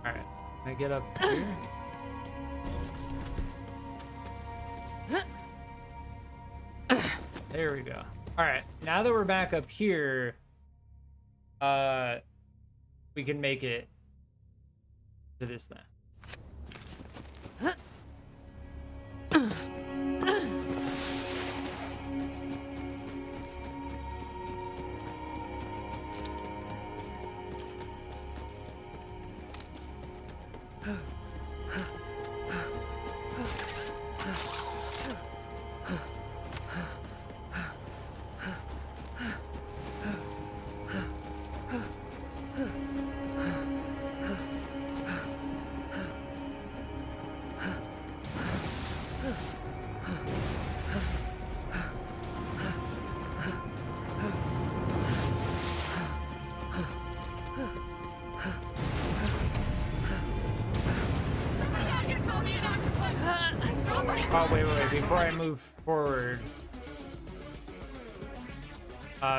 All right. Can I get up here? There we go. All right. Now that we're back up here, we can make it to this thing. Oh, wait. Before I move forward.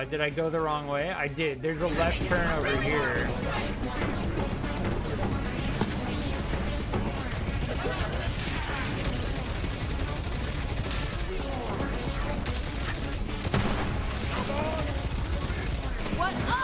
Did I go the wrong way? I did. There's a left turn over here. What up?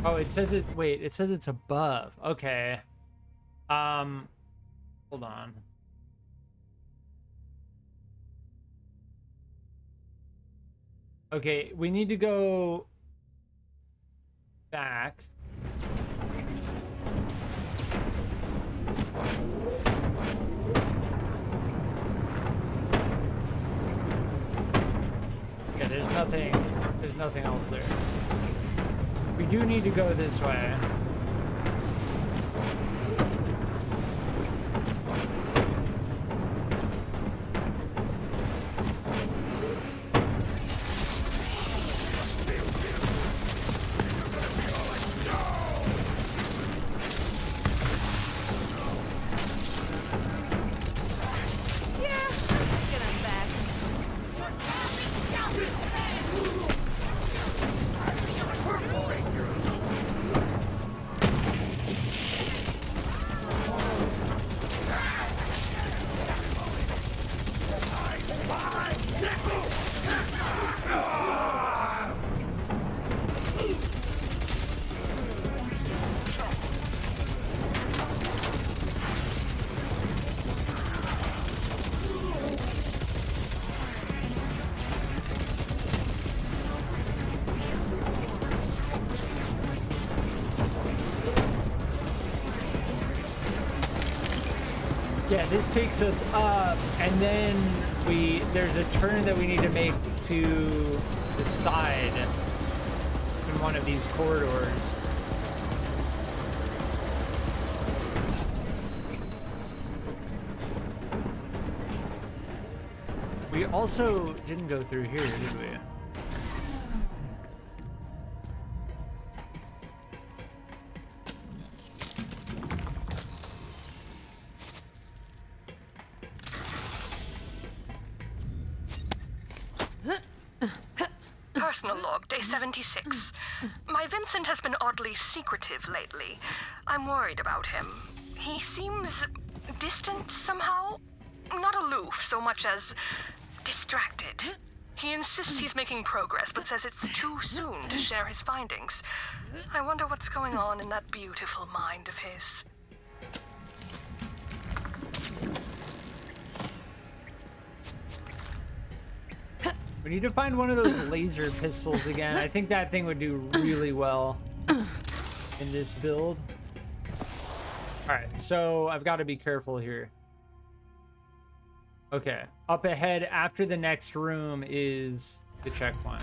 Oh, it says it. Wait, it says it's above. Okay. Hold on. Okay, we need to go back. Yeah, there's There's nothing else there. We do need to go this way. Yeah, this takes us up, and then there's a turn that we need to make to the side in one of these corridors. We also didn't go through here, did we? Personal log, day 76. My Vincent has been oddly secretive lately. I'm worried about him. He seems distant somehow. Not aloof so much as distracted. He insists he's making progress, but says it's too soon to share his findings. I wonder what's going on in that beautiful mind of his. We need to find one of those laser pistols again. I think that thing would do really well in this build. Alright, so I've got to be careful here. Okay, up ahead after the next room is the checkpoint.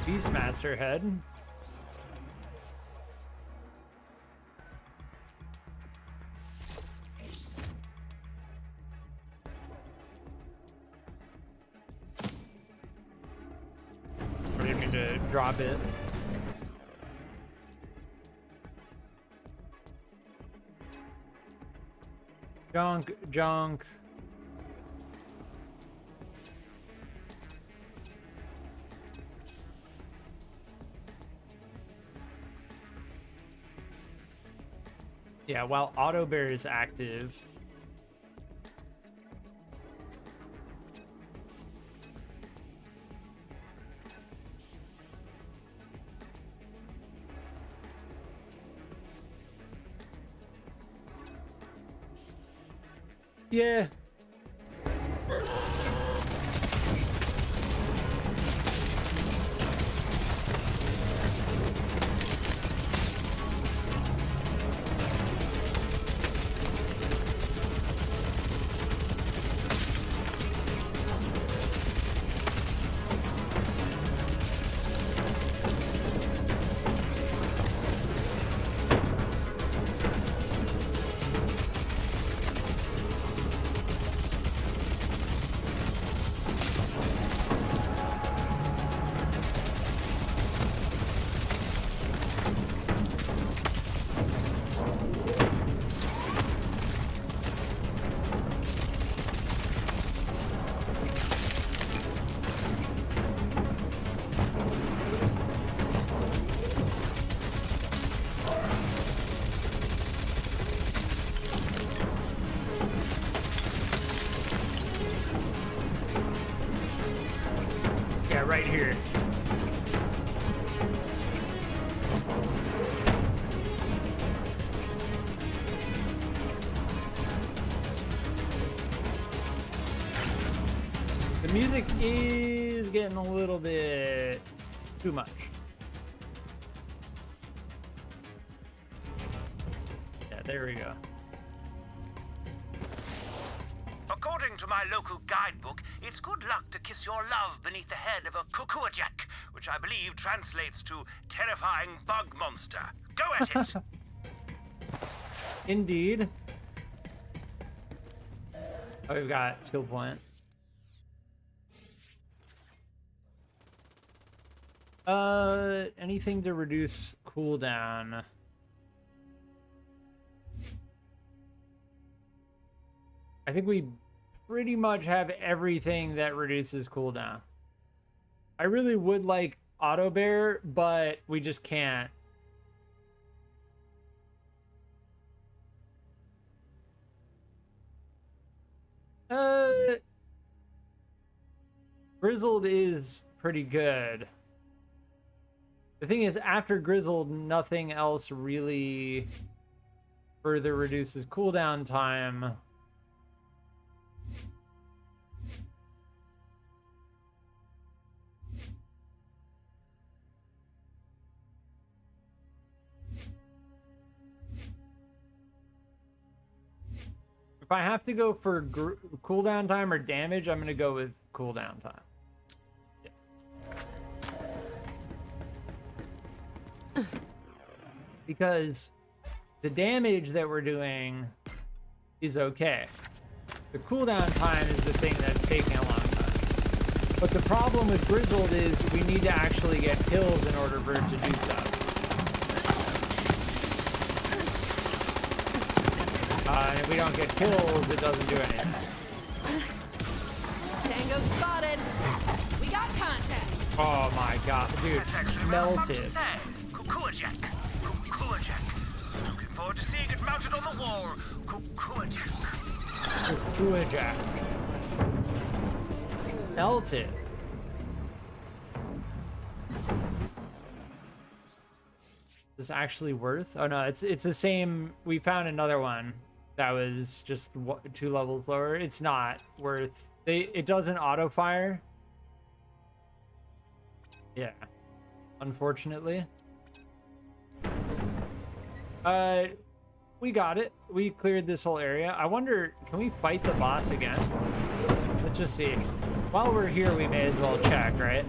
Beastmaster head. I didn't mean to drop it. Junk, junk. Yeah, while auto bear is active. Yeah. right here. The music is getting a little bit too much. Yeah, there we go. According to my local guidebook, it's good luck to kiss your love beneath the head of a cuckoo-jack, which I believe translates to terrifying bug monster. Go at it! Indeed. Oh, we've got skill points. Anything to reduce cooldown. I think we pretty much have everything that reduces cooldown. I really would like auto bear, but we just can't. Grizzled is pretty good. The thing is, after Grizzled, nothing else really further reduces cooldown time. If I have to go for cooldown time or damage, I'm going to go with cooldown time. Yeah. Because the damage that we're doing is okay. The cooldown time is the thing that's taking a long time. But the problem with Grizzled is we need to actually get kills in order for it to do so. And if we don't get kills, it doesn't do anything. Tango spotted. We got contact. Oh my god, dude, melted. Cuckoo-jack. Cuckoo-jack. Looking forward to seeing it mounted on the wall. Cuckoo-jack. Cuckoo-jack. Melted. Is this actually worth? Oh no, it's the same. We found another one that was just 2 levels lower. It's not worth. It doesn't auto fire. Yeah, unfortunately. We got it. We cleared this whole area. I wonder, can we fight the boss again? Let's just see. While we're here, we may as well check, right?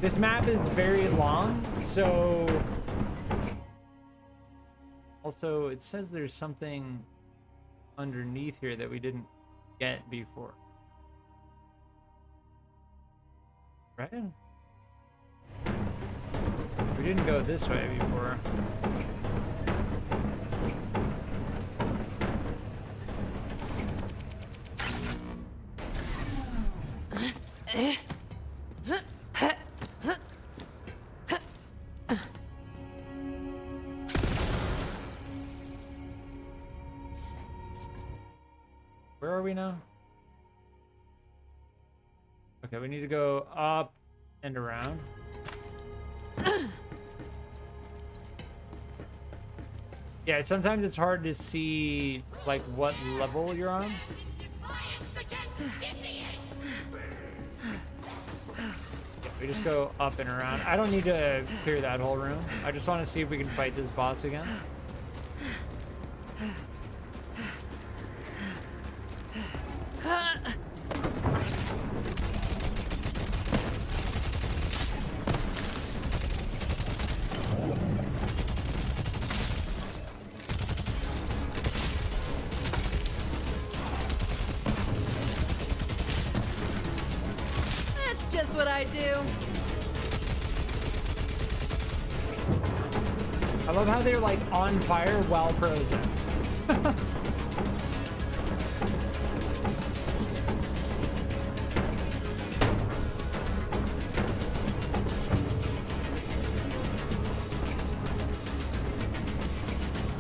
This map is very long, so also it says there's something underneath here that we didn't get before. Right? We didn't go this way before. Where are we now? Okay, we need to go up and around. Yeah, sometimes it's hard to see like what level you're on. Yeah, we just go up and around. I don't need to clear that whole room. I just want to see if we can fight this boss again. What I do. I love how they're like on fire while frozen.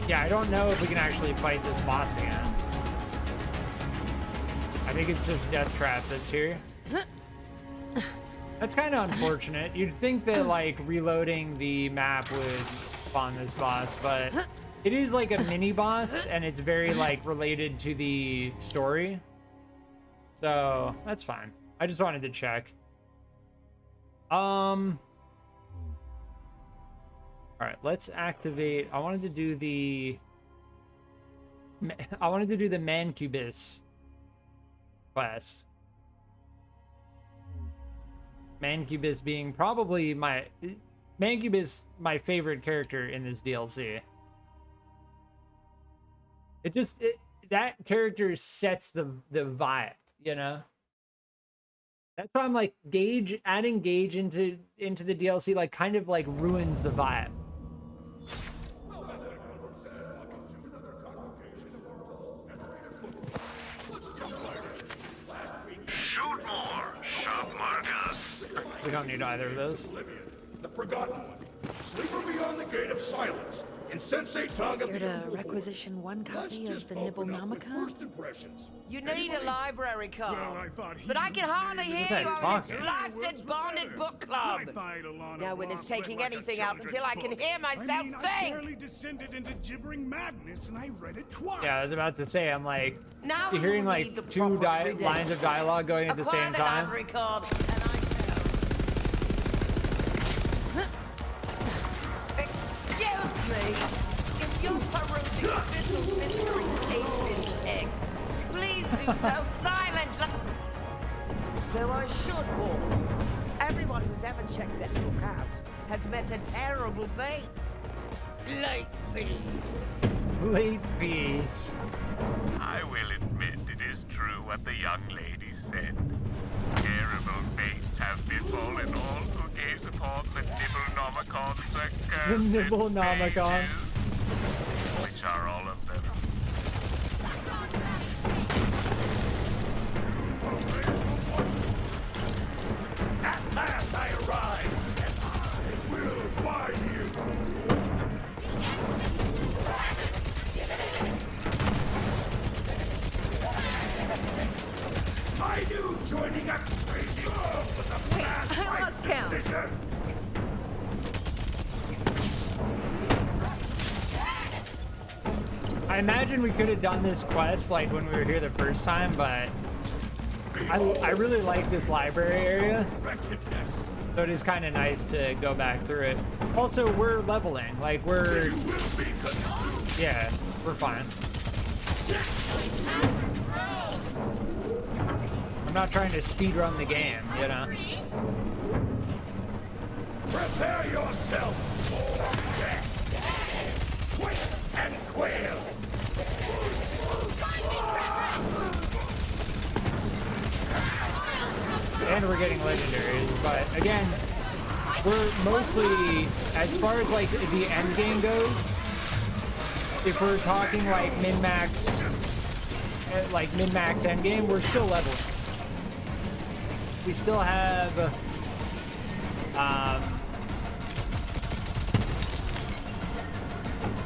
Yeah, I don't know if we can actually fight this boss again. I think it's just Death Trap that's here. That's kind of unfortunate. You'd think that like reloading the map would spawn this boss, but it is like a mini boss and it's very like related to the story. So that's fine. I just wanted to check. All right, let's activate. I wanted to do the Mancubus quest. Mancubus being probably my favorite character in this DLC. That character sets the vibe, you know? That's why I'm like adding Gage into the DLC like kind of like ruins the vibe. Shoot more, sharp Marcus. We don't need either of those. The Forgotten One. Sleeper beyond the Gate of Silence. Insensate tongue of Here the to requisition one copy of the Nibblenomicon? You need a library card. Well, I thought but I can hardly hear you over this talking? blasted bonded book club. No one is taking anything out until I can hear myself I think. barely descended into gibbering madness, and I read it twice. Yeah, I was about to say, I'm like, Now you're hearing like two lines of dialogue going at the Acquire same the time. library card, and I Excuse me. If you're perusing official mystery statement text, please do so silently. Though I should warn, everyone who's ever checked that book out has met a terrible fate. Late fees. Late fees. I will admit it is true what the young lady said. Terrible fates have befallen all who gaze upon the Nibblenomicon's accursed The Nibblenomicon. pages, which are all of them. At last I arrive, and I will find you. I knew joining a crazy world was a bad I lost count. decision. I imagine we could have done this quest like when we were here the first time, but I really like this library area. So it is kind of nice to go back through it. Also, we're leveling. Like, yeah, we're fine. I'm not trying to speedrun the game, you know? Prepare yourself for death. Quake and quail. And we're getting legendaries, but again, we're mostly, as far as like the end game goes, if we're talking like min-max end game, we're still leveling. We still have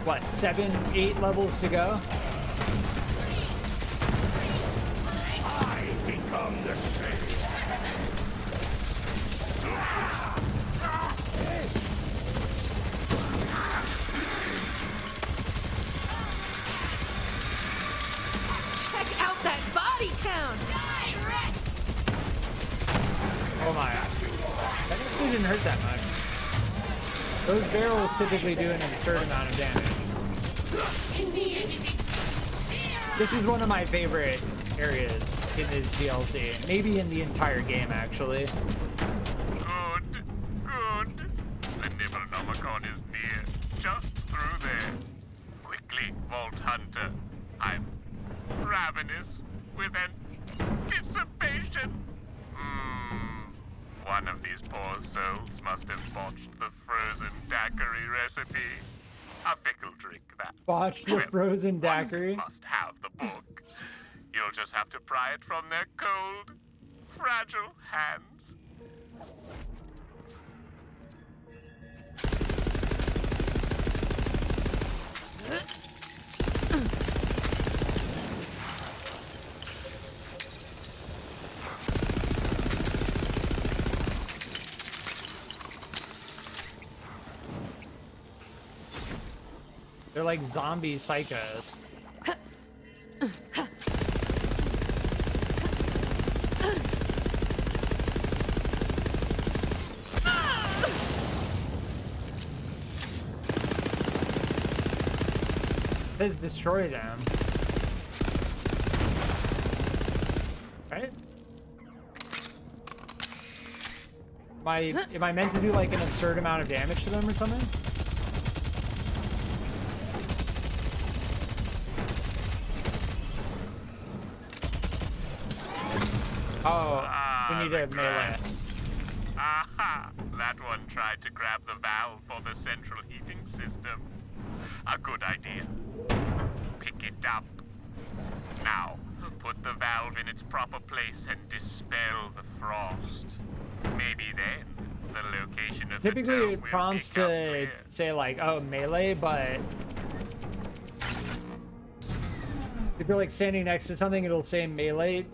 what, 7, 8 levels to go? I become the shade. Check out that body count! Oh my. That actually didn't hurt that much. Those barrels typically do an absurd amount of damage. This is one of my favorite areas in this DLC. Maybe in the entire game, actually. Good, good. The Nibblenomicon is near, just through there. Quickly, Vault Hunter. I'm ravenous with anticipation. One of these poor souls must have botched the frozen daiquiri recipe. A fickle drink, that. Botched the frozen daiquiri? One must have the book. You'll just have to pry it from their cold, fragile hands. like zombie psychos. It says destroy them. Right? Am I meant to do like an absurd amount of damage to them or something? Oh, we need to melee. Aha! That one tried to grab the valve for the central heating system. A good idea. Pick it up. Now, put the valve in its proper place and dispel the frost. Maybe then, the location of Typically the it prompts to say like, oh, melee, but if you're like standing next to something, it'll say melee.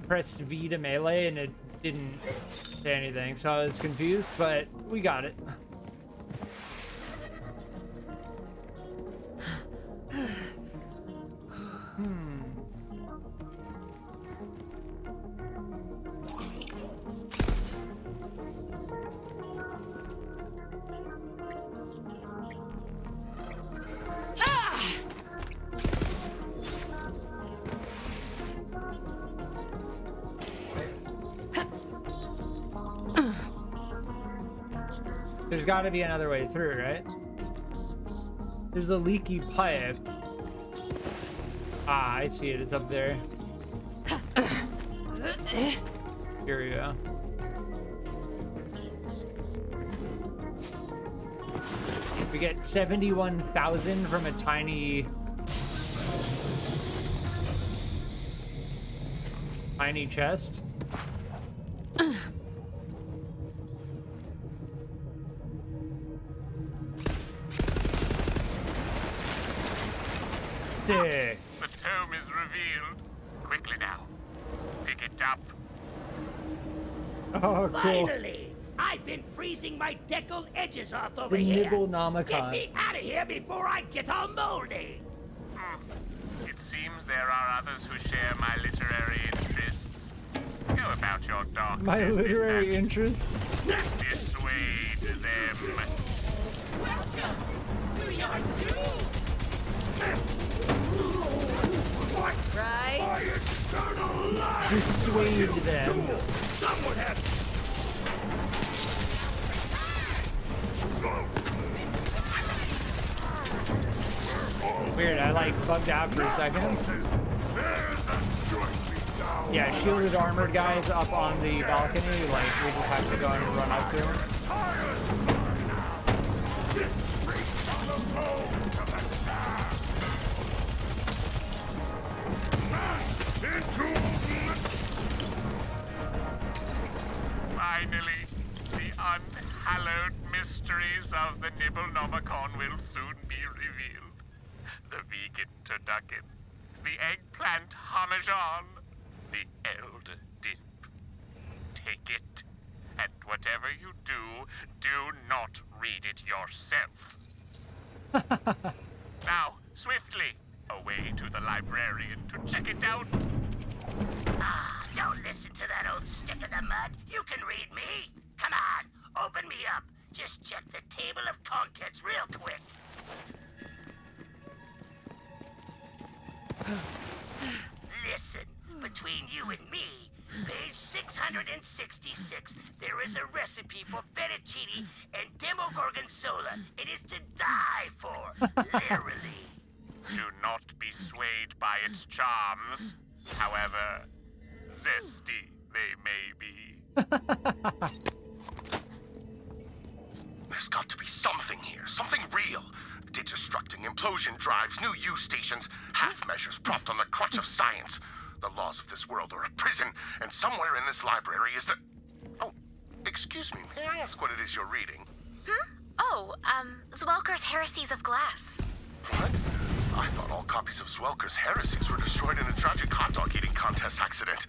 Press V to melee, and it didn't say anything, so I was confused, but we got it. There's got to be another way through, right? There's a leaky pipe. Ah, I see it. It's up there. Here we go. We get 71,000 from a tiny chest. The tome is revealed. Quickly now. Pick it up. Oh, cool. Finally! I've been freezing my deckled edges off over The here. Nibble-nomicon. Get me out of here before I get all moldy. It seems there are others who share my literary interests. Go about your dark My business literary and interests? dissuade them. Welcome to your doom! Right? Dissuade them. Someone had. Weird, I like bugged out for a second. Yeah, shielded armored guys up on the balcony, like we just have to go and run up to them. Finally, the unhallowed mysteries of the Nibble-nomicon will soon be revealed. The vegan turducken, the eggplant parmesan, the eld dip. Take it, and whatever you do, do not read it yourself. Now, swiftly, away to the librarian to check it out. Ah, don't listen to that old stick in the mud. You can read me. Come on, open me up. Just check the table of contents real quick. Listen, between you and me, page 666, there is a recipe for fettuccine and demogorgonzola. It is to die for, literally. Do not be swayed by its charms, however zesty they may be. There's got to be something here, something real. Destructing implosion drives, new use stations, half measures propped on the crutch of science. The laws of this world are a prison, and somewhere in this library is the... Oh, excuse me, may I ask what it is you're reading? Oh, Zwelker's Heresies of Glass. What? I thought all copies of Zwelker's Heresies were destroyed in a tragic hot dog eating contest accident.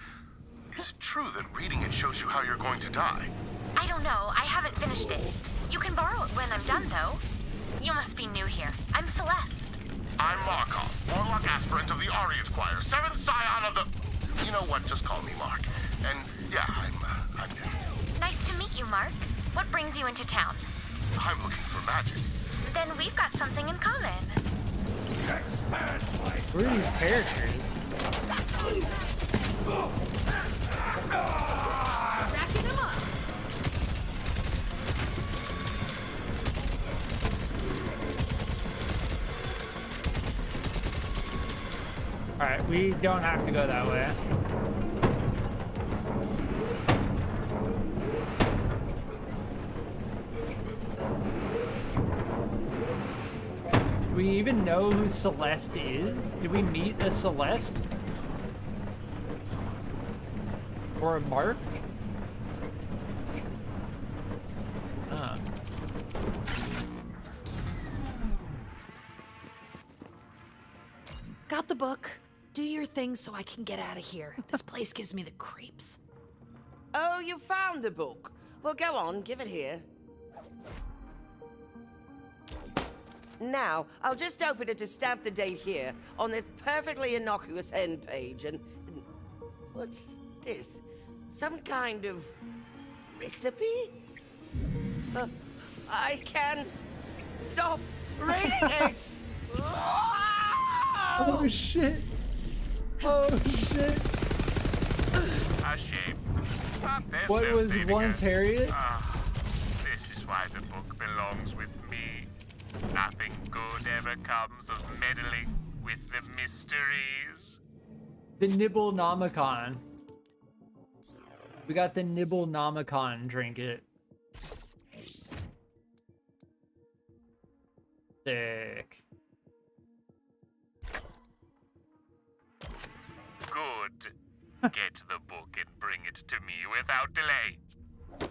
Is it true that reading it shows you how you're going to die? I don't know. I haven't finished it. You can borrow it when I'm done, though. You must be new here. I'm Celeste. I'm Markov, Warlock Aspirant of the Ariat Choir, 7th Scion of the... You know what, just call me Mark. And yeah, I'm new. Nice to meet you, Mark. What brings you into town? I'm looking for magic. Then we've got something in common. Who are these characters? Racking him up. Alright, we don't have to go that way. Do we even know who Celeste is? Did we meet a Celeste? Or a Mark? Huh. Got the book. Do your thing so I can get out of here. This place gives me the creeps. Oh, you found the book. Well, go on, give it here. Now, I'll just open it to stamp the date here on this perfectly innocuous end page, and what's this? Some kind of recipe? I can't stop reading it! Oh shit! Oh shit! A shame. But there's What no was saving once it. Harriet? This is why the book belongs with me. Nothing good ever comes of meddling with the mysteries. The Nibblenomicon. We got the Nibblenomicon trinket. Sick. Good. Get the book and bring it to me without delay.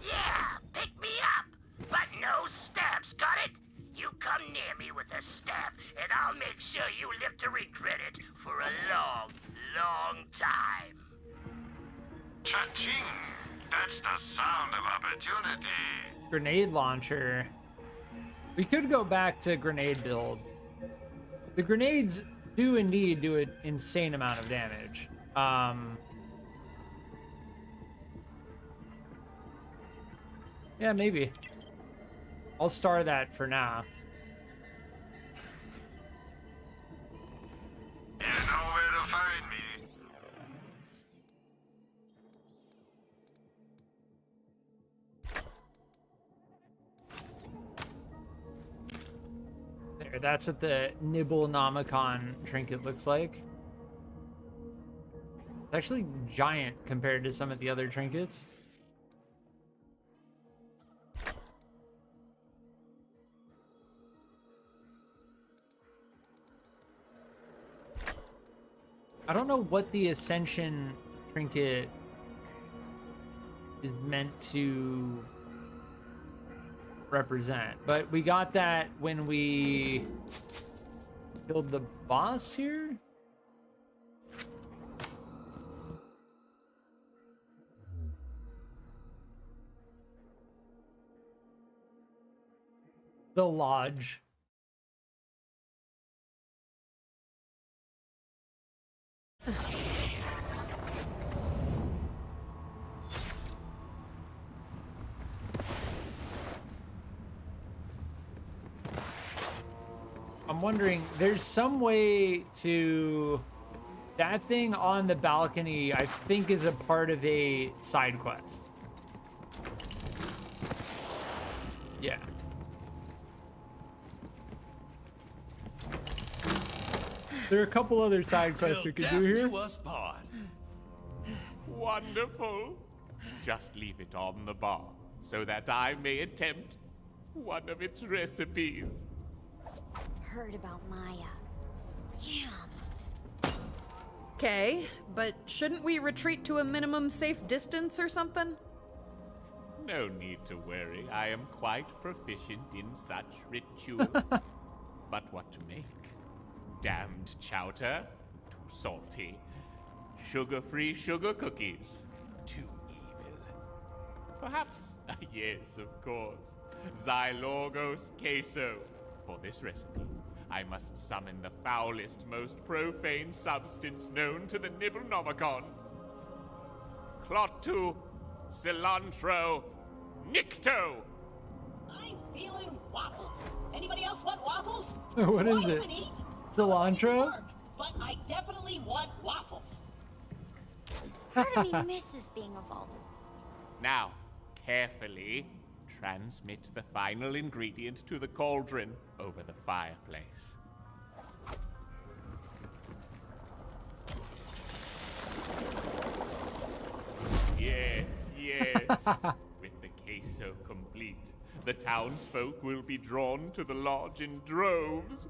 Yeah, pick me up, but no stamps, got it? You come near me with a stamp, and I'll make sure you live to regret it for a long, long time. Cha-ching! That's the sound of opportunity. Grenade launcher. We could go back to grenade build. The grenades do indeed do an insane amount of damage. Yeah, maybe. I'll star that for now. You know where to find me. There, that's what the Nibblenomicon trinket looks like. It's actually giant compared to some of the other trinkets. I don't know what the Ascension trinket is meant to represent, but we got that when we killed the boss here. The Lodge. I'm wondering, there's some way to... That thing on the balcony, I think, is a part of a side quest. Yeah. There are a couple other side quests we could do here. Wonderful. Just leave it on the bar so that I may attempt one of its recipes. Heard about Maya. Damn. Okay, but shouldn't we retreat to a minimum safe distance or something? No need to worry. I am quite proficient in such rituals. But what to make? Damned chowder? Too salty. Sugar-free sugar cookies? Too evil. Perhaps, yes, of course, Xylorgos queso. For this recipe, I must summon the foulest, most profane substance known to the Nibblenomicon. Clottu, cilantro, nicto! I'm feeling waffles. Anybody else want waffles? What is Not it? even eat. Cilantro? But I definitely want waffles. Part of me misses being a vault. Now, carefully transmit the final ingredient to the cauldron over the fireplace. Yes, yes. With the queso complete, the townsfolk will be drawn to the lodge in droves.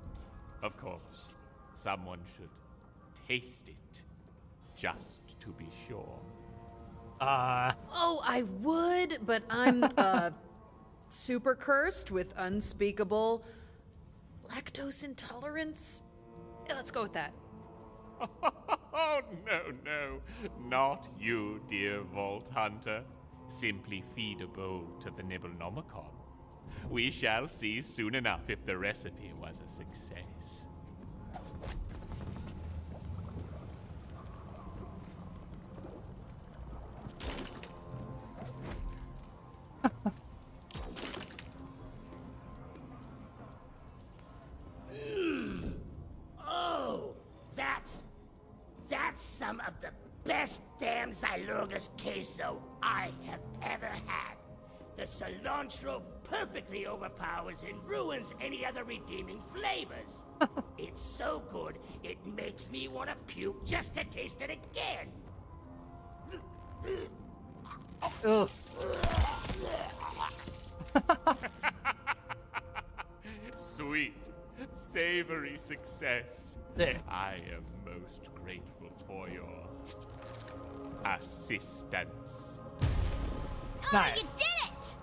Of course, someone should taste it, just to be sure. Oh, I would, but I'm super cursed with unspeakable lactose intolerance. Let's go with that. Oh, no, not you, dear Vault Hunter. Simply feed a bowl to the Nibblenomicon. We shall see soon enough if the recipe was a success. Oh, that's some of the best damn Xylogus queso I have ever had. The cilantro perfectly overpowers and ruins any other redeeming flavors. It's so good, it makes me want to puke just to taste it again. Ugh. Sweet, savory success. There. I am most grateful for your assistance. Oh, Nice. you did it!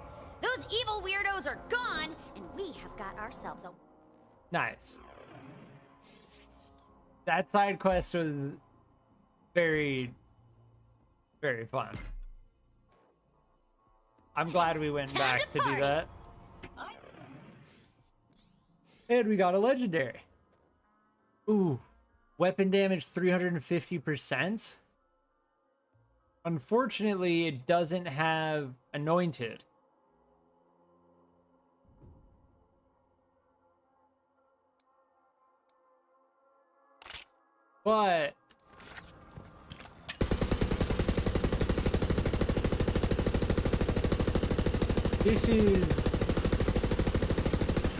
Those evil weirdos are gone, and we have got ourselves a... Nice. That side quest was very, very fun. I'm glad we went back to do that. And we got a legendary. Ooh, weapon damage 350%. Unfortunately, it doesn't have anointed. But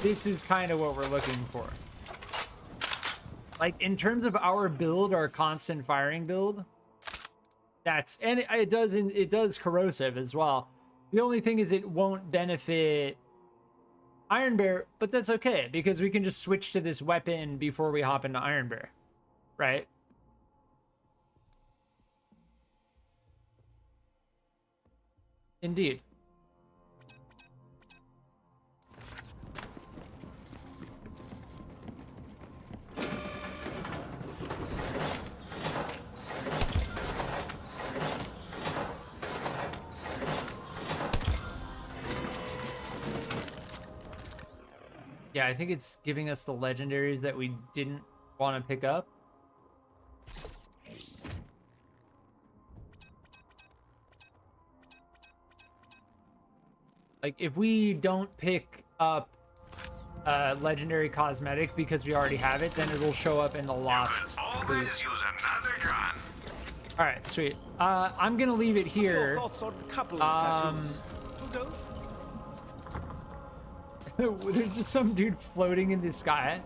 this is kind of what we're looking for. Like, in terms of our build, our constant firing build, and it does corrosive as well. The only thing is it won't benefit Iron Bear, but that's okay because we can just switch to this weapon before we hop into Iron Bear, right? Indeed. Yeah, I think it's giving us the legendaries that we didn't want to pick up. Like, if we don't pick up legendary cosmetic because we already have it, then it'll show up in the lost loot. Use another gun. All right, sweet. I'm gonna leave it here. Thoughts on couples tattoos? There's just some dude floating in the sky,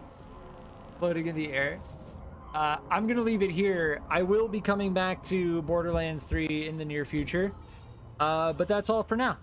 floating in the air. I'm gonna leave it here. I will be coming back to Borderlands 3 in the near future, but that's all for now.